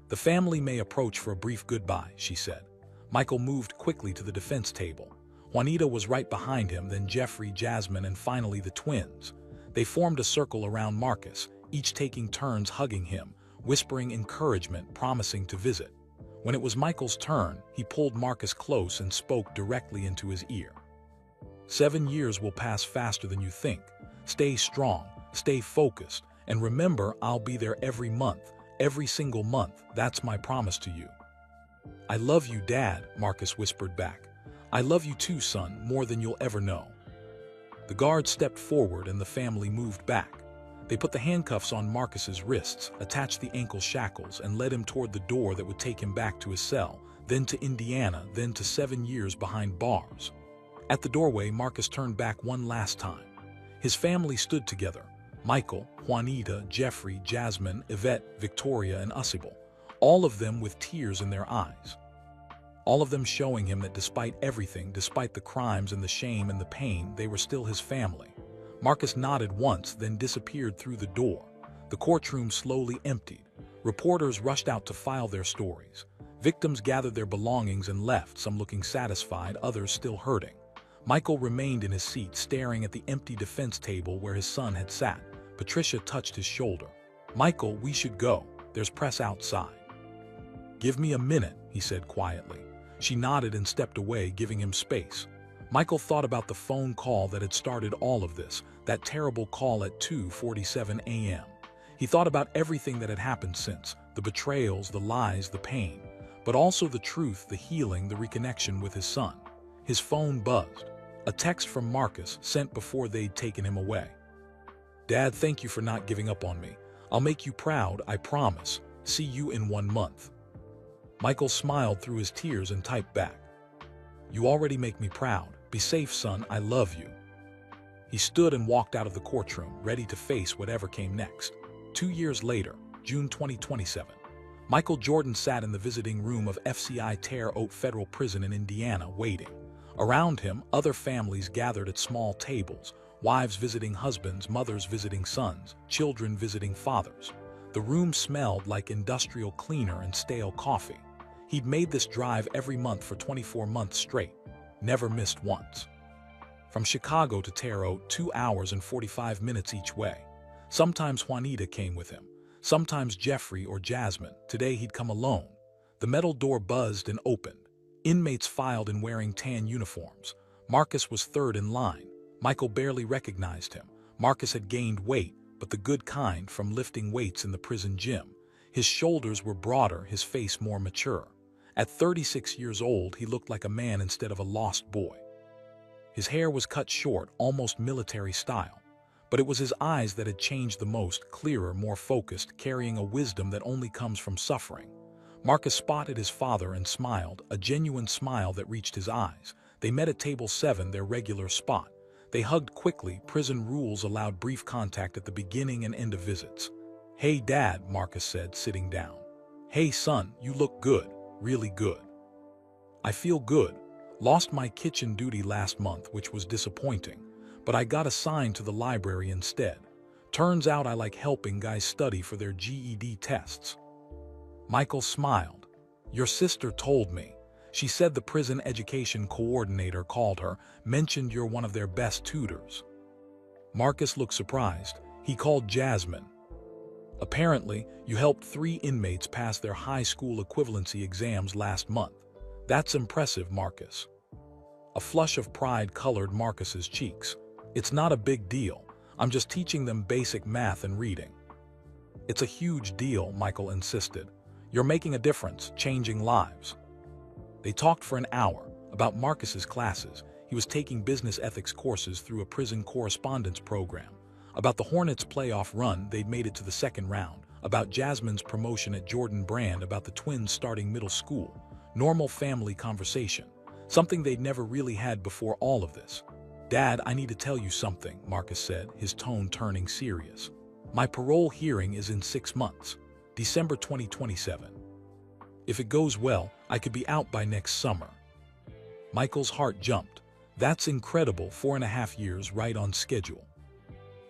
"The family may approach for a brief goodbye," she said. Michael moved quickly to the defense table. Juanita was right behind him, then Jeffrey, Jasmine, and finally the twins. They formed a circle around Marcus, each taking turns hugging him, whispering encouragement, promising to visit. When it was Michael's turn, he pulled Marcus close and spoke directly into his ear. 7 years will pass faster than you think. Stay strong, stay focused, and remember, I'll be there every month, every single month. That's my promise to you." "I love you, Dad," Marcus whispered back. "I love you too, son, more than you'll ever know." The guard stepped forward and the family moved back. They put the handcuffs on Marcus's wrists, attached the ankle shackles, and led him toward the door that would take him back to his cell, then to Indiana, then to 7 years behind bars. At the doorway, Marcus turned back one last time. His family stood together. Michael, Juanita, Jeffrey, Jasmine, Yvette, Victoria, and Usable, all of them with tears in their eyes. All of them showing him that despite everything, despite the crimes and the shame and the pain, they were still his family. Marcus nodded once, then disappeared through the door. The courtroom slowly emptied. Reporters rushed out to file their stories. Victims gathered their belongings and left, some looking satisfied, others still hurting. Michael remained in his seat, staring at the empty defense table where his son had sat. Patricia touched his shoulder. "Michael, we should go. There's press outside." "Give me a minute," he said quietly. She nodded and stepped away, giving him space. Michael thought about the phone call that had started all of this, that terrible call at 2:47 a.m. He thought about everything that had happened since, the betrayals, the lies, the pain, but also the truth, the healing, the reconnection with his son. His phone buzzed. A text from Marcus, sent before they'd taken him away. "Dad, thank you for not giving up on me. I'll make you proud, I promise. See you in 1 month." Michael smiled through his tears and typed back, "You already make me proud. Be safe, son. I love you." He stood and walked out of the courtroom, ready to face whatever came next. 2 years later, June 2027, Michael Jordan sat in the visiting room of FCI Terre Haute Federal Prison in Indiana, waiting. Around him, other families gathered at small tables, wives visiting husbands, mothers visiting sons, children visiting fathers. The room smelled like industrial cleaner and stale coffee. He'd made this drive every month for 24 months straight, never missed once. From Chicago to Terre Haute, 2 hours and 45 minutes each way. Sometimes Juanita came with him, sometimes Jeffrey or Jasmine. Today he'd come alone. The metal door buzzed and opened. Inmates filed in wearing tan uniforms. Marcus was third in line. Michael barely recognized him. Marcus had gained weight, but the good kind, from lifting weights in the prison gym. His shoulders were broader, his face more mature. At 36 years old, he looked like a man instead of a lost boy. His hair was cut short, almost military style. But it was his eyes that had changed the most, clearer, more focused, carrying a wisdom that only comes from suffering. Marcus spotted his father and smiled, a genuine smile that reached his eyes. They met at table 7, their regular spot. They hugged quickly. Prison rules allowed brief contact at the beginning and end of visits. "Hey, Dad," Marcus said, sitting down. "Hey, son, you look good, really good." "I feel good. Lost my kitchen duty last month, which was disappointing, but I got assigned to the library instead. Turns out I like helping guys study for their GED tests." Michael smiled. "Your sister told me. She said the prison education coordinator called her, mentioned you're one of their best tutors." Marcus looked surprised. He called Jasmine. "Apparently, you helped 3 inmates pass their high school equivalency exams last month. That's impressive, Marcus." A flush of pride colored Marcus's cheeks. "It's not a big deal. I'm just teaching them basic math and reading." "It's a huge deal," Michael insisted. "You're making a difference, changing lives." They talked for an hour about Marcus's classes. He was taking business ethics courses through a prison correspondence program. About the Hornets' playoff run, they'd made it to the second round. About Jasmine's promotion at Jordan Brand. About the twins starting middle school. Normal family conversation. Something they'd never really had before all of this. "Dad, I need to tell you something," Marcus said, his tone turning serious. "My parole hearing is in 6 months. December 2027. If it goes well, I could be out by next summer." Michael's heart jumped. "That's incredible, 4.5 years, right on schedule."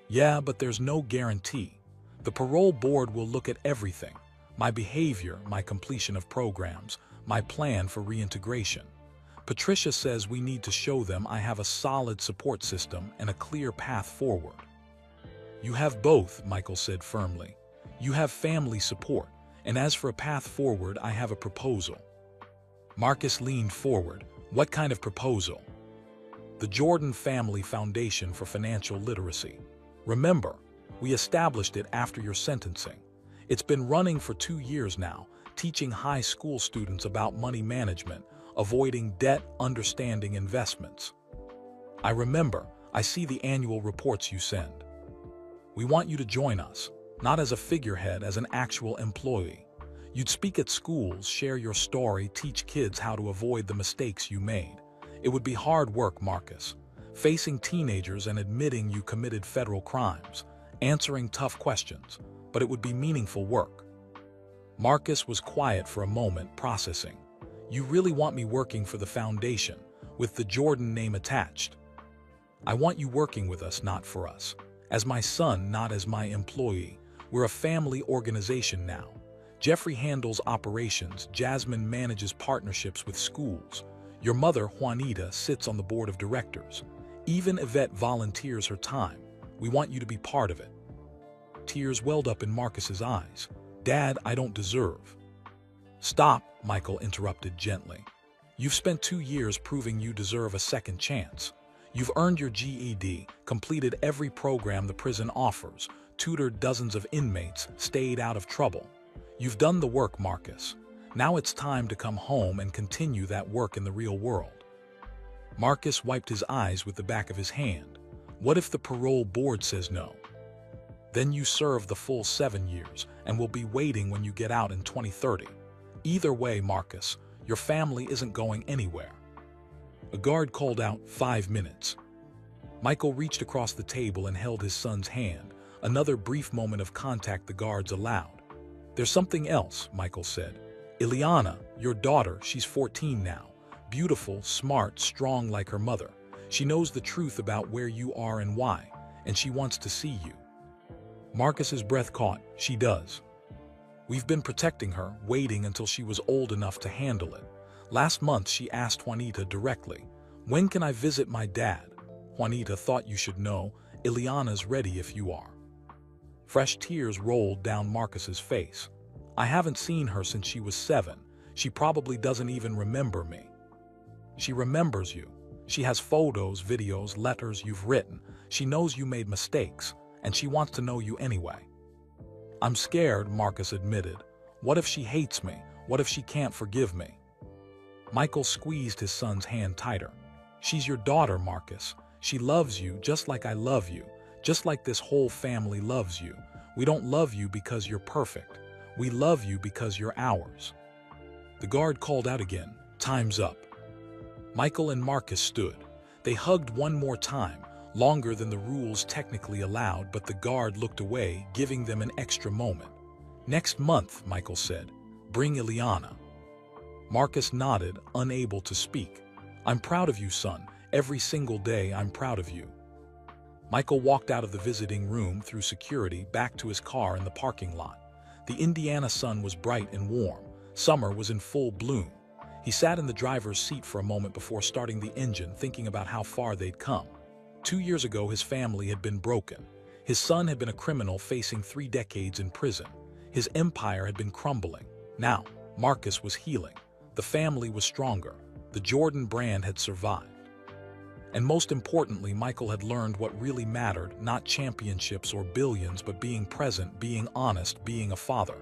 "Yeah, but there's no guarantee. The parole board will look at everything. My behavior, my completion of programs, my plan for reintegration. Patricia says we need to show them I have a solid support system and a clear path forward." "You have both," Michael said firmly. "You have family support, and as for a path forward, I have a proposal." Marcus leaned forward. "What kind of proposal?" "The Jordan Family Foundation for Financial Literacy. Remember, we established it after your sentencing. It's been running for 2 years now, teaching high school students about money management, avoiding debt, understanding investments." "I remember. I see the annual reports you send." "We want you to join us, not as a figurehead, as an actual employee. You'd speak at schools, share your story, teach kids how to avoid the mistakes you made. It would be hard work, Marcus. Facing teenagers and admitting you committed federal crimes, answering tough questions, but it would be meaningful work." Marcus was quiet for a moment, processing. "You really want me working for the foundation, with the Jordan name attached?" "I want you working with us, not for us. As my son, not as my employee. We're a family organization now. Jeffrey handles operations, Jasmine manages partnerships with schools. Your mother, Juanita, sits on the board of directors. Even Yvette volunteers her time. We want you to be part of it." Tears welled up in Marcus's eyes. "Dad, I don't deserve." "Stop," Michael interrupted gently. "You've spent 2 years proving you deserve a second chance. You've earned your GED, completed every program the prison offers, tutored dozens of inmates, stayed out of trouble. You've done the work, Marcus. Now it's time to come home and continue that work in the real world." Marcus wiped his eyes with the back of his hand. "What if the parole board says no? Then you serve the full 7 years and will be waiting when you get out in 2030. Either way, Marcus, your family isn't going anywhere." A guard called out, "5 minutes." Michael reached across the table and held his son's hand, another brief moment of contact the guards allowed. "There's something else," Michael said. "Ileana, your daughter, she's 14 now. Beautiful, smart, strong like her mother. She knows the truth about where you are and why, and she wants to see you." Marcus's breath caught. "She does. We've been protecting her, waiting until she was old enough to handle it. Last month she asked Juanita directly, 'When can I visit my dad?' Juanita thought you should know, Ileana's ready if you are." Fresh tears rolled down Marcus's face. "I haven't seen her since she was 7. She probably doesn't even remember me." "She remembers you. She has photos, videos, letters you've written. She knows you made mistakes, and she wants to know you anyway." "I'm scared," Marcus admitted. "What if she hates me? What if she can't forgive me?" Michael squeezed his son's hand tighter. "She's your daughter, Marcus. She loves you just like I love you, just like this whole family loves you. We don't love you because you're perfect. We love you because you're ours." The guard called out again, "Time's up." Michael and Marcus stood. They hugged one more time, longer than the rules technically allowed, but the guard looked away, giving them an extra moment. "Next month," Michael said, "bring Ileana." Marcus nodded, unable to speak. "I'm proud of you, son. Every single day I'm proud of you." Michael walked out of the visiting room through security back to his car in the parking lot. The Indiana sun was bright and warm. Summer was in full bloom. He sat in the driver's seat for a moment before starting the engine, thinking about how far they'd come. 2 years ago, his family had been broken. His son had been a criminal facing 3 decades in prison. His empire had been crumbling. Now, Marcus was healing. The family was stronger. The Jordan brand had survived. And most importantly, Michael had learned what really mattered, not championships or billions, but being present, being honest, being a father.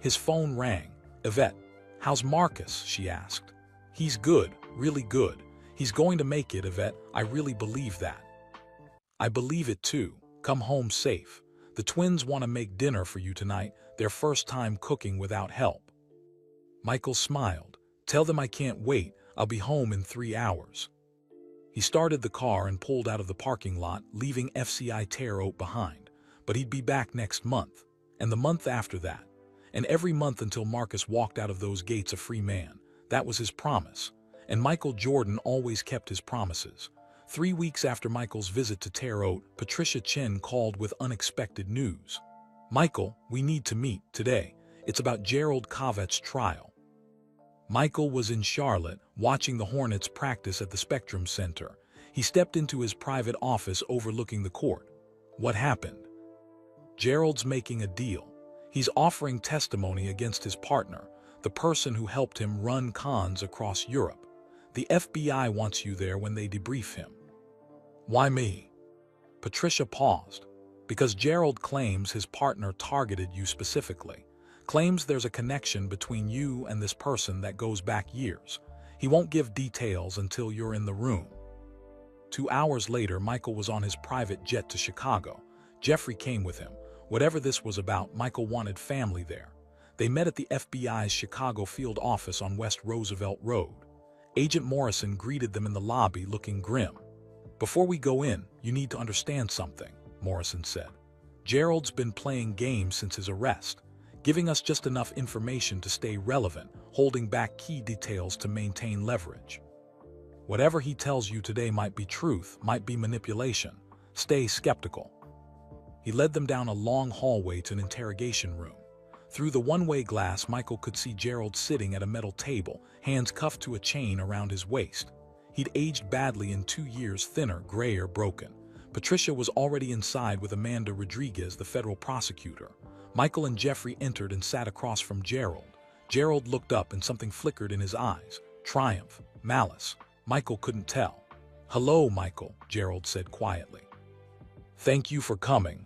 His phone rang. "Yvette, how's Marcus?" she asked. "He's good, really good. He's going to make it, Yvette. I really believe that." "I believe it too. Come home safe. The twins want to make dinner for you tonight, their first time cooking without help." Michael smiled. "Tell them I can't wait. I'll be home in 3 hours." He started the car and pulled out of the parking lot, leaving FCI Terre Haute behind. But he'd be back next month, and the month after that, and every month until Marcus walked out of those gates a free man. That was his promise. And Michael Jordan always kept his promises. 3 weeks after Michael's visit to Terre Haute, Patricia Chen called with unexpected news. "Michael, we need to meet today. It's about Gerald Covet's trial." Michael was in Charlotte, watching the Hornets practice at the Spectrum Center. He stepped into his private office overlooking the court. What happened? "Gerald's making a deal. He's offering testimony against his partner, the person who helped him run cons across Europe. The FBI wants you there when they debrief him." "Why me?" Patricia paused. "Because Gerald claims his partner targeted you specifically. Claims there's a connection between you and this person that goes back years. He won't give details until you're in the room." 2 hours later, Michael was on his private jet to Chicago. Jeffrey came with him. Whatever this was about, Michael wanted family there. They met at the FBI's Chicago field office on West Roosevelt Road. Agent Morrison greeted them in the lobby, looking grim. "Before we go in, you need to understand something," Morrison said. "Gerald's been playing games since his arrest, giving us just enough information to stay relevant, holding back key details to maintain leverage. Whatever he tells you today might be truth, might be manipulation. Stay skeptical." He led them down a long hallway to an interrogation room. Through the one-way glass, Michael could see Gerald sitting at a metal table, hands cuffed to a chain around his waist. He'd aged badly in 2 years, thinner, grayer, broken. Patricia was already inside with Amanda Rodriguez, the federal prosecutor. Michael and Jeffrey entered and sat across from Gerald. Gerald looked up and something flickered in his eyes. Triumph, malice. Michael couldn't tell. "Hello, Michael," Gerald said quietly. "Thank you for coming."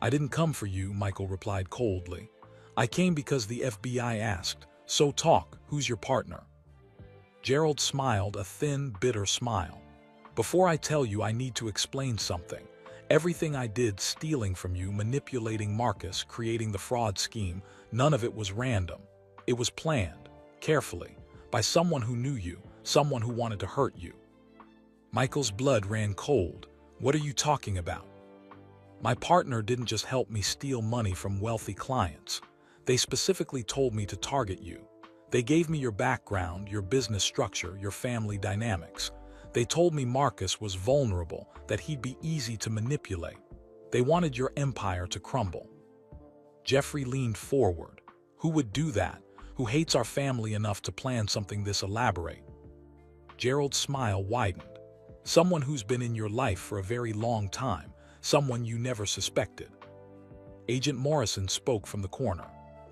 "I didn't come for you," Michael replied coldly. "I came because the FBI asked. So talk, who's your partner?" Gerald smiled, a thin, bitter smile. "Before I tell you, I need to explain something. Everything I did, stealing from you, manipulating Marcus, creating the fraud scheme, none of it was random. It was planned, carefully, by someone who knew you, someone who wanted to hurt you." Michael's blood ran cold. What are you talking about? My partner didn't just help me steal money from wealthy clients. They specifically told me to target you. They gave me your background, your business structure, your family dynamics. They told me Marcus was vulnerable, that he'd be easy to manipulate. They wanted your empire to crumble. Jeffrey leaned forward. Who would do that? Who hates our family enough to plan something this elaborate? Gerald's smile widened. Someone who's been in your life for a very long time, someone you never suspected. Agent Morrison spoke from the corner.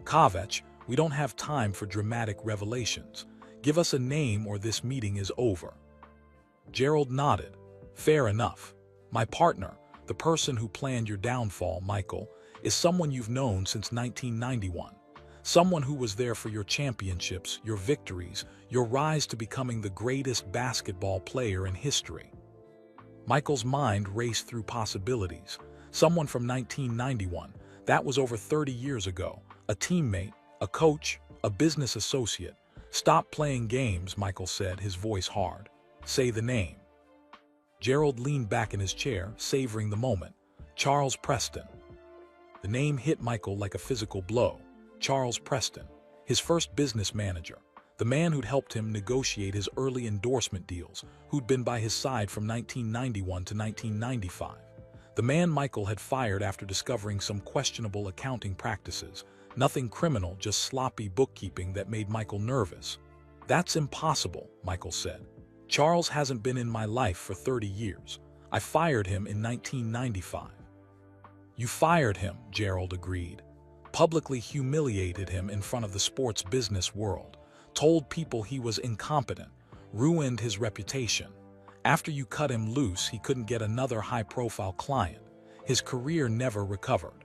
Kavech, we don't have time for dramatic revelations. Give us a name or this meeting is over. Gerald nodded. Fair enough. My partner, the person who planned your downfall, Michael, is someone you've known since 1991. Someone who was there for your championships, your victories, your rise to becoming the greatest basketball player in history. Michael's mind raced through possibilities. Someone from 1991, that was over 30 years ago. A teammate, a coach, a business associate. Stop playing games, Michael said, his voice hard. Say the name. Gerald leaned back in his chair, savoring the moment. Charles Preston. The name hit Michael like a physical blow. Charles Preston, his first business manager, the man who'd helped him negotiate his early endorsement deals, who'd been by his side from 1991 to 1995. The man Michael had fired after discovering some questionable accounting practices. Nothing criminal, just sloppy bookkeeping that made Michael nervous. That's impossible, Michael said. Charles hasn't been in my life for 30 years. I fired him in 1995. You fired him, Gerald agreed. Publicly humiliated him in front of the sports business world, told people he was incompetent, ruined his reputation. After you cut him loose, he couldn't get another high-profile client. His career never recovered.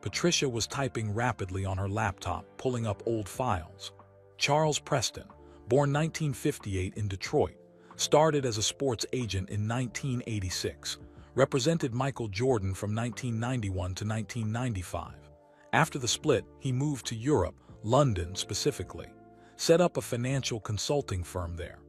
Patricia was typing rapidly on her laptop, pulling up old files. Charles Preston, born 1958 in Detroit, started as a sports agent in 1986, represented Michael Jordan from 1991 to 1995. After the split, he moved to Europe, London specifically, set up a financial consulting firm there.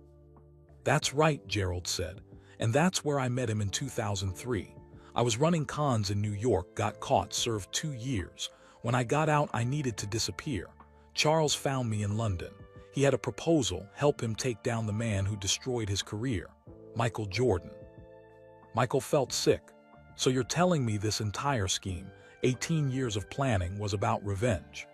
That's right, Gerald said, and that's where I met him in 2003. I was running cons in New York, got caught, served 2 years. When I got out, I needed to disappear. Charles found me in London. He had a proposal, help him take down the man who destroyed his career, Michael Jordan. Michael felt sick. So you're telling me this entire scheme, 18 years of planning, was about revenge?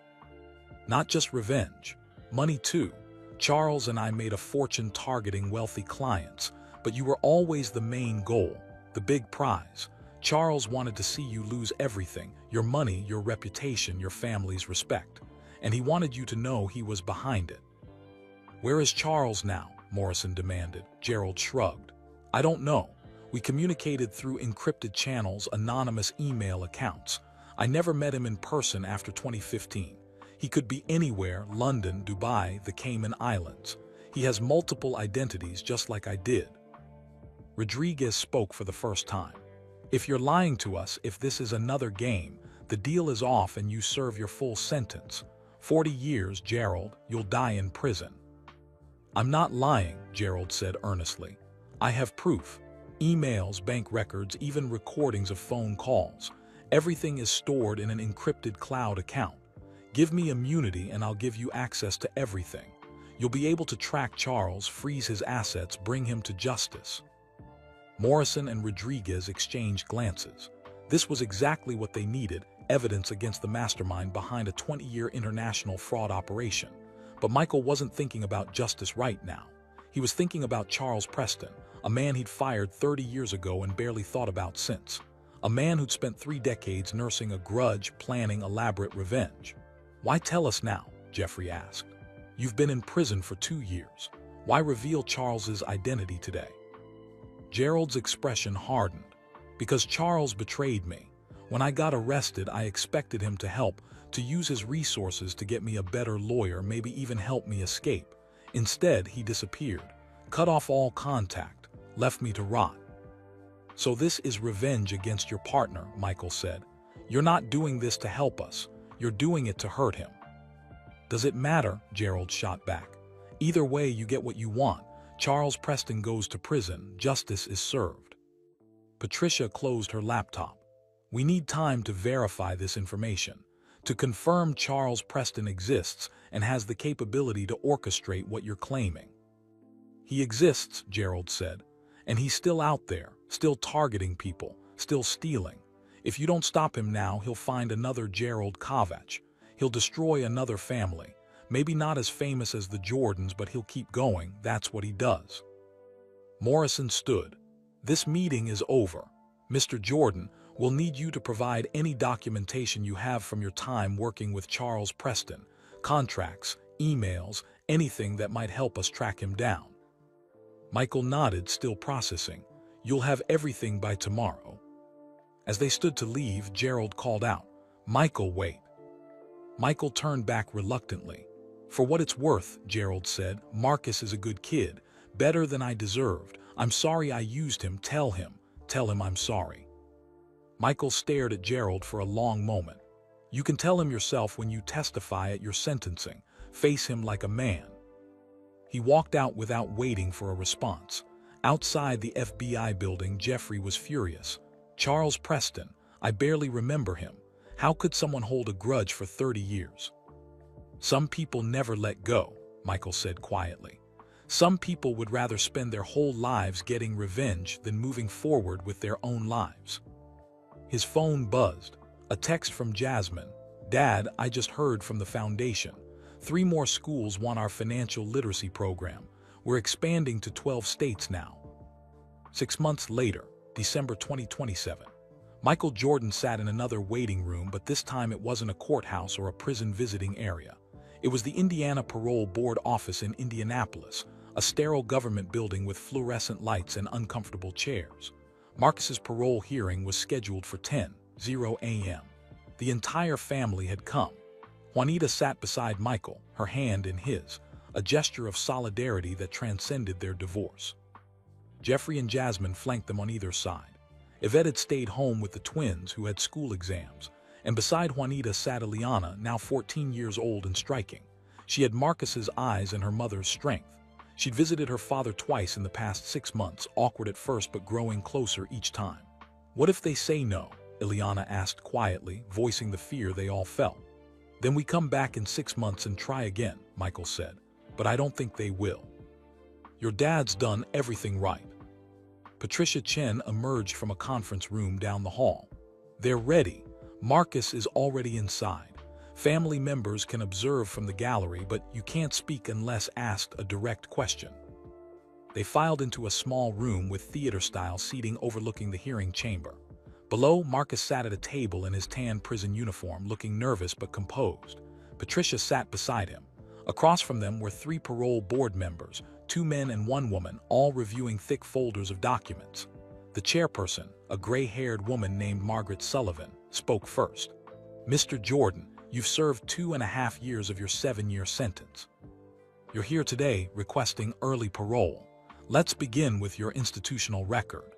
Not just revenge, money too. Charles and I made a fortune targeting wealthy clients, but you were always the main goal, the big prize. Charles wanted to see you lose everything, your money, your reputation, your family's respect. And he wanted you to know he was behind it. Where is Charles now? Morrison demanded. Gerald shrugged. I don't know. We communicated through encrypted channels, anonymous email accounts. I never met him in person after 2015. He could be anywhere, London, Dubai, the Cayman Islands. He has multiple identities just like I did. Rodriguez spoke for the first time. If you're lying to us, if this is another game, the deal is off and you serve your full sentence. 40 years, Gerald, you'll die in prison. I'm not lying, Gerald said earnestly. I have proof. Emails, bank records, even recordings of phone calls. Everything is stored in an encrypted cloud account. Give me immunity and I'll give you access to everything. You'll be able to track Charles, freeze his assets, bring him to justice. Morrison and Rodriguez exchanged glances. This was exactly what they needed, evidence against the mastermind behind a 20-year international fraud operation. But Michael wasn't thinking about justice right now. He was thinking about Charles Preston, a man he'd fired 30 years ago and barely thought about since. A man who'd spent 3 decades nursing a grudge, planning elaborate revenge. Why tell us now? Jeffrey asked. You've been in prison for 2 years. Why reveal Charles's identity today? Gerald's expression hardened. Because Charles betrayed me. When I got arrested, I expected him to help, to use his resources to get me a better lawyer, maybe even help me escape. Instead, he disappeared, cut off all contact, left me to rot. So this is revenge against your partner, Michael said. You're not doing this to help us. You're doing it to hurt him. Does it matter? Gerald shot back. Either way, you get what you want. Charles Preston goes to prison. Justice is served. Patricia closed her laptop. We need time to verify this information, to confirm Charles Preston exists and has the capability to orchestrate what you're claiming. He exists, Gerald said, and he's still out there, still targeting people, still stealing. If you don't stop him now, he'll find another Gerald Kovach. He'll destroy another family. Maybe not as famous as the Jordans, but he'll keep going. That's what he does. Morrison stood. This meeting is over. Mr. Jordan, we'll need you to provide any documentation you have from your time working with Charles Preston, contracts, emails, anything that might help us track him down. Michael nodded, still processing. You'll have everything by tomorrow. As they stood to leave, Gerald called out, Michael, wait. Michael turned back reluctantly. For what it's worth, Gerald said, Marcus is a good kid, better than I deserved. I'm sorry I used him. Tell him I'm sorry. Michael stared at Gerald for a long moment. You can tell him yourself when you testify at your sentencing. Face him like a man. He walked out without waiting for a response. Outside the FBI building, Jeffrey was furious. Charles Preston, I barely remember him. How could someone hold a grudge for 30 years? Some people never let go, Michael said quietly. Some people would rather spend their whole lives getting revenge than moving forward with their own lives. His phone buzzed. A text from Jasmine. Dad, I just heard from the foundation. 3 more schools want our financial literacy program. We're expanding to 12 states now. 6 months later, December 2027. Michael Jordan sat in another waiting room, but this time it wasn't a courthouse or a prison visiting area. It was the Indiana Parole Board office in Indianapolis, a sterile government building with fluorescent lights and uncomfortable chairs. Marcus's parole hearing was scheduled for 10:00 a.m. The entire family had come. Juanita sat beside Michael, her hand in his, a gesture of solidarity that transcended their divorce. Jeffrey and Jasmine flanked them on either side. Yvette had stayed home with the twins who had school exams, and beside Juanita sat Eliana, now 14 years old and striking. She had Marcus's eyes and her mother's strength. She'd visited her father twice in the past 6 months, awkward at first but growing closer each time. What if they say no? Eliana asked quietly, voicing the fear they all felt. Then we come back in 6 months and try again, Michael said. But I don't think they will. Your dad's done everything right. Patricia Chen emerged from a conference room down the hall. They're ready. Marcus is already inside. Family members can observe from the gallery, but you can't speak unless asked a direct question. They filed into a small room with theater-style seating overlooking the hearing chamber. Below, Marcus sat at a table in his tan prison uniform, looking nervous but composed. Patricia sat beside him. Across from them were 3 parole board members, 2 men and 1 woman, all reviewing thick folders of documents. The chairperson, a gray-haired woman named Margaret Sullivan, spoke first. Mr. Jordan, you've served 2.5 years of your 7-year sentence. You're here today requesting early parole. Let's begin with your institutional record.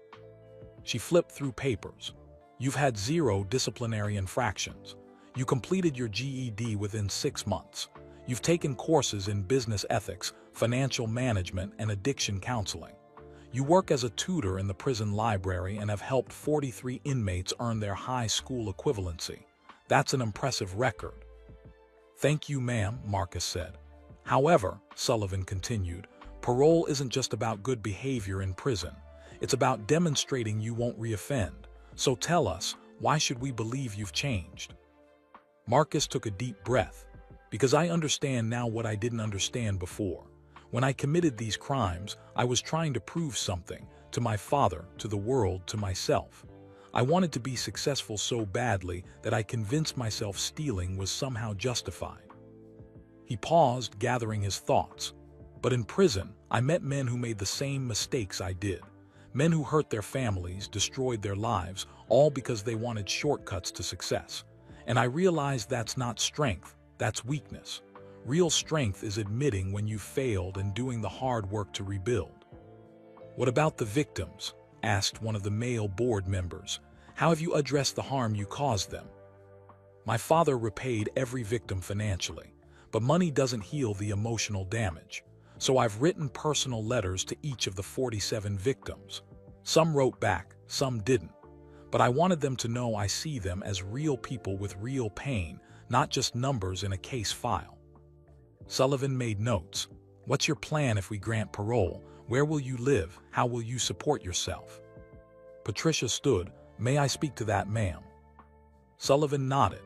She flipped through papers. You've had 0 disciplinary infractions. You completed your GED within 6 months. You've taken courses in business ethics, financial management, and addiction counseling. You work as a tutor in the prison library and have helped 43 inmates earn their high school equivalency. That's an impressive record. Thank you, ma'am, Marcus said. However, Sullivan continued, parole isn't just about good behavior in prison. It's about demonstrating you won't reoffend. So tell us, why should we believe you've changed? Marcus took a deep breath. Because I understand now what I didn't understand before. When I committed these crimes, I was trying to prove something, to my father, to the world, to myself. I wanted to be successful so badly that I convinced myself stealing was somehow justified. He paused, gathering his thoughts. But in prison, I met men who made the same mistakes I did. Men who hurt their families, destroyed their lives, all because they wanted shortcuts to success. And I realized that's not strength, that's weakness. Real strength is admitting when you failed and doing the hard work to rebuild. What about the victims? Asked one of the male board members. How have you addressed the harm you caused them? My father repaid every victim financially, but money doesn't heal the emotional damage. So I've written personal letters to each of the 47 victims. Some wrote back, some didn't. But I wanted them to know I see them as real people with real pain, not just numbers in a case file. Sullivan made notes. What's your plan if we grant parole? Where will you live? How will you support yourself? Patricia stood. May I speak to that, ma'am? Sullivan nodded.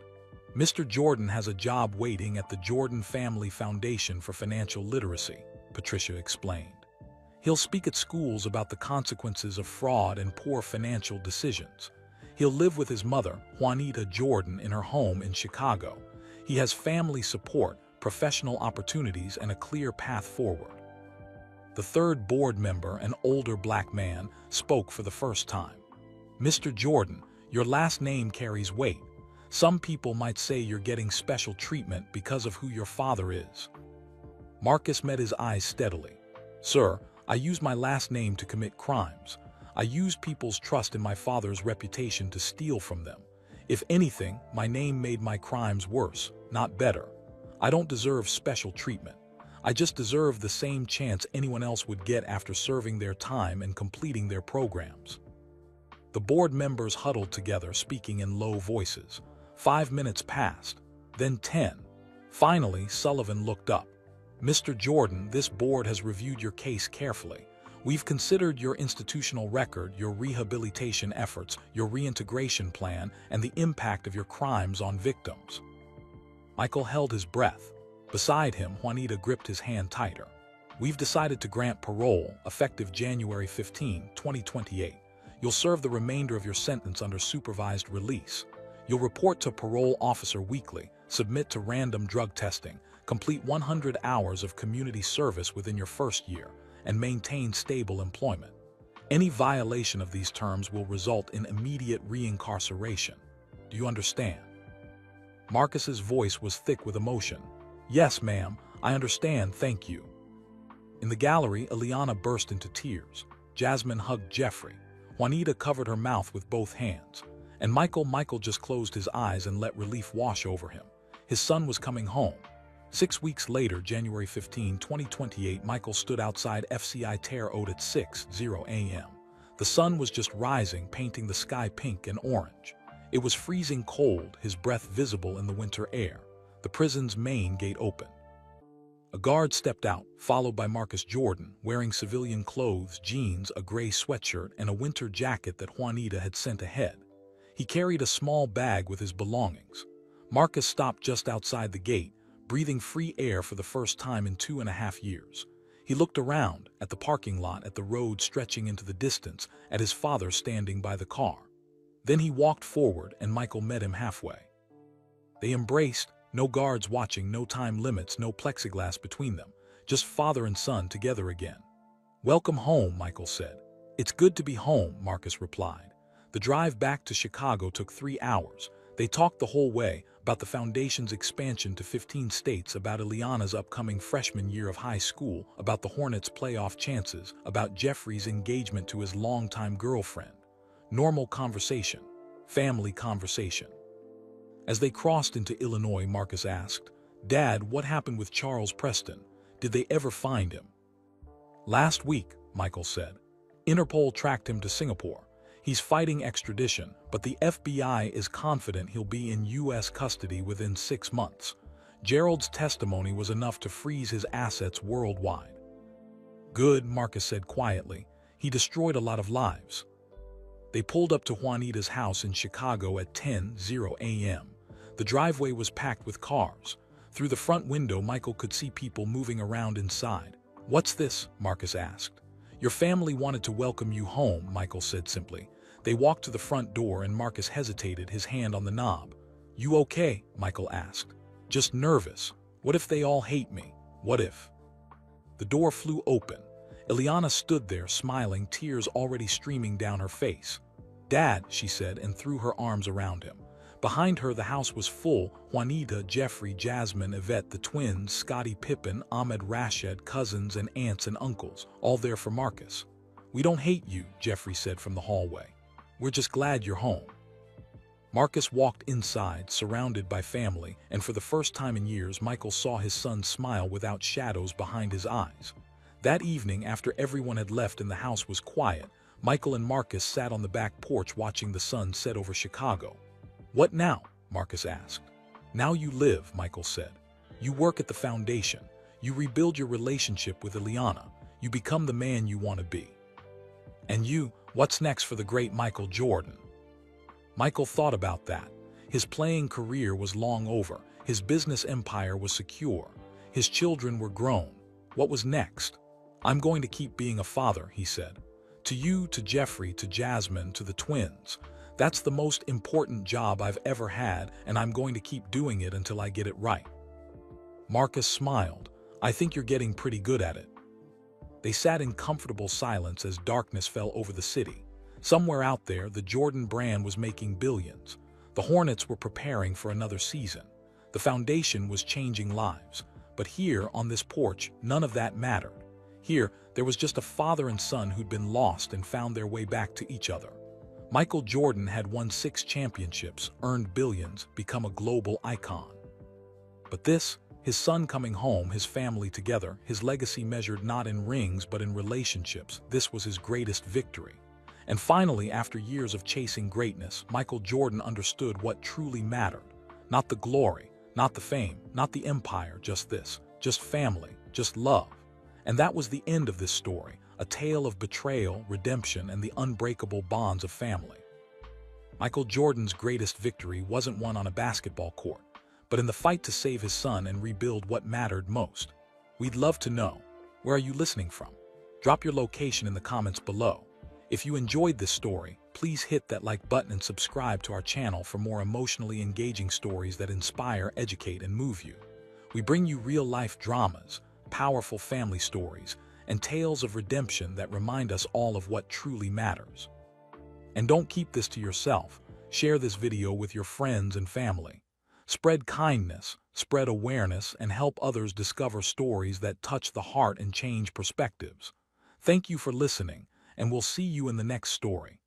Mr. Jordan has a job waiting at the Jordan Family Foundation for Financial Literacy, Patricia explained. He'll speak at schools about the consequences of fraud and poor financial decisions. He'll live with his mother, Juanita Jordan, in her home in Chicago. He has family support, professional opportunities, and a clear path forward. The third board member, an older black man, spoke for the first time. Mr. Jordan, your last name carries weight. Some people might say you're getting special treatment because of who your father is. Marcus met his eyes steadily. Sir, I use my last name to commit crimes. I use people's trust in my father's reputation to steal from them. If anything, my name made my crimes worse, not better. I don't deserve special treatment. I just deserve the same chance anyone else would get after serving their time and completing their programs. The board members huddled together, speaking in low voices. 5 minutes passed, then 10. Finally, Sullivan looked up. Mr. Jordan, this board has reviewed your case carefully. We've considered your institutional record, your rehabilitation efforts, your reintegration plan, and the impact of your crimes on victims. Michael held his breath. Beside him, Juanita gripped his hand tighter. We've decided to grant parole, effective January 15, 2028. You'll serve the remainder of your sentence under supervised release. You'll report to parole officer weekly, submit to random drug testing, complete 100 hours of community service within your first year, and maintain stable employment. Any violation of these terms will result in immediate reincarceration. Do you understand? Marcus's voice was thick with emotion. Yes, ma'am, I understand, thank you. In the gallery, Eliana burst into tears. Jasmine hugged Jeffrey. Juanita covered her mouth with both hands. And Michael just closed his eyes and let relief wash over him. His son was coming home. 6 weeks later, January 15, 2028, Michael stood outside FCI Terre Haute at 6:00 a.m. The sun was just rising, painting the sky pink and orange. It was freezing cold, his breath visible in the winter air. The prison's main gate opened. A guard stepped out, followed by Marcus Jordan, wearing civilian clothes, jeans, a gray sweatshirt, and a winter jacket that Juanita had sent ahead. He carried a small bag with his belongings. Marcus stopped just outside the gate, breathing free air for the first time in 2.5 years. He looked around, at the parking lot, at the road stretching into the distance, at his father standing by the car. Then he walked forward, and Michael met him halfway. They embraced, no guards watching, no time limits, no plexiglass between them, just father and son together again. Welcome home, Michael said. It's good to be home, Marcus replied. The drive back to Chicago took 3 hours. They talked the whole way about the foundation's expansion to 15 states, about Eliana's upcoming freshman year of high school, about the Hornets' playoff chances, about Jeffrey's engagement to his longtime girlfriend. Normal conversation. Family conversation. As they crossed into Illinois, Marcus asked, Dad, what happened with Charles Preston? Did they ever find him? Last week, Michael said. Interpol tracked him to Singapore. He's fighting extradition, but the FBI is confident he'll be in U.S. custody within 6 months. Gerald's testimony was enough to freeze his assets worldwide. Good, Marcus said quietly. He destroyed a lot of lives. They pulled up to Juanita's house in Chicago at 10:00 a.m. The driveway was packed with cars. Through the front window, Michael could see people moving around inside. What's this? Marcus asked. Your family wanted to welcome you home, Michael said simply. They walked to the front door and Marcus hesitated, his hand on the knob. You okay? Michael asked. Just nervous. What if they all hate me? What if? The door flew open. Eliana stood there, smiling, tears already streaming down her face. Dad, she said, and threw her arms around him. Behind her, the house was full. Juanita, Jeffrey, Jasmine, Yvette, the twins, Scottie Pippen, Ahmed Rashid, cousins and aunts and uncles, all there for Marcus. We don't hate you, Jeffrey said from the hallway. We're just glad you're home. Marcus walked inside, surrounded by family, and for the first time in years, Michael saw his son smile without shadows behind his eyes. That evening, after everyone had left and the house was quiet, Michael and Marcus sat on the back porch watching the sun set over Chicago. "What now?" Marcus asked. "Now you live," Michael said. "You work at the foundation. You rebuild your relationship with Ileana. You become the man you want to be." "And you, what's next for the great Michael Jordan?" Michael thought about that. His playing career was long over. His business empire was secure. His children were grown. What was next? "I'm going to keep being a father," he said. "To you, to Jeffrey, to Jasmine, to the twins. That's the most important job I've ever had, and I'm going to keep doing it until I get it right." Marcus smiled. "I think you're getting pretty good at it." They sat in comfortable silence as darkness fell over the city. Somewhere out there, the Jordan brand was making billions. The Hornets were preparing for another season. The foundation was changing lives. But here, on this porch, none of that mattered. Here, there was just a father and son who'd been lost and found their way back to each other. Michael Jordan had won 6 championships, earned billions, become a global icon. But this, his son coming home, his family together, his legacy measured not in rings but in relationships, this was his greatest victory. And finally, after years of chasing greatness, Michael Jordan understood what truly mattered. Not the glory, not the fame, not the empire, just this, just family, just love. And that was the end of this story, a tale of betrayal, redemption, and the unbreakable bonds of family. Michael Jordan's greatest victory wasn't won on a basketball court, but in the fight to save his son and rebuild what mattered most. We'd love to know, where are you listening from? Drop your location in the comments below. If you enjoyed this story, please hit that like button and subscribe to our channel for more emotionally engaging stories that inspire, educate, and move you. We bring you real-life dramas, powerful family stories, and tales of redemption that remind us all of what truly matters. And don't keep this to yourself. Share this video with your friends and family. Spread kindness, spread awareness, and help others discover stories that touch the heart and change perspectives. Thank you for listening, and we'll see you in the next story.